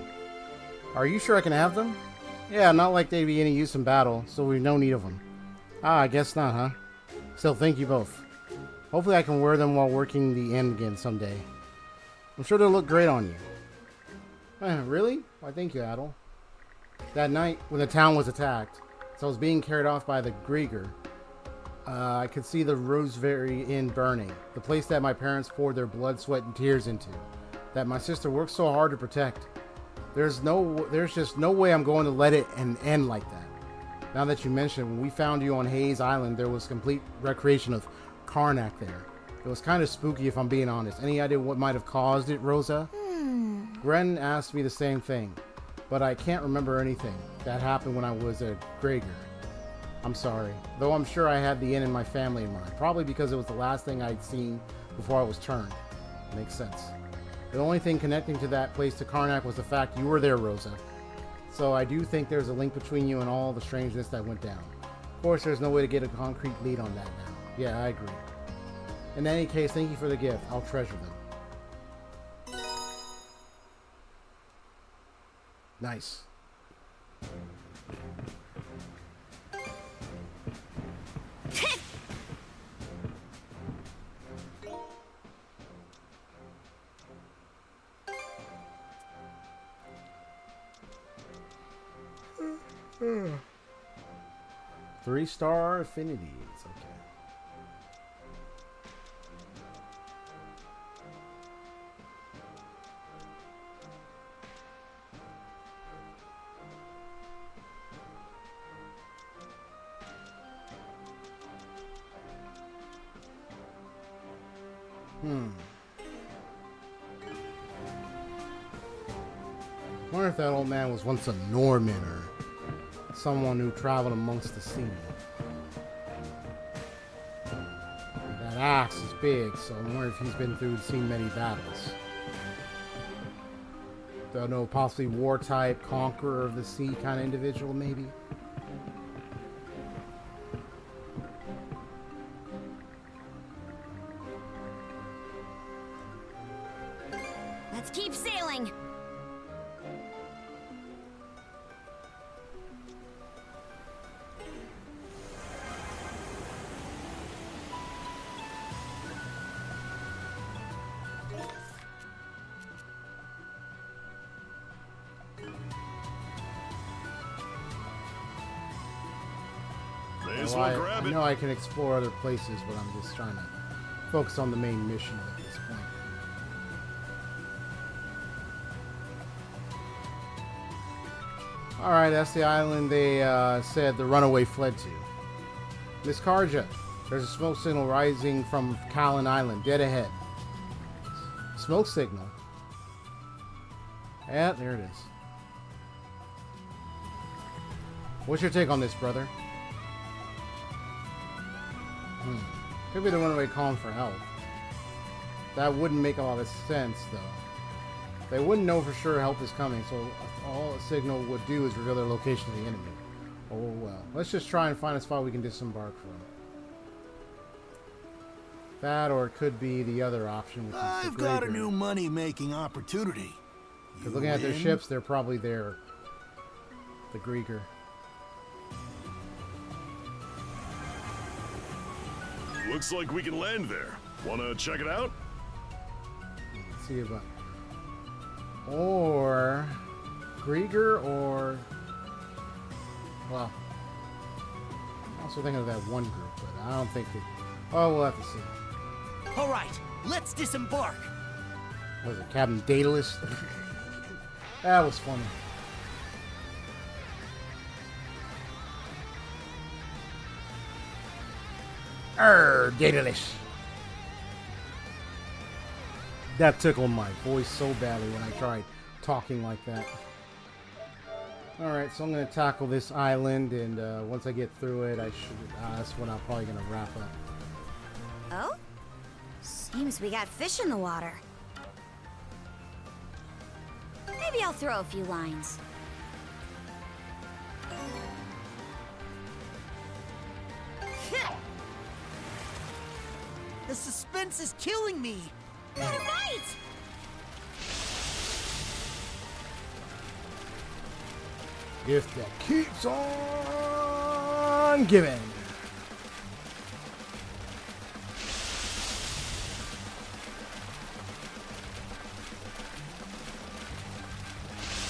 Speaker 1: Are you sure I can have them? Yeah, not like they'd be any use in battle, so we've no need of them. Ah, I guess not, huh? Still, thank you both. Hopefully I can wear them while working the end again someday. I'm sure they'll look great on you. Really? Why, thank you, Adol. That night, when the town was attacked, so I was being carried off by the Griegr, I could see the Roseberry Inn burning, the place that my parents poured their blood, sweat, and tears into, that my sister worked so hard to protect. There's just no way I'm going to let it end like that. Now that you mention, when we found you on Hayes Island, there was complete recreation of Karnak there. It was kind of spooky, if I'm being honest. Any idea what might have caused it, Rosa? Gren asked me the same thing, but I can't remember anything that happened when I was at Griegr. I'm sorry, though I'm sure I had the inn and my family in mind, probably because it was the last thing I'd seen before I was turned. Makes sense. The only thing connecting to that place to Karnak was the fact you were there, Rosa. So I do think there's a link between you and all the strangeness that went down. Of course, there's no way to get a concrete lead on that now. Yeah, I agree. In any case, thank you for the gift. I'll treasure them. Nice. Three-star affinities. Okay. I wonder if that old man was once a Norman or someone who traveled amongst the sea. That axe is big, so I wonder if he's been through, seen many battles. Don't know, possibly war type, conqueror of the sea kind of individual, maybe.
Speaker 2: Let's keep sailing.
Speaker 4: Well,
Speaker 1: I know I can explore other places, but I'm just trying to focus on the main mission at this point. Alright, that's the island they said the runaway fled to. Miss Karja, there's a smoke signal rising from Callan Island, dead ahead. Smoke signal? Yeah, there it is. What's your take on this, brother? Could be the runaway calling for help. That wouldn't make a lot of sense, though. They wouldn't know for sure help is coming, so all a signal would do is reveal their location to the enemy. Oh well. Let's just try and find a spot we can disembark from. That, or it could be the other option, which is the
Speaker 9: I've got a new money-making opportunity.
Speaker 1: Because looking at their ships, they're probably there. The Griegr.
Speaker 4: Looks like we can land there. Wanna check it out?
Speaker 1: Let's see about... Or... Griegr, or... Well... I'm also thinking of that one group, but I don't think that... Oh, we'll have to see.
Speaker 8: Alright, let's disembark.
Speaker 1: Was it Captain Daedalus? That was funny. Daedalus. That tickled my voice so badly when I tried talking like that. Alright, so I'm going to tackle this island, and once I get through it, I should... that's when I'm probably going to wrap up.
Speaker 2: Oh? Seems we got fish in the water. Maybe I'll throw a few lines.
Speaker 8: The suspense is killing me.
Speaker 2: Got a bite!
Speaker 1: Gift that keeps on giving.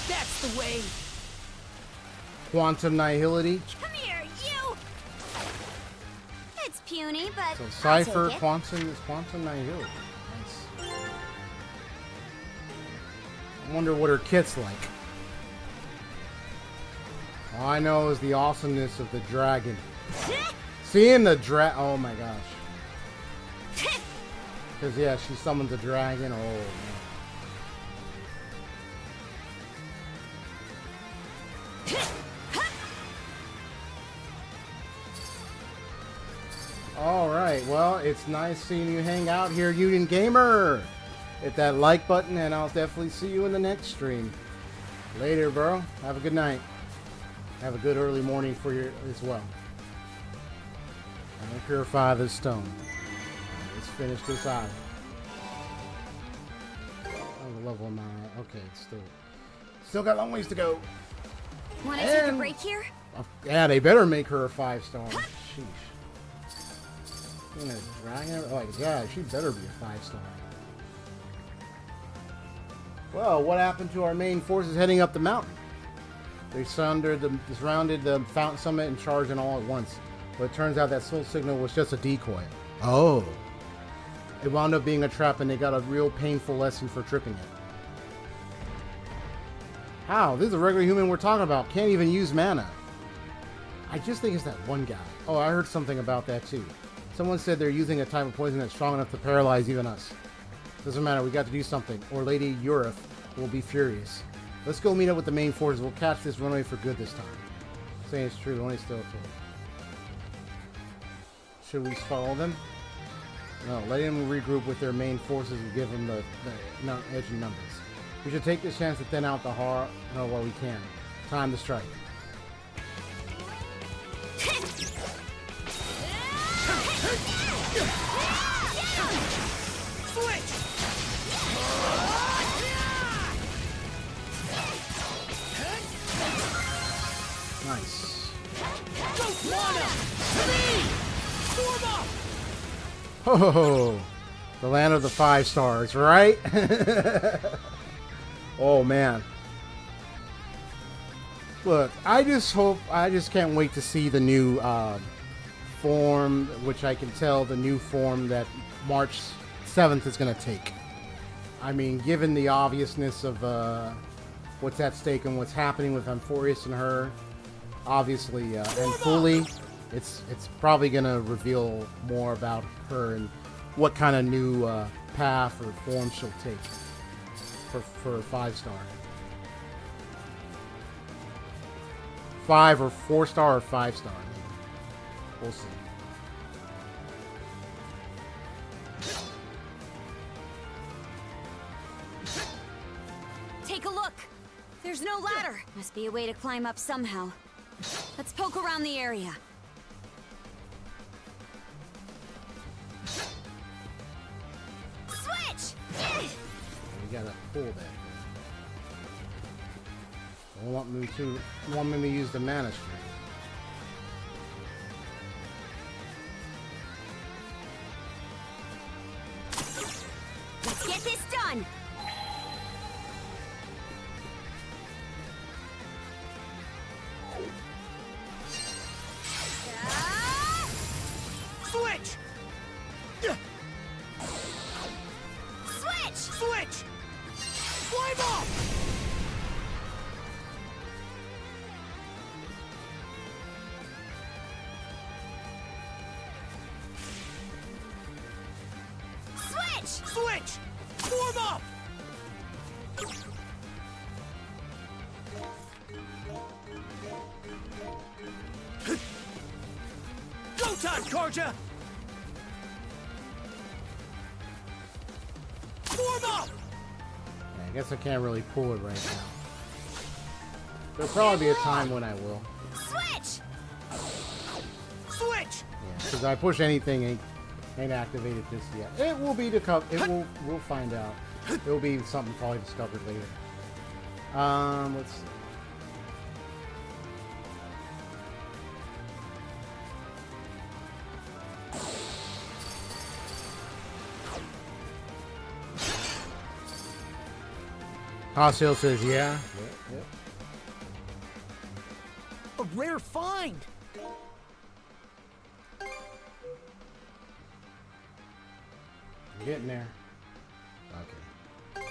Speaker 8: That's the way.
Speaker 1: Quantum Nihility.
Speaker 2: Come here, you! It's puny, but
Speaker 1: So
Speaker 2: I'll
Speaker 1: Cypher,
Speaker 2: take it.
Speaker 1: Quantum Nihility. Nice. I wonder what her kit's like. All I know is the awesomeness of the dragon. Seeing the oh my gosh. Because, yeah, she summons a dragon. Oh, man. Alright, well, it's nice seeing you hang out here, Union Gamer. Hit that like button, and I'll definitely see you in the next stream. Later, bro. Have a good night. Have a good early morning for you as well. I'm going to purify this stone. Let's finish this out. Oh, the level am I at? Okay, it's still got a long ways to go.
Speaker 2: Want to take a break here?
Speaker 1: Yeah, they better make her a 5-star. Sheesh. Dragon? Oh, yeah, she better be a 5-star. Well, what happened to our main forces heading up the mountain? They surrounded the Fountain Summit and charged in all at once. But it turns out that smoke signal was just a decoy. Oh. It wound up being a trap, and they got a real painful lesson for tripping it. How? This is a regular human we're talking about. Can't even use mana. I just think it's that one guy. Oh, I heard something about that too. Someone said they're using a type of poison that's strong enough to paralyze even us. Doesn't matter, we got to do something, or Lady Urith will be furious. Let's go meet up with the main forces. We'll catch this runaway for good this time. Saying it's true, only still true. Should we follow them? No, let them regroup with their main forces and give them the edge in numbers. We should take this chance to thin out the horror while we can. Time to strike. Nice. Oh, the land of the 5 stars, right? Oh man. Look, I just can't wait to see the new form, which I can tell the new form that March 7th is going to take. I mean, given the obviousness of what's at stake and what's happening with Amphorius and her, obviously, and fully, it's probably going to reveal more about her and what kind of new path or form she'll take for a 5-star. 5 or 4-star or 5-star. We'll see.
Speaker 2: Take a look. There's no ladder. Must be a way to climb up somehow. Let's poke around the area. Switch!
Speaker 1: We gotta pull that thing. Don't want me to use the mana string.
Speaker 2: Let's get this done.
Speaker 9: Switch!
Speaker 2: Switch!
Speaker 9: Switch! Climb up!
Speaker 2: Switch!
Speaker 9: Switch! Form up! Go time, Karja! Form up!
Speaker 1: Yeah, I guess I can't really pull it right now. There'll probably be a time when I will.
Speaker 2: Switch!
Speaker 9: Switch!
Speaker 1: Yeah, because I push anything ain't activated this yet. It will be we'll find out. It will be something probably discovered later. Let's see. Hostile says, yeah. Yep.
Speaker 9: A rare find!
Speaker 1: I'm getting there. Okay.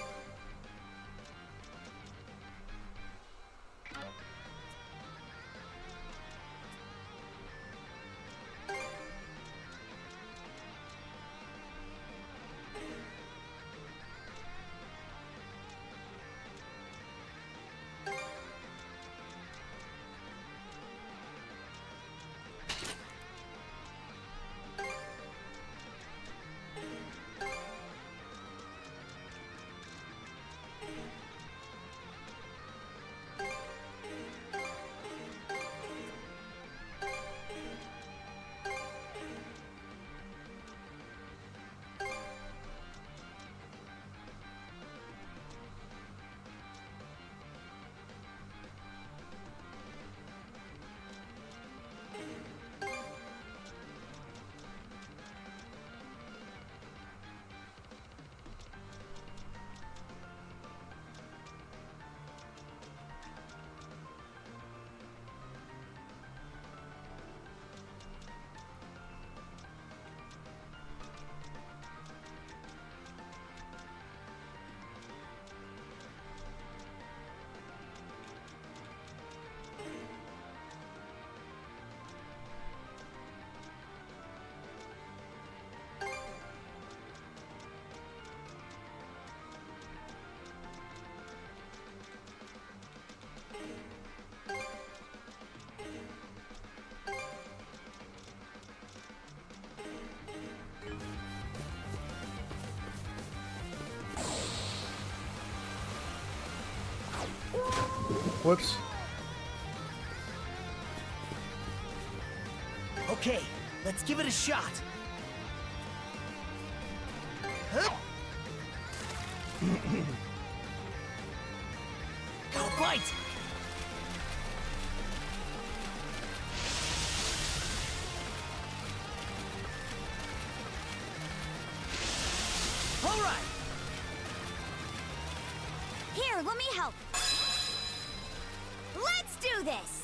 Speaker 1: Whoops.
Speaker 8: Okay, let's give it a shot. Huh? Go bite! All right.
Speaker 2: Here, let me help. Let's do this.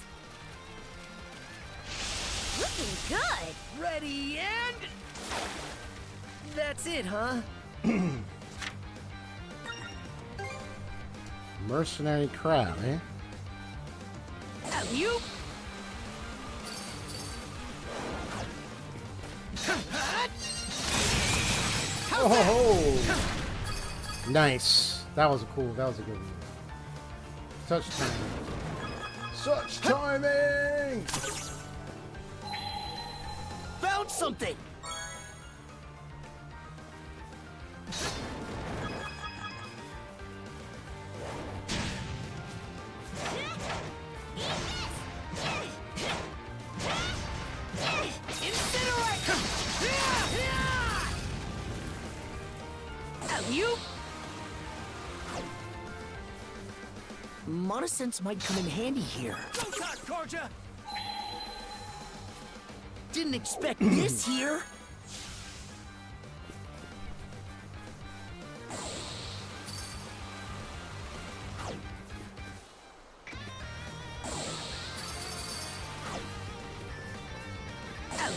Speaker 2: Looking good.
Speaker 8: Ready and... That's it, huh?
Speaker 1: Mercenary crab, eh?
Speaker 8: You?
Speaker 1: Oh, nice. That was a good one. Such timing. Such timing!
Speaker 8: Found something! You? Monosense might come in handy here.
Speaker 9: Go talk, Karja!
Speaker 8: Didn't expect this here.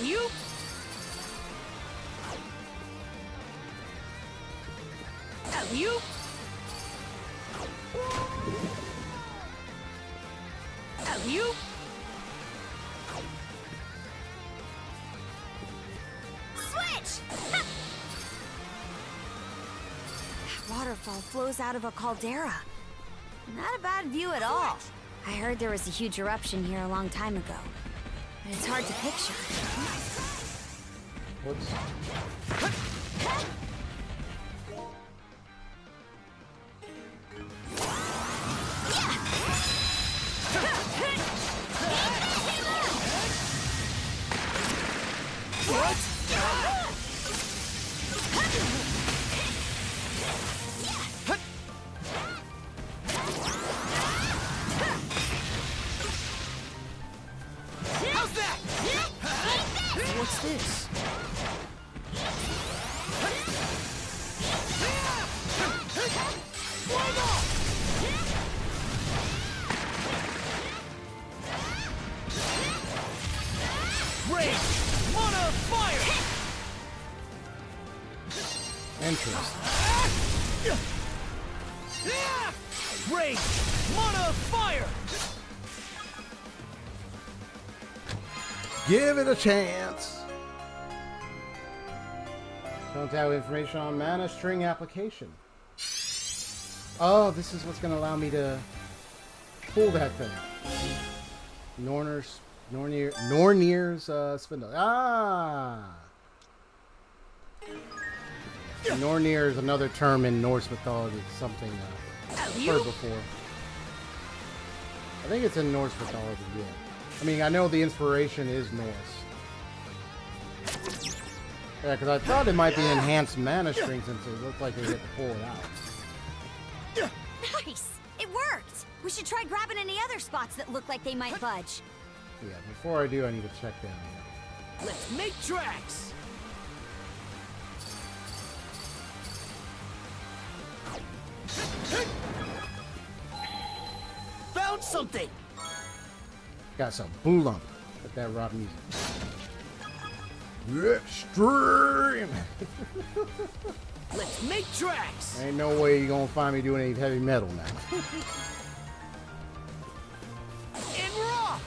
Speaker 8: You? You? You?
Speaker 2: Switch! Waterfall flows out of a caldera. Not a bad view at all. I heard there was a huge eruption here a long time ago. But it's hard to picture.
Speaker 1: Whoops.
Speaker 8: What's this? Rage! Mana fire!
Speaker 1: Interesting.
Speaker 8: Rage! Mana fire!
Speaker 1: Give it a chance. Don't have information on mana string application. Oh, this is what's going to allow me to pull that thing. Nornir's spindle. Ah! Nornir is another term in Norse mythology. It's something I've heard before. I think it's in Norse mythology, yeah. I mean, I know the inspiration is Norse. Yeah, because I thought it might be enhanced mana string since it looked like they had to pull it out.
Speaker 2: Nice! It worked! We should try grabbing any other spots that look like they might budge.
Speaker 1: Yeah, before I do, I need to check down here.
Speaker 8: Let's make tracks! Found something!
Speaker 1: Got some boolump with that rock music. Extreme!
Speaker 8: Let's make tracks!
Speaker 1: Ain't no way you're gonna find me doing any heavy metal now.
Speaker 8: And raw!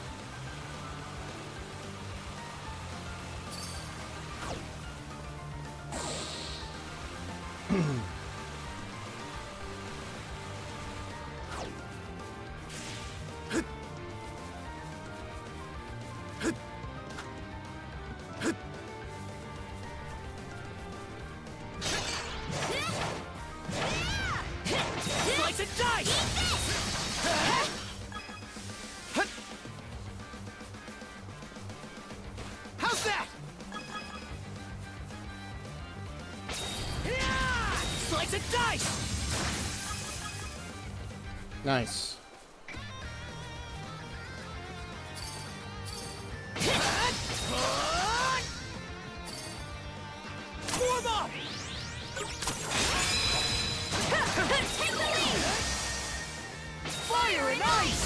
Speaker 1: Nice.
Speaker 8: Form up!
Speaker 2: Take the lead!
Speaker 8: Fire and ice!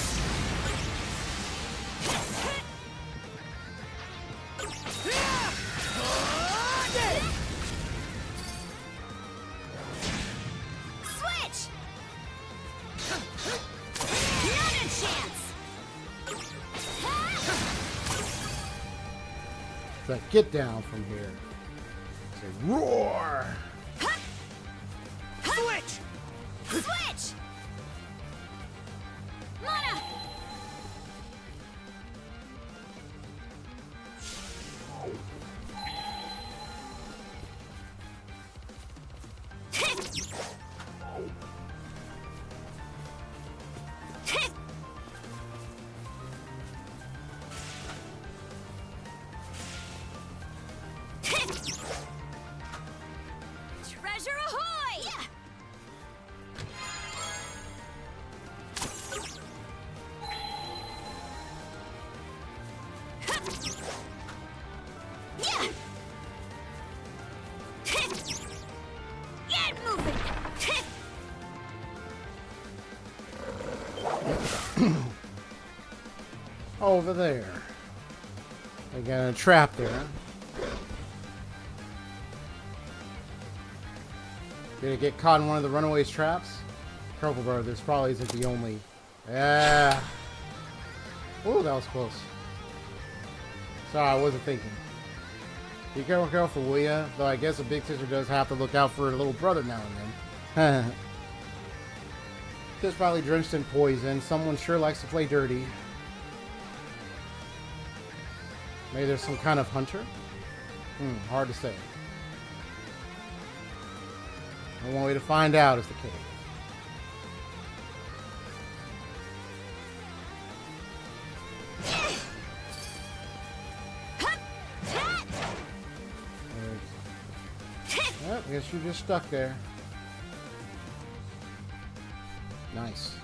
Speaker 2: Switch! Not a chance!
Speaker 1: So get down from here. Say roar!
Speaker 8: Switch!
Speaker 2: Switch! Mana! Treasure ahoy! Yeah. Yeah. Get moving.
Speaker 1: Over there. They got a trap there. Did it get caught in one of the runaways' traps? Careful, bro. This probably isn't the only. Yeah. Oh, that was close. Sorry, I wasn't thinking. Be careful, will ya? Though I guess a big sister does have to look out for her little brother now and then. This probably drenched in poison. Someone sure likes to play dirty. Maybe there's some kind of hunter? Hard to say. And one way to find out is the cave. Well, I guess you're just stuck there. Nice.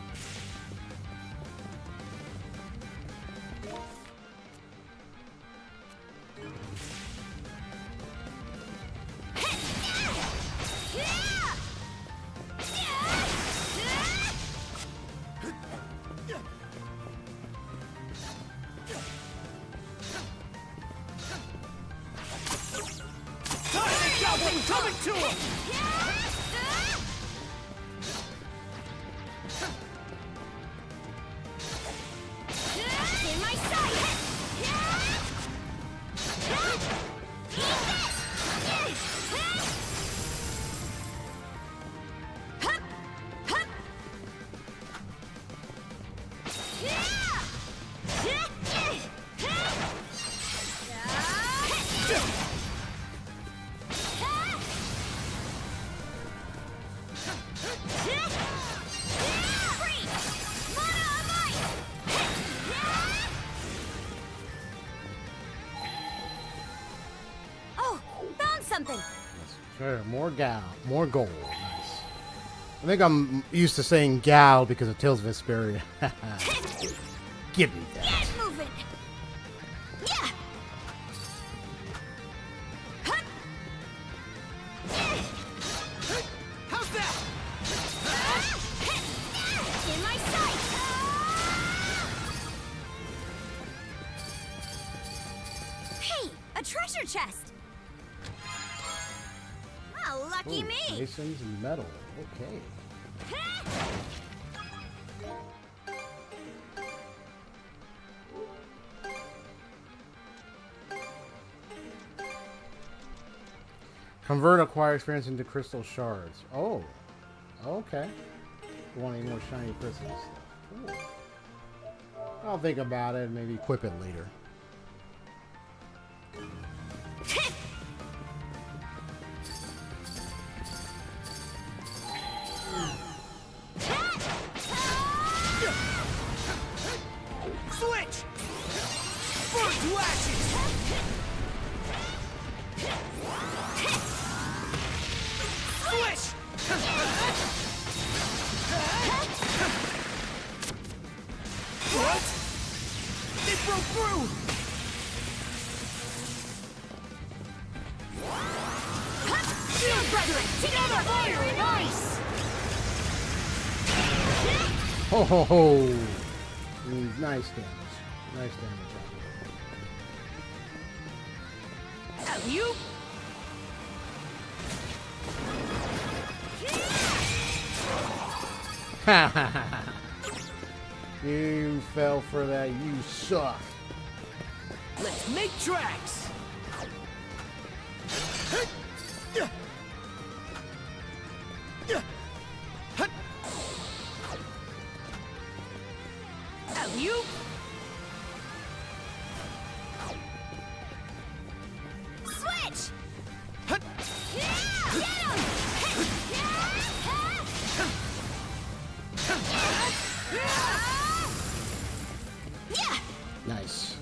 Speaker 8: Coming to him!
Speaker 2: In my sight! Something.
Speaker 1: Sure, more gold. Nice. I think I'm used to saying gal because of Tales of Vesperia. Give me that.
Speaker 2: Get moving. Yeah.
Speaker 8: How's that?
Speaker 2: In my sight. Hey, a treasure chest. Oh, lucky me!
Speaker 1: Masons and metal. Okay. Convert acquire experience into crystal shards. Oh. Okay. You want any more shiny crystals? Cool. I'll think about it and maybe equip it later.
Speaker 8: Switch! Burn to ashes! Switch! through!
Speaker 2: Together, fire and ice!
Speaker 1: Ho ho ho! Nice damage. Nice damage.
Speaker 2: You?
Speaker 1: Ha ha ha! You fell for that. You suck.
Speaker 3: Let's make tracks!
Speaker 2: You? Switch! Get him! Yeah!
Speaker 1: Nice.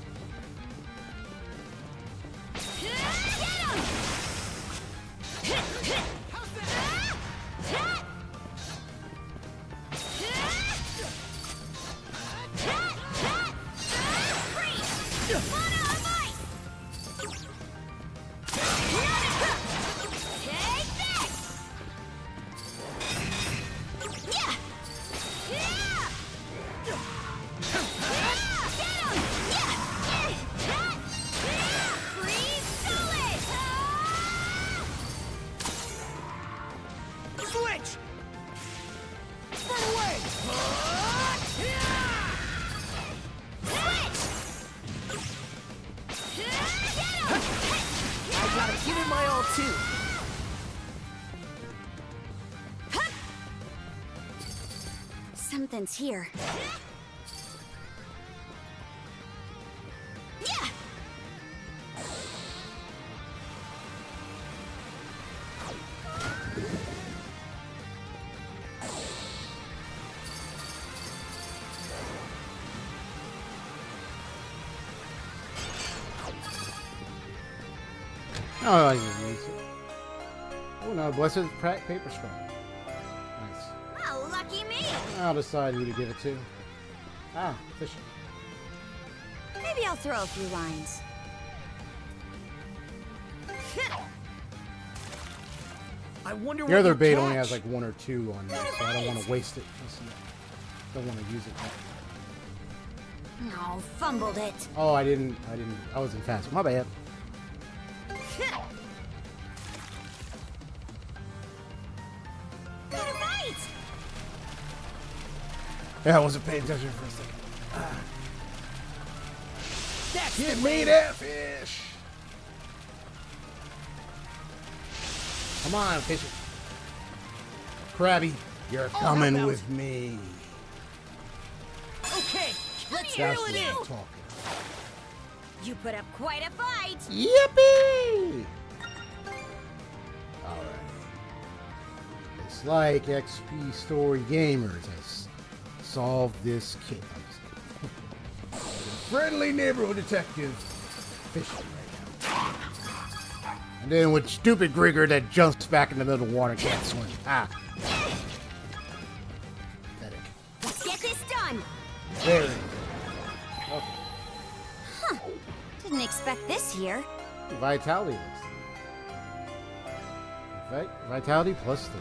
Speaker 8: Give it my all, too.
Speaker 2: Something's here. Yeah!
Speaker 1: Oh, I just use it. Oh no, blessed paper scrap. Nice.
Speaker 2: Oh, lucky me!
Speaker 1: I'll decide who to give it to. Ah, fishing.
Speaker 2: Maybe I'll throw a few lines.
Speaker 8: I wonder what
Speaker 1: Your other
Speaker 8: you'll
Speaker 1: bait only
Speaker 8: catch.
Speaker 1: has like 1 or 2 on there, so I don't want to waste it. Don't want to use it.
Speaker 2: No, fumbled it.
Speaker 1: Oh, I wasn't fast. My bad.
Speaker 2: Got it right!
Speaker 1: Yeah, I wasn't paying attention for a second.
Speaker 3: That's
Speaker 1: Give me that fish! Come on, fish it. Krabby, you're coming with me.
Speaker 3: Okay, let's
Speaker 1: That's
Speaker 3: reel it
Speaker 1: what
Speaker 3: in!
Speaker 1: I'm talking.
Speaker 2: You put up quite a fight!
Speaker 1: Yippee! Alright. It's like XP Story Gamers has solved this case. Friendly neighborhood detective fishing right now. And then with stupid Griegr that jumps back in the middle of the water and can't swim. Ah. Pathetic.
Speaker 2: Let's get this done!
Speaker 1: There it is. Okay.
Speaker 2: Huh. Didn't expect this here.
Speaker 1: Vitality list. Vitality plus 3.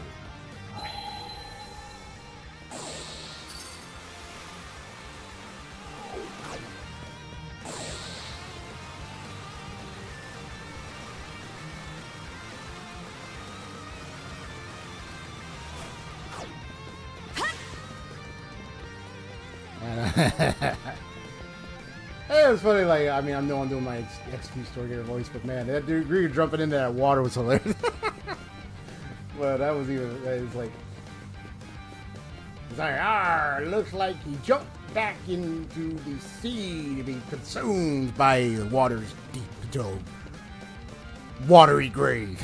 Speaker 1: It was funny, like, I mean, I know I'm doing my XP Story Gamer voice, but man, that dude Griegr jumping into that water was hilarious. Well, that was even, it was like, it's like, looks like he jumped back into the sea to be consumed by the water's deep, watery grave.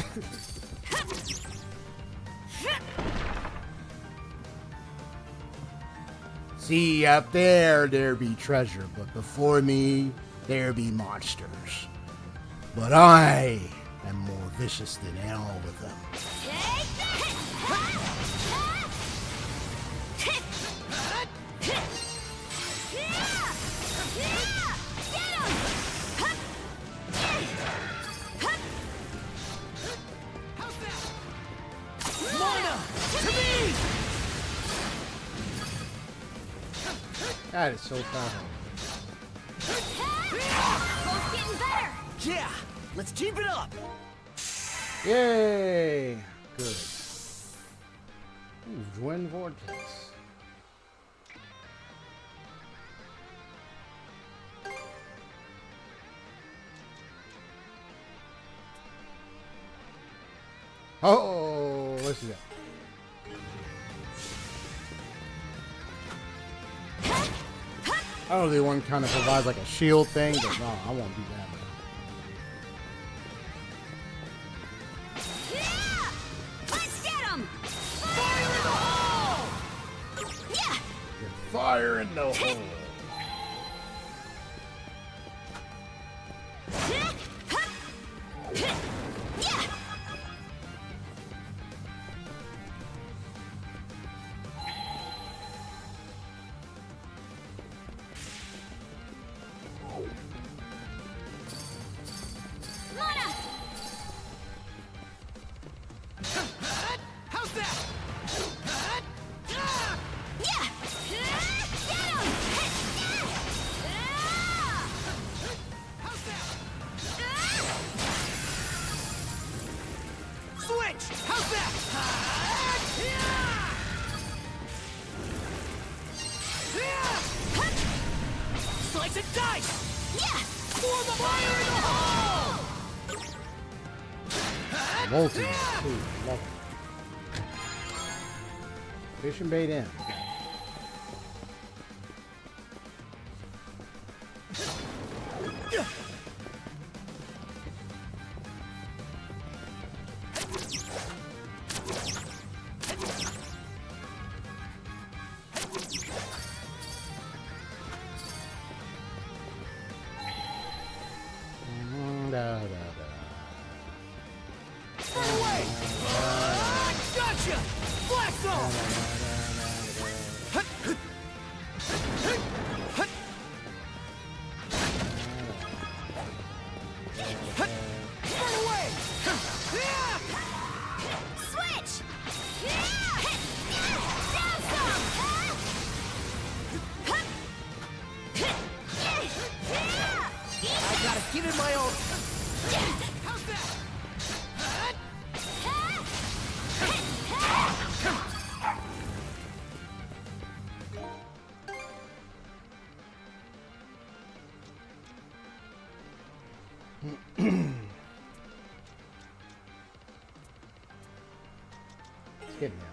Speaker 1: See, up there be treasure, but before me, there be monsters. But I am more vicious than all of them.
Speaker 2: Get
Speaker 1: That is so powerful.
Speaker 2: Both getting better.
Speaker 8: Yeah, let's keep it up.
Speaker 1: Yay! Good. Ooh, Dwayne Vortex. Oh, let's do that. I don't know, the one kind of provides like a shield thing, but no, I won't do that.
Speaker 2: Yeah! Let's get him! Fire in the hole! Yeah!
Speaker 1: Fire in the hole.
Speaker 2: Yeah! Mana!
Speaker 8: How's that?
Speaker 2: Yeah! Get him!
Speaker 8: How's that? Switch! How's that? Slice and dice!
Speaker 2: Yeah!
Speaker 8: For the fire in the hole!
Speaker 1: Multi. Ooh, love it. Fishing bait in.
Speaker 8: Run away! Gotcha! Black zone! Run away!
Speaker 2: Switch! Down some!
Speaker 8: I gotta give it my all. How's that?
Speaker 1: It's getting there.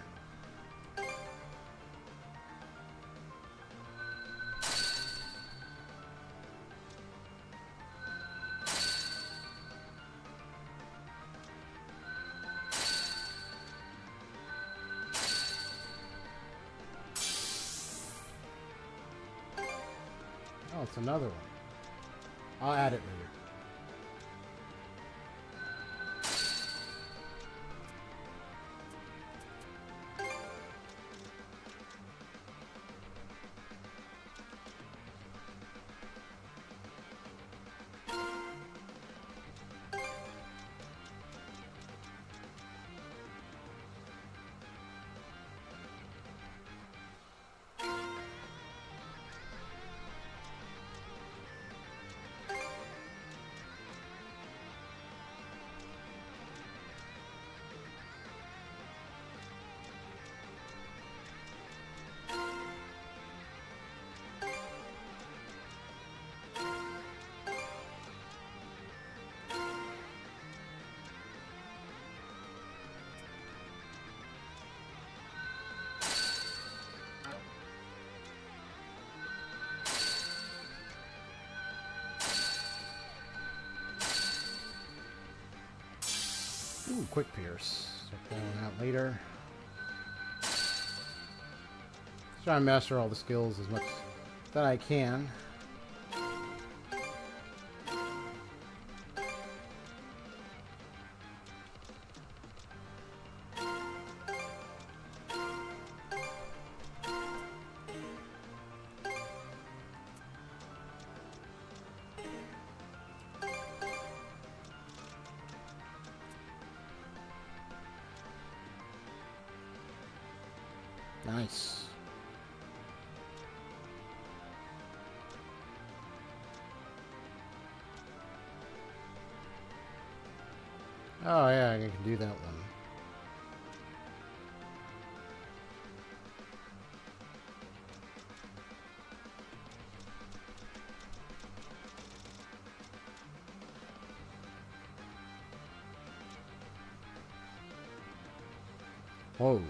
Speaker 1: Oh, it's another one. I'll add it later. Ooh, quick pierce. Check that one out later. Try and master all the skills as much that I can. Nice. Oh yeah, I can do that one. Whoa.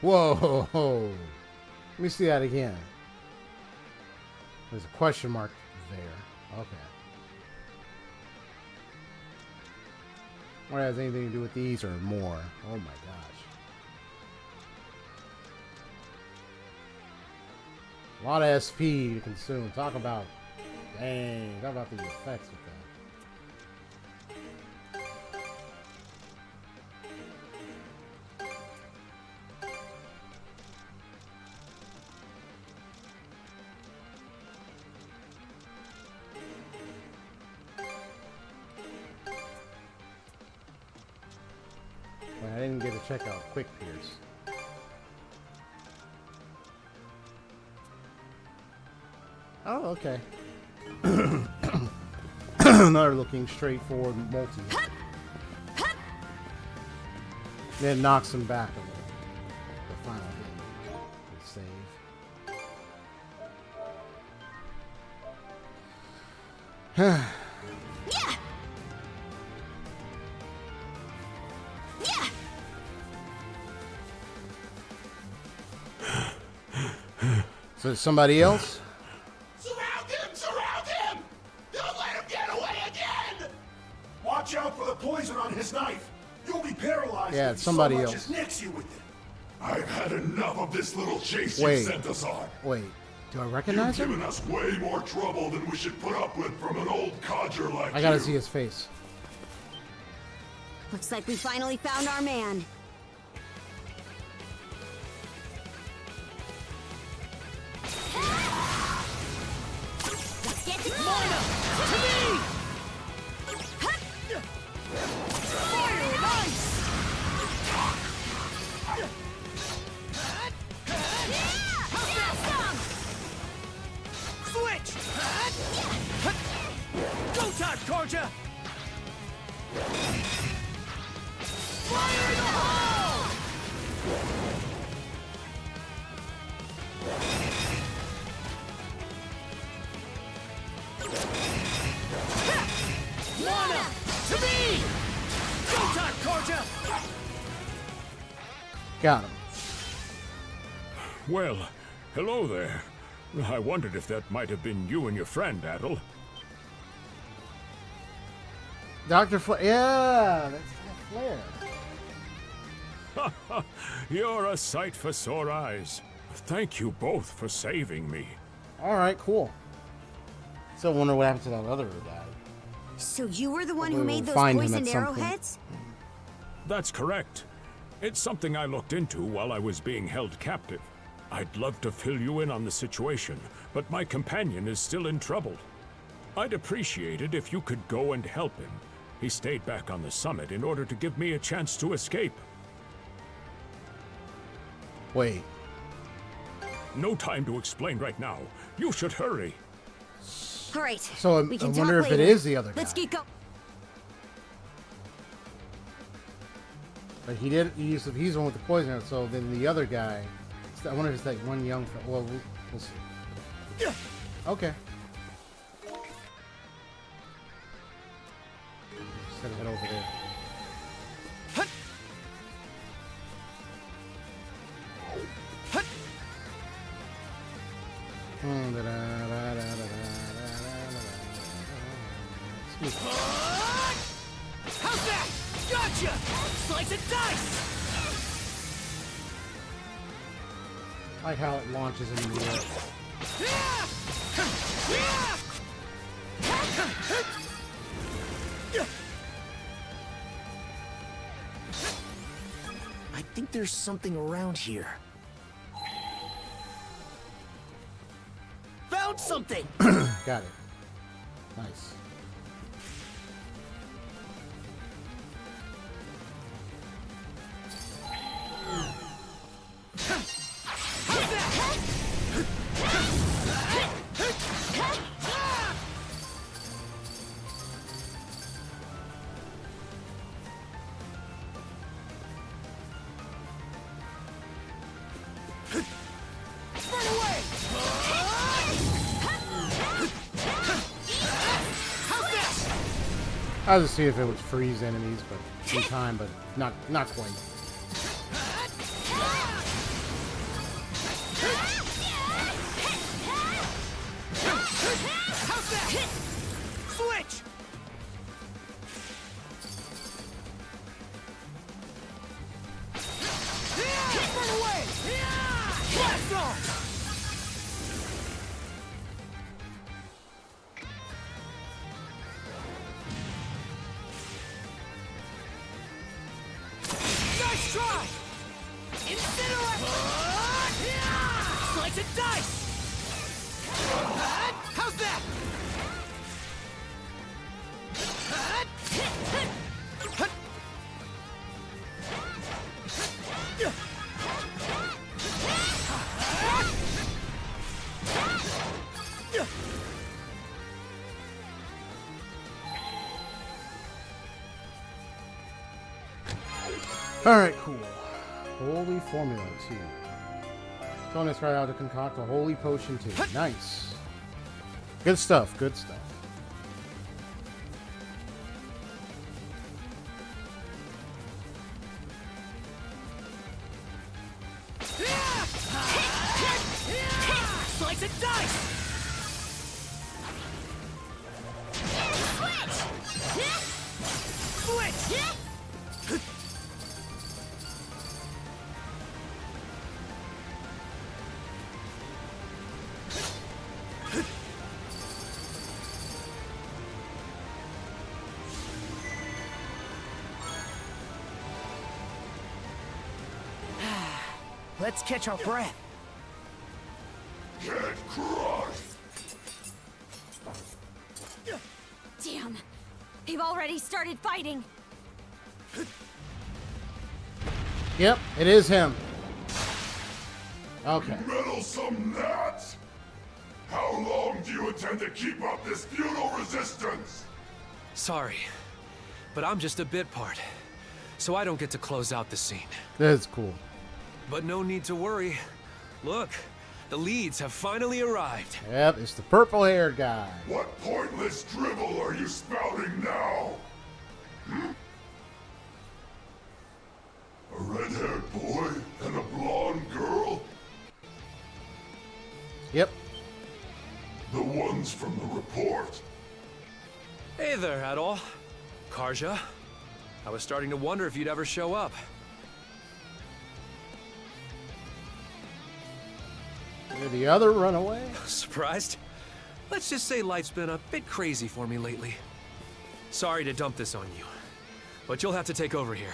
Speaker 1: Whoa. Let me see that again. There's a question mark there. Okay. What has anything to do with these or more? Oh my gosh. A lot of SP to consume. Talk about, dang, talk about the effects with that. Wait, I didn't get to check out Quick Pierce. Oh, okay. Another looking straightforward multi. Then it knocks him back a little. The final hit. Save. So it's somebody else?
Speaker 11: Surround him! Surround him! Don't let him get away again! Watch out for the poison on his knife. You'll be paralyzed.
Speaker 1: Yeah,
Speaker 11: if
Speaker 1: it's
Speaker 11: he
Speaker 1: somebody
Speaker 11: so much
Speaker 1: else.
Speaker 11: as nicks you with it. I've had enough of this little chase
Speaker 1: Wait.
Speaker 11: you sent us on.
Speaker 1: Wait, do I recognize
Speaker 11: You've
Speaker 1: him?
Speaker 11: given us way more trouble than we should put up with from an old codger like
Speaker 1: I gotta
Speaker 11: you.
Speaker 1: see his face.
Speaker 2: Looks like we finally found our man. Let's get to Moira! To me! Fire and ice!
Speaker 3: Switch! Go time, Karja!
Speaker 11: Fire in the hole!
Speaker 3: Lana! To me! Go time, Karja!
Speaker 1: Got him.
Speaker 10: Well, hello there. I wondered if that might have been you and your friend, Adol.
Speaker 1: Dr. Flare. Yeah, that's Flare.
Speaker 10: You're a sight for sore eyes. Thank you both for saving me.
Speaker 1: Alright, cool. Still wonder what happened to that other guy.
Speaker 2: So you were the one who
Speaker 1: We'll
Speaker 2: made those
Speaker 1: find him
Speaker 2: poisoned
Speaker 1: at some point.
Speaker 2: arrowheads?
Speaker 10: That's correct. It's something I looked into while I was being held captive. I'd love to fill you in on the situation, but my companion is still in trouble. I'd appreciate it if you could go and help him. He stayed back on the summit in order to give me a chance to escape.
Speaker 1: Wait.
Speaker 10: No time to explain right now. You should hurry.
Speaker 2: All right.
Speaker 1: So
Speaker 2: we
Speaker 1: I
Speaker 2: can
Speaker 1: wonder
Speaker 2: talk
Speaker 1: if it
Speaker 2: later.
Speaker 1: is the other guy.
Speaker 2: Let's get go.
Speaker 1: But he did. He's the one with the poison. So then the other guy. I wonder if it's that one young. Well, we'll see. Okay. Just gotta head over there.
Speaker 3: How's that? Gotcha! Slice and dice!
Speaker 1: I like how it launches into the air.
Speaker 8: I think there's something around here. Found something!
Speaker 1: Got it. Nice. I'll just see if it would freeze enemies, but in time, but not quite.
Speaker 8: How's that? Switch! Run away! Blast off! Nice try! Incinerate! Slice and dice! How's that?
Speaker 1: Alright, cool. Holy Formula 2. Telling us right how to concoct a holy potion too. Nice. Good stuff, good stuff.
Speaker 8: Slice and dice! Switch! Switch! Let's catch our breath.
Speaker 11: Get crushed!
Speaker 2: Damn. They've already started fighting.
Speaker 1: Yep, it is him. Okay.
Speaker 11: Meddlesome gnats! How long do you intend to keep up this futile resistance?
Speaker 3: Sorry, but I'm just a bit part, so I don't get to close out the scene.
Speaker 1: That's cool.
Speaker 3: But no need to worry. Look, the leads have finally arrived.
Speaker 1: Yep, it's the purple-haired guy.
Speaker 11: What pointless drivel are you spouting now? A red-haired boy and a blonde girl?
Speaker 1: Yep.
Speaker 11: The ones from the report.
Speaker 3: Hey there, Adol. Karja. I was starting to wonder if you'd ever show up.
Speaker 1: Did the other run away?
Speaker 3: Surprised? Let's just say life's been a bit crazy for me lately. Sorry to dump this on you, but you'll have to take over here.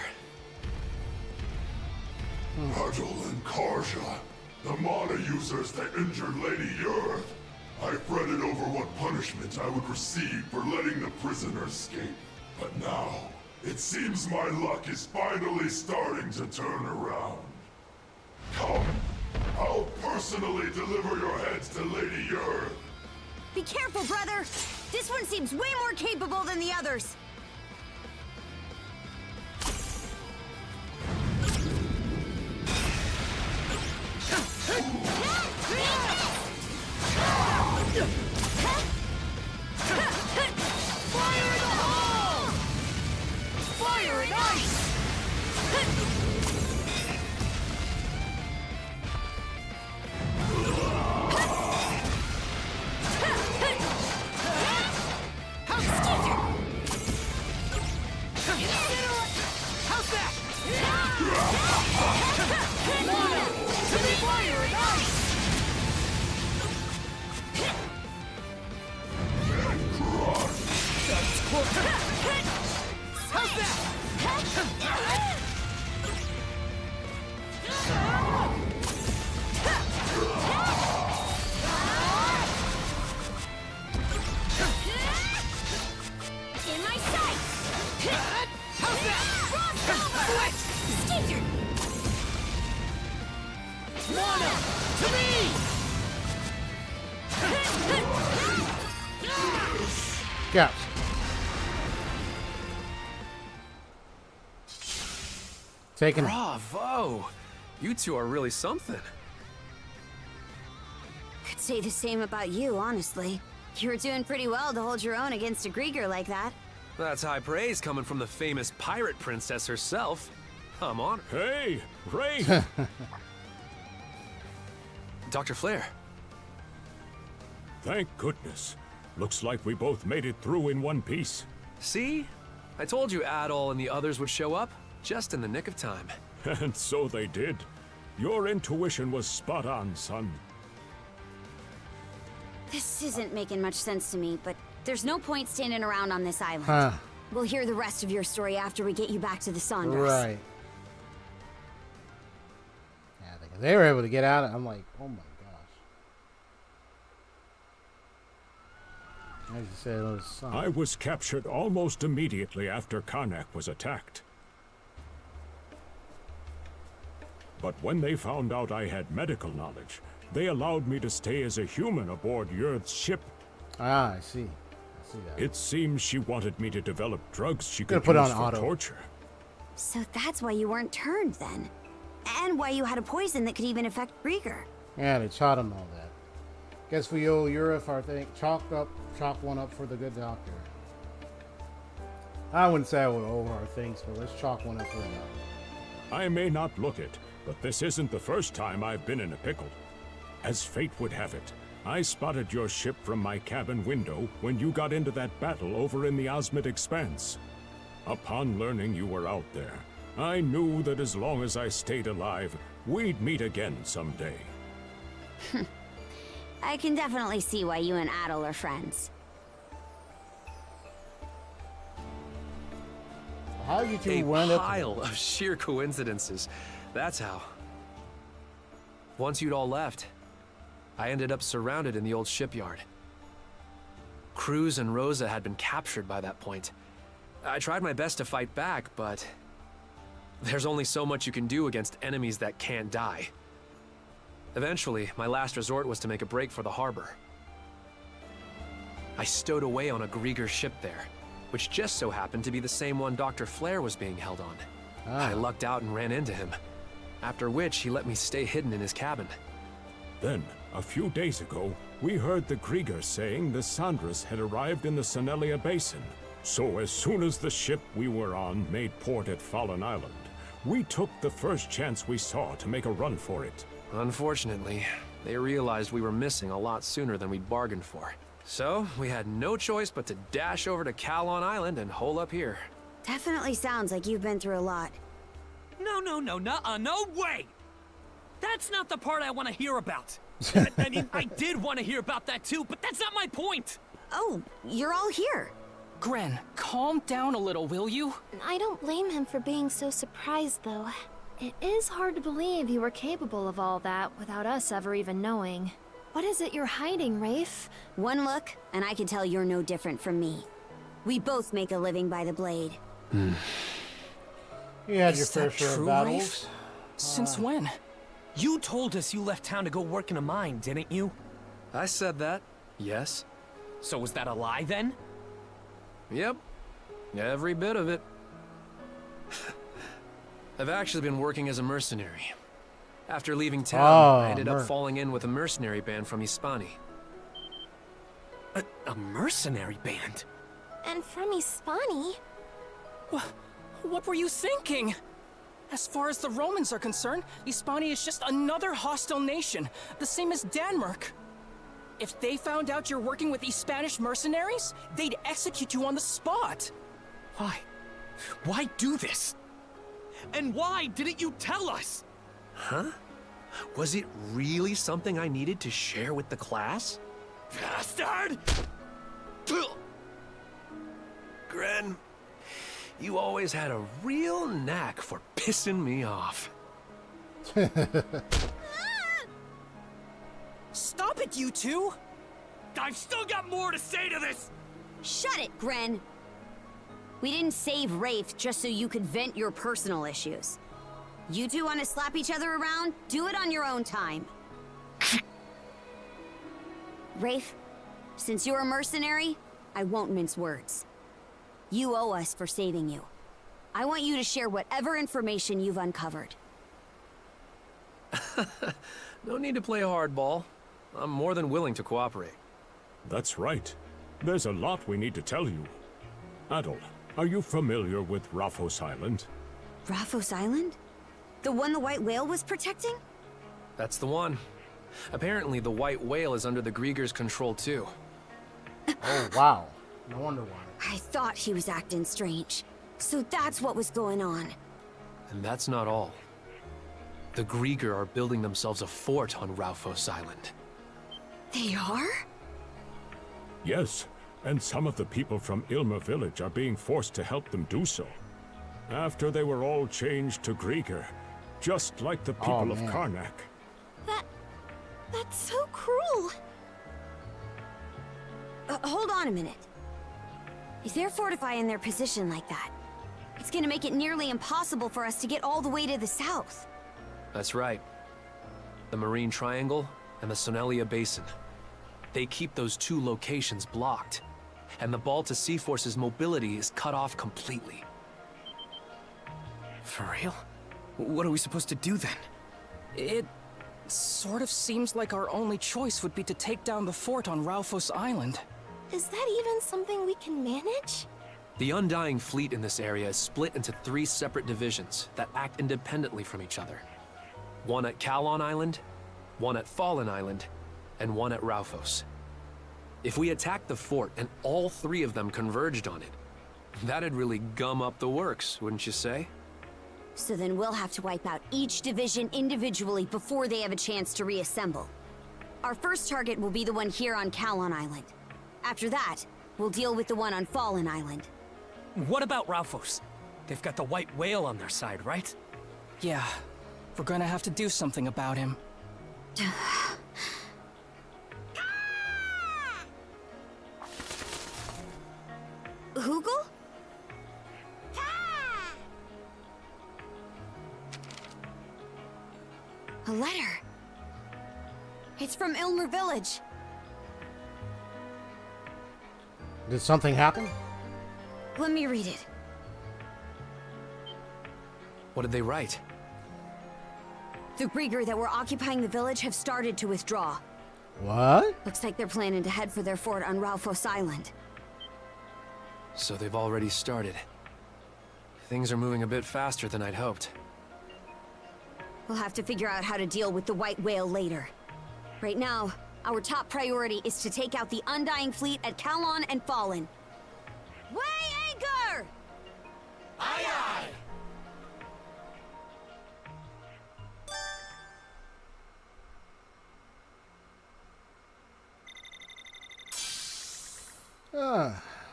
Speaker 11: Adol and Karja, the mana users that injured Lady Earth. I fretted over what punishment I would receive for letting the prisoner escape. But now, it seems my luck is finally starting to turn around. Come, I'll personally deliver your heads to Lady Earth.
Speaker 2: Be careful, brother. This one seems way more capable than the others.
Speaker 8: Fire in the hole! Fire and ice! How's that? Lana, to be fire and ice! How's that?
Speaker 2: In my sight.
Speaker 8: How's that?
Speaker 2: Switch. Skater.
Speaker 8: Lana, to me!
Speaker 1: Gaps. Taking it.
Speaker 3: Bravo! You two are really something.
Speaker 2: Could say the same about you, honestly. You were doing pretty well to hold your own against a Griegr like that.
Speaker 3: That's high praise coming from the famous pirate princess herself. I'm on.
Speaker 4: Hey, Ray!
Speaker 3: Dr. Flare.
Speaker 4: Thank goodness. Looks like we both made it through in one piece.
Speaker 3: See? I told you Adol and the others would show up, just in the nick of time.
Speaker 4: And so they did. Your intuition was spot on, son.
Speaker 2: This isn't making much sense to me, but there's no point standing around on this island. We'll hear the rest of your story after we get you back to the Saunders.
Speaker 1: Right. Yeah, they were able to get out. I'm like, oh my gosh. As you said, it was son.
Speaker 4: I was captured almost immediately after Karnak was attacked. But when they found out I had medical knowledge, they allowed me to stay as a human aboard Yurth's ship.
Speaker 1: Ah, I see. I see that.
Speaker 4: It seems she wanted me to develop drugs she
Speaker 1: Gonna
Speaker 4: could
Speaker 1: put
Speaker 4: use
Speaker 1: on
Speaker 4: for
Speaker 1: auto.
Speaker 4: torture.
Speaker 2: So that's why you weren't turned then. And why you had a poison that could even affect Griegr.
Speaker 1: Yeah, they shot him all that. Guess we owe Yurith our thing. Chalk one up for the good doctor. I wouldn't say I would owe her things, but let's chalk one up for the doctor.
Speaker 4: I may not look it, but this isn't the first time I've been in a pickle. As fate would have it, I spotted your ship from my cabin window when you got into that battle over in the Osmid Expanse. Upon learning you were out there, I knew that as long as I stayed alive, we'd meet again someday.
Speaker 2: I can definitely see why you and Adol are friends.
Speaker 1: How you two
Speaker 3: A
Speaker 1: went up?
Speaker 3: pile of sheer coincidences. That's how. Once you'd all left, I ended up surrounded in the old shipyard. Cruz and Rosa had been captured by that point. I tried my best to fight back, but there's only so much you can do against enemies that can't die. Eventually, my last resort was to make a break for the harbor. I stowed away on a Griegr ship there, which just so happened to be the same one Dr. Flare was being held on. I lucked out and ran into him, after which he let me stay hidden in his cabin.
Speaker 4: Then, a few days ago, we heard the Griegr saying the Sandras had arrived in the Senelia Basin. So as soon as the ship we were on made port at Fallen Island, we took the first chance we saw to make a run for it.
Speaker 3: Unfortunately, they realized we were missing a lot sooner than we'd bargained for. So, we had no choice but to dash over to Calon Island and hole up here.
Speaker 2: Definitely sounds like you've been through a lot.
Speaker 3: No, no way! That's not the part I want to hear about. I mean, I did want to hear about that too, but that's not my point!
Speaker 2: Oh, you're all here.
Speaker 6: Gren, calm down a little, will you?
Speaker 5: I don't blame him for being so surprised, though. It is hard to believe you were capable of all that without us ever even knowing. What is it you're hiding, Rafe?
Speaker 2: One look, and I can tell you're no different from me. We both make a living by the blade.
Speaker 1: You had
Speaker 6: Is
Speaker 1: your fair
Speaker 6: that
Speaker 1: share of
Speaker 6: true,
Speaker 1: battles.
Speaker 6: Rafe? Since when?
Speaker 3: You told us you left town to go work in a mine, didn't you? I said that, yes. So was that a lie then? Yep, every bit of it. I've actually been working as a mercenary. After leaving town, I ended up falling in with a mercenary band from Hispani. A mercenary band?
Speaker 5: And from Hispani?
Speaker 6: What were you thinking? As far as the Romans are concerned, Hispania is just another hostile nation, the same as Denmark. If they found out you're working with these Spanish mercenaries, they'd execute you on the spot.
Speaker 3: Why? Why do this? And why didn't you tell us? Huh? Was it really something I needed to share with the class? Bastard! Gren, you always had a real knack for pissing me off.
Speaker 6: Stop it, you two!
Speaker 3: I've still got more to say to this!
Speaker 2: Shut it, Gren! We didn't save Rafe just so you could vent your personal issues. You two want to slap each other around? Do it on your own time. Rafe, since you're a mercenary, I won't mince words. You owe us for saving you. I want you to share whatever information you've uncovered.
Speaker 3: No need to play hardball. I'm more than willing to cooperate.
Speaker 4: That's right. There's a lot we need to tell you. Adol, are you familiar with Raphos Island?
Speaker 2: Raphos Island? The one the white whale was protecting?
Speaker 12: That's the one. Apparently, the white whale is under the Griegr's control, too.
Speaker 1: Oh, wow. No wonder why.
Speaker 2: I thought he was acting strange. So that's what was going on.
Speaker 12: And that's not all. The Griegr are building themselves a fort on Raphos Island.
Speaker 2: They are?
Speaker 4: Yes, and some of the people from Ilma village are being forced to help them do so. After they were all changed to Griegr, just like the people of Karnak.
Speaker 2: That's so cruel. Hold on a minute. If they're fortifying their position like that, it's gonna make it nearly impossible for us to get all the way to the south.
Speaker 12: That's right. The Marine Triangle and the Sonelia Basin. They keep those two locations blocked, and the Balta Sea Force's mobility is cut off completely.
Speaker 6: For real? What are we supposed to do then? It sort of seems like our only choice would be to take down the fort on Raphos Island.
Speaker 5: Is that even something we can manage?
Speaker 12: The Undying fleet in this area is split into 3 separate divisions that act independently from each other. One at Kalon Island, one at Fallen Island, and one at Raphos. If we attacked the fort and all 3 of them converged on it, that'd really gum up the works, wouldn't you say?
Speaker 2: So then we'll have to wipe out each division individually before they have a chance to reassemble. Our first target will be the one here on Kalon Island. After that, we'll deal with the one on Fallen Island.
Speaker 6: What about Raphos? They've got the white whale on their side, right? Yeah. We're gonna have to do something about him.
Speaker 2: Hugel? A letter. It's from Ilmer Village.
Speaker 1: Did something happen?
Speaker 2: Let me read it.
Speaker 12: What did they write?
Speaker 2: The Griegr that were occupying the village have started to withdraw.
Speaker 1: What?
Speaker 2: Looks like they're planning to head for their fort on Raphos Island.
Speaker 12: So they've already started. Things are moving a bit faster than I'd hoped.
Speaker 2: We'll have to figure out how to deal with the white whale later. Right now, our top priority is to take out the Undying fleet at Kalon and Fallen. Weigh anchor!
Speaker 9: Aye, aye!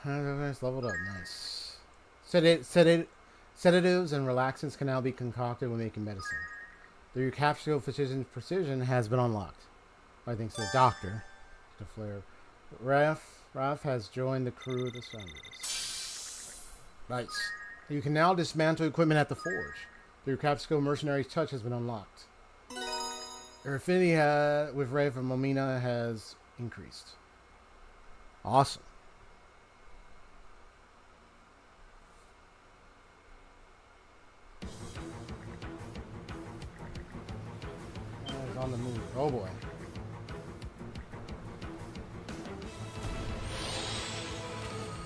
Speaker 1: Nice, leveled up, nice. Sedatives and relaxants can now be concocted when making medicine. The recapture precision has been unlocked. I think the doctor. The flare. Raph has joined the crew of the Sunrise. Nice. You can now dismantle equipment at the forge. The recapture mercenary's touch has been unlocked. Her affinity with Rafe and Momina has increased. Awesome. On the move. Oh boy.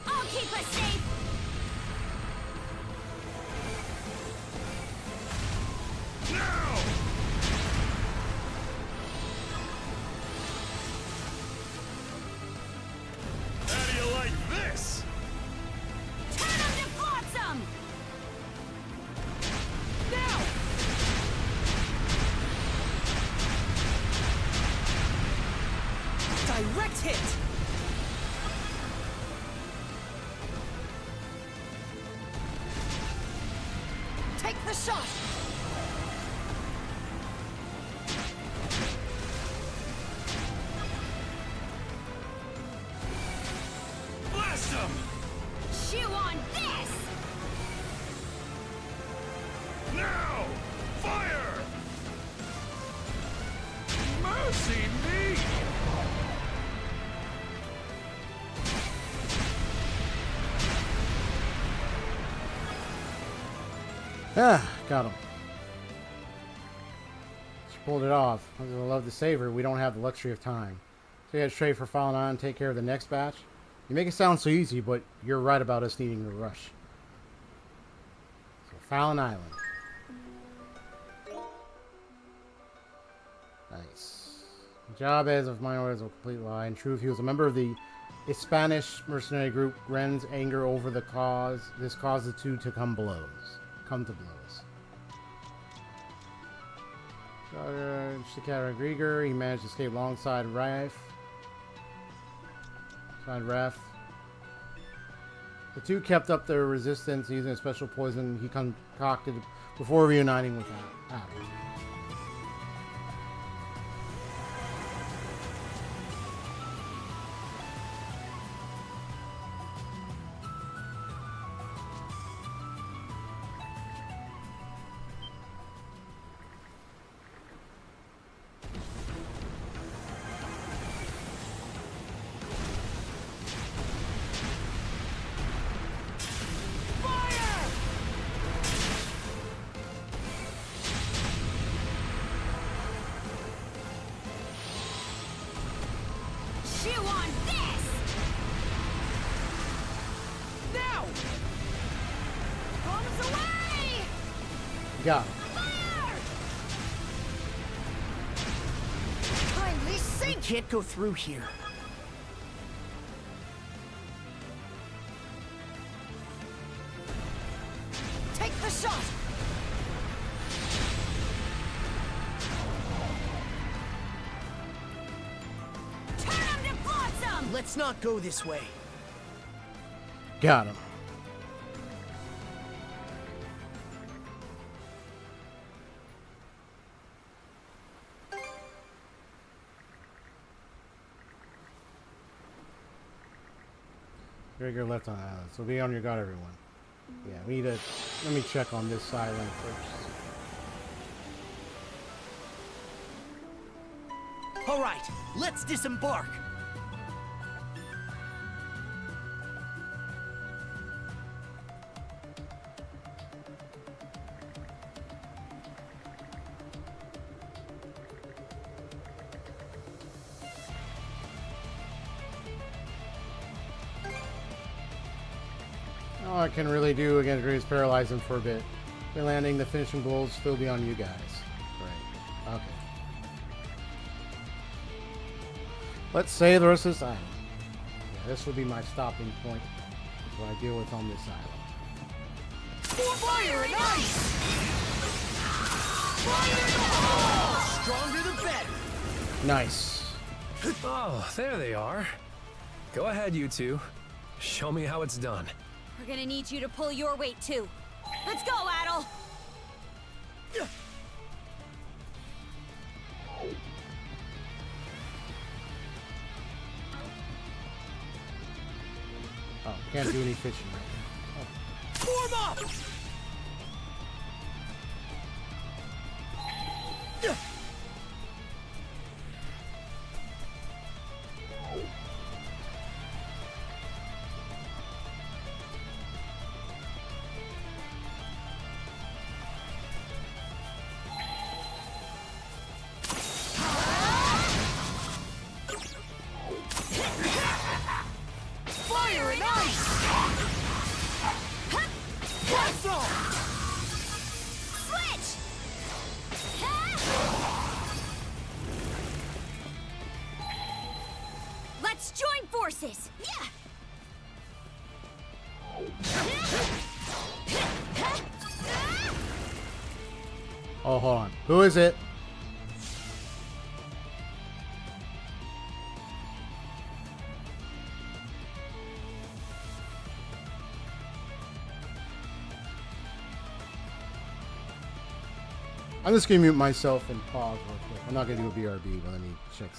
Speaker 2: I'll keep us safe!
Speaker 9: Now! How do you like this?
Speaker 2: Turn them to flotsam!
Speaker 9: Now!
Speaker 6: Direct hit!
Speaker 8: Take the shot!
Speaker 9: Blast him!
Speaker 2: Chew on this!
Speaker 9: Now! Fire! Mercy me!
Speaker 1: Ah, got him. She pulled it off. I love to save her. We don't have the luxury of time. So you had to trade for Fallen On and take care of the next batch. You make it sound so easy, but you're right about us needing to rush. So, Fallon Island. Nice. Job as of minor is a complete lie. In truth, he was a member of the Spanish mercenary group. Ren's anger over the cause. This caused the two to come to blows. Shikara Griegr. He managed to escape alongside Raf. The two kept up their resistance using a special poison he concocted before reuniting with Adol. Got it.
Speaker 8: Kindly sink! We can't go through here. Take the shot!
Speaker 2: Turn him to flotsam!
Speaker 8: Let's not go this way.
Speaker 1: Got him. Griegr left on island, so be on your guard, everyone. Yeah, we need to. Let me check on this island first.
Speaker 8: All right, let's disembark.
Speaker 1: All I can really do against Griegr is paralyze him for a bit. If landing, the finishing blow will still be on you guys. Right. Okay. Let's save the rest of this island. Yeah, this will be my stopping point. That's what I deal with on this island.
Speaker 8: Fire and ice! Fire and ice! Stronger the better!
Speaker 1: Nice.
Speaker 12: Oh, there they are. Go ahead, you two. Show me how it's done.
Speaker 2: We're gonna need you to pull your weight too. Let's go, Adol!
Speaker 1: Oh, can't do any fishing right now.
Speaker 8: Form up! Fire and ice! Blast off!
Speaker 2: Switch! Let's join forces! Yeah!
Speaker 1: Oh, hold on. Who is it? I'm just gonna mute myself and pause real quick. I'm not gonna do a BRB, but let me check.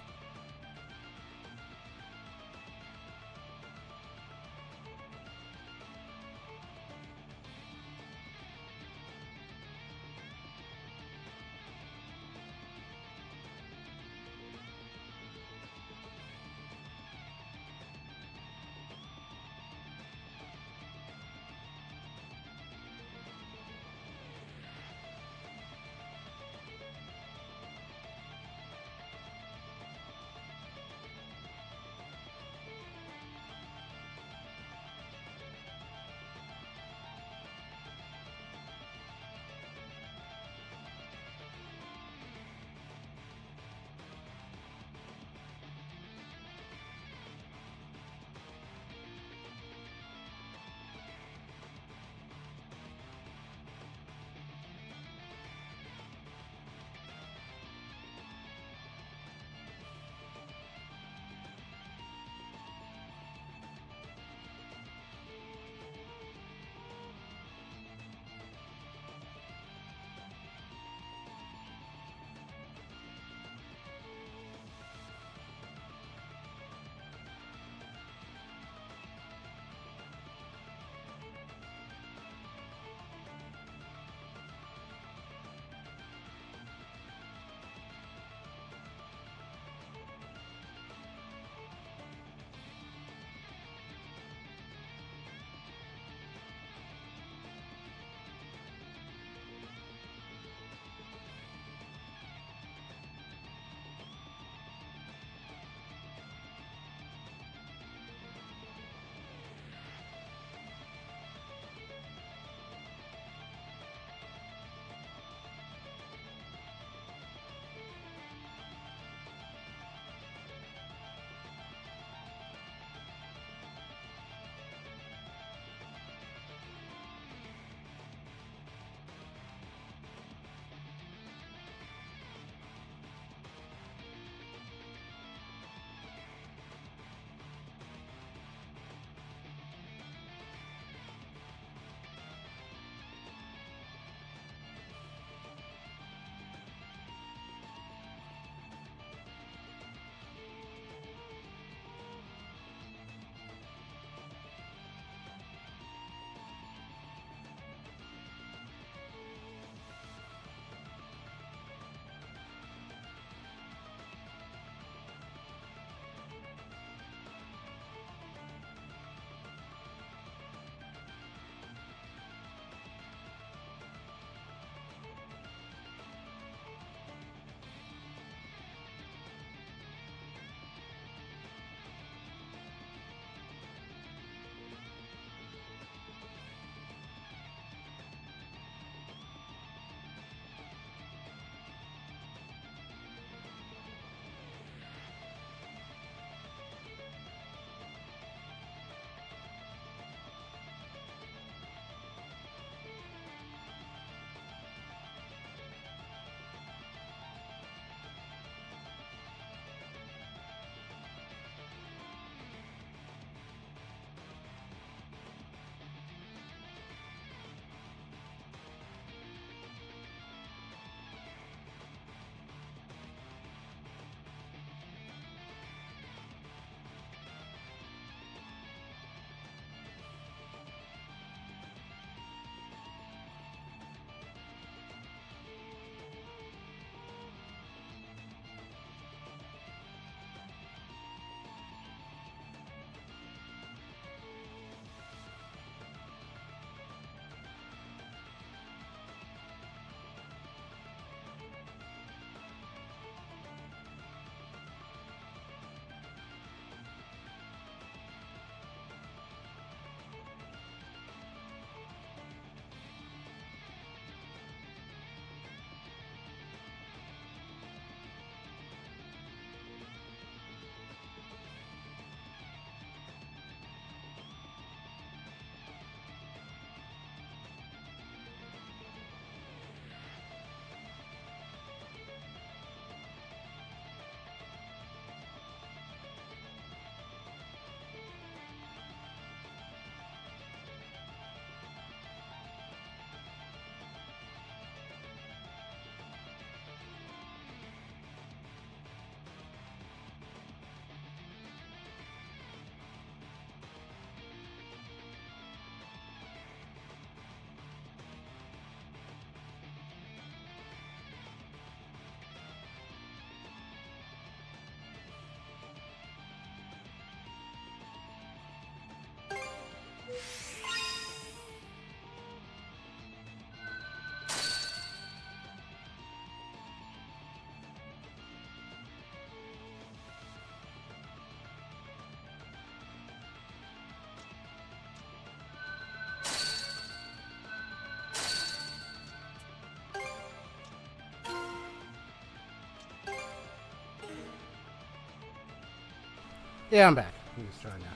Speaker 1: Yeah, I'm back. I'm just trying to...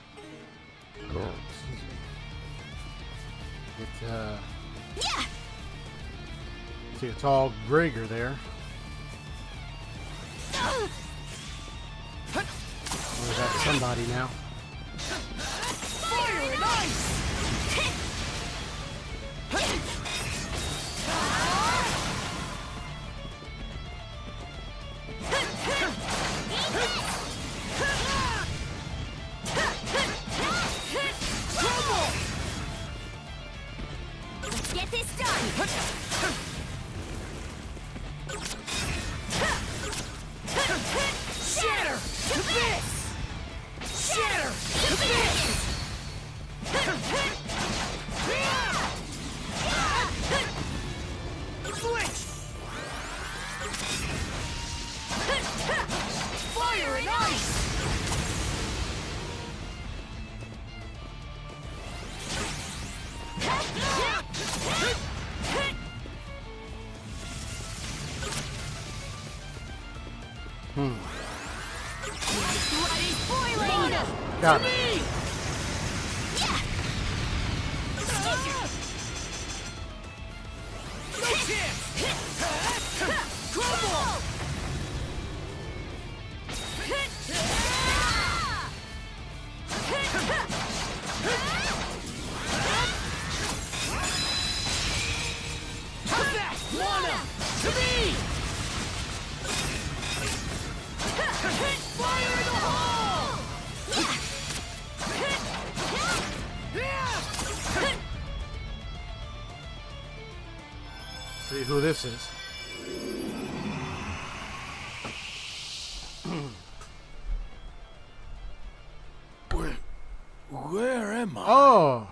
Speaker 1: Excuse me.
Speaker 2: Yeah.
Speaker 1: See a tall Griegr there. Oh, that's somebody now.
Speaker 8: Fire and ice!
Speaker 2: Let's get this done.
Speaker 8: Shatter to bits! Shatter to bits! Switch! Fire and ice!
Speaker 1: Got it.
Speaker 8: No chance! Crumble! How's that? Mana! To me! Fire in the hole!
Speaker 1: See who this is.
Speaker 9: Where am I?
Speaker 1: Oh!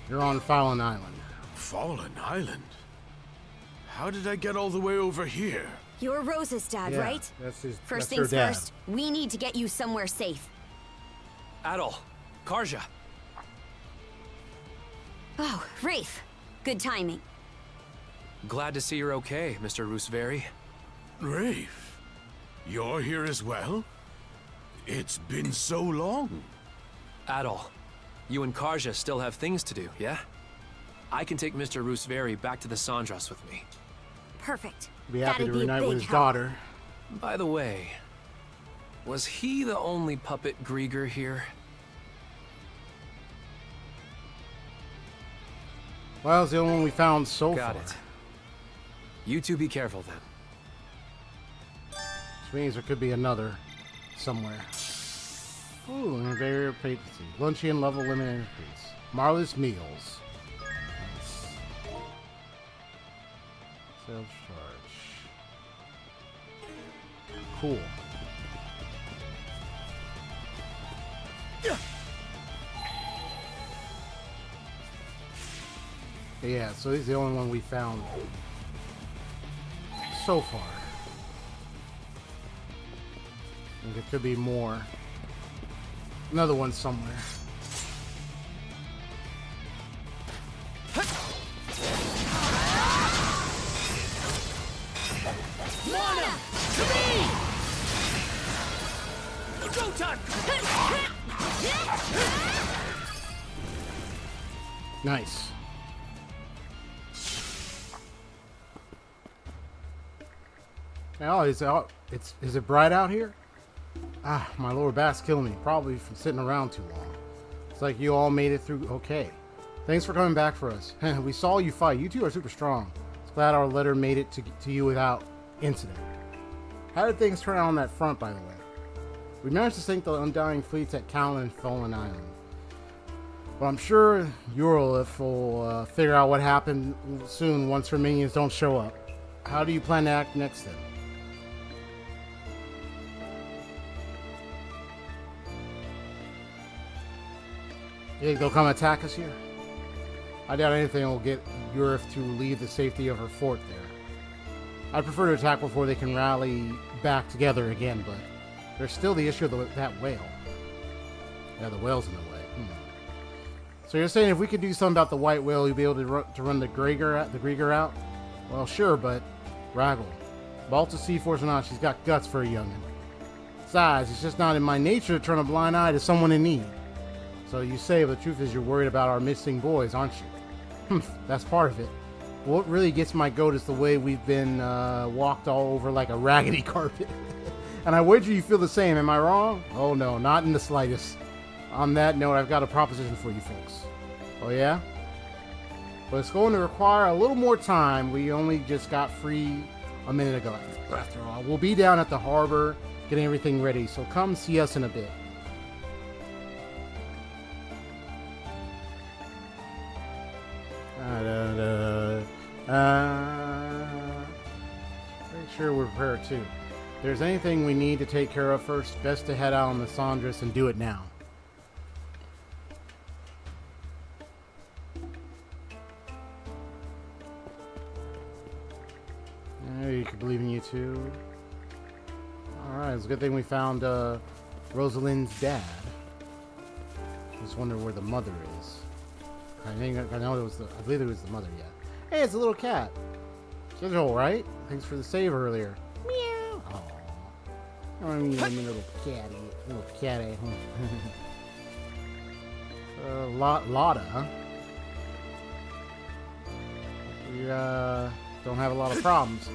Speaker 1: You're on Fallen Island.
Speaker 9: Fallen Island? How did I get all the way over here?
Speaker 2: You're Rose's dad,
Speaker 1: Yeah,
Speaker 2: right?
Speaker 1: That's his.
Speaker 2: First
Speaker 1: that's her
Speaker 2: things
Speaker 1: dad.
Speaker 2: first, we need to get you somewhere safe.
Speaker 12: Adol, Karja.
Speaker 2: Oh, Rafe. Good timing.
Speaker 12: Glad to see you're okay, Mr. Rooseveri.
Speaker 9: Rafe, you're here as well? It's been so long.
Speaker 12: Adol, you and Karja still have things to do, yeah? I can take Mr. Rooseveri back to the Sandras with me.
Speaker 2: Perfect.
Speaker 1: Be happy
Speaker 2: That'd
Speaker 1: to
Speaker 2: be a
Speaker 1: reunite
Speaker 2: big
Speaker 1: with his
Speaker 2: help.
Speaker 1: daughter.
Speaker 12: By the way, was he the only puppet Griegr here?
Speaker 1: Well, it's the only one we found so
Speaker 12: Got
Speaker 1: far.
Speaker 12: it. You two be careful then.
Speaker 1: Which means there could be another somewhere. Ooh, an invariant patency. Luncheon level limit increase. Marless meals. Nice. Self-charge. Cool. Yeah, so he's the only one we found so far. And there could be more. Another one somewhere.
Speaker 8: Mana! To me! Go time!
Speaker 1: Nice. Oh, is it bright out here? Ah, my lower back's killing me. Probably from sitting around too long. It's like you all made it through okay. Thanks for coming back for us. We saw you fight. You two are super strong. It's glad our letter made it to you without incident. How did things turn out on that front, by the way? We managed to sink the undying fleets at Callan and Fallen Island. But I'm sure Urolith will figure out what happened soon once her minions don't show up. How do you plan to act next then? You think they'll come attack us here? I doubt anything will get Urolith to leave the safety of her fort there. I'd prefer to attack before they can rally back together again, but there's still the issue of that whale. Yeah, the whale's in the way. So you're saying if we could do something about the white whale, you'd be able to run the Griegr out? Well, sure, but Raggle. Balta Sea-Force or not, she's got guts for a youngin'. Besides, it's just not in my nature to turn a blind eye to someone in need. So you say, but the truth is you're worried about our missing boys, aren't you? That's part of it. What really gets my goat is the way we've been walked all over like a raggedy carpet. And I wager you feel the same, am I wrong? Oh no, not in the slightest. On that note, I've got a proposition for you folks. Oh yeah? But it's going to require a little more time. We only just got free a minute ago, after all. We'll be down at the harbor getting everything ready, so come see us in a bit. Make sure we're prepared too. If there's anything we need to take care of first, best to head out on the Sandras and do it now. You can believe in you too. Alright, it's a good thing we found Rosalind's dad. Just wonder where the mother is. I believe it was the mother, yeah. Hey, it's a little cat. She's alright. Thanks for the save earlier. Meow. Oh, I'm a little catty. Lotta, huh? We don't have a lot of problems.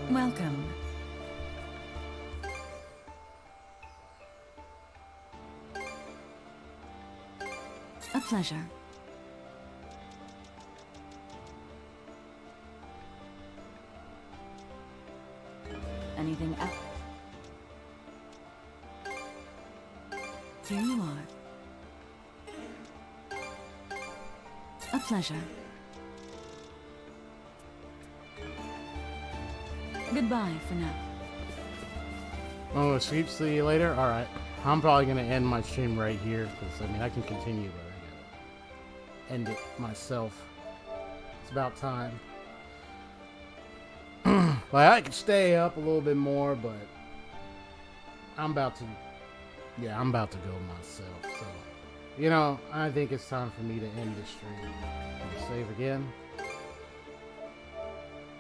Speaker 13: Welcome. A pleasure. Anything else? Here you are. A pleasure. Goodbye for now.
Speaker 1: Oh, sleep, see you later? Alright. I'm probably going to end my stream right here, because, I mean, I can continue, but I gotta end it myself. It's about time. Like, I could stay up a little bit more, but I'm about to go myself, so, you know, I think it's time for me to end this stream. I'll save again.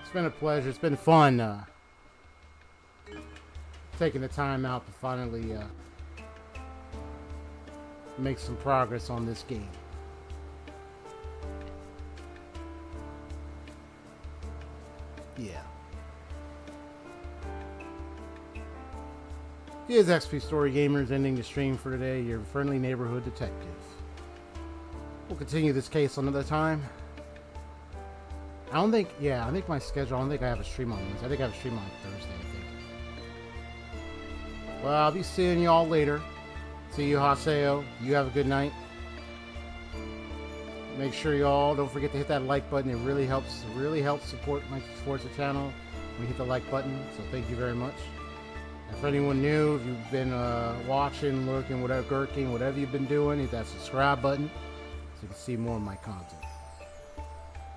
Speaker 1: It's been a pleasure. It's been fun, taking the time out to finally, make some progress on this game. Yeah. Here's XP Story Gamers ending the stream for today, your friendly neighborhood detective. We'll continue this case another time. I think my schedule, I don't think I have a stream on Wednesday. I think I have a stream on Thursday, I think. Well, I'll be seeing y'all later. See you, Haseo. You have a good night. Make sure y'all don't forget to hit that like button. It really helps support the channel when you hit the like button. So thank you very much. And for anyone new, if you've been watching, lurking, gurking, whatever you've been doing, hit that subscribe button so you can see more of my content.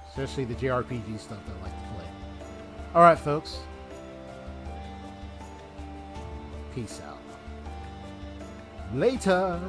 Speaker 1: Especially the jrpg stuff that I like to play. Alright, folks. Peace out. Later.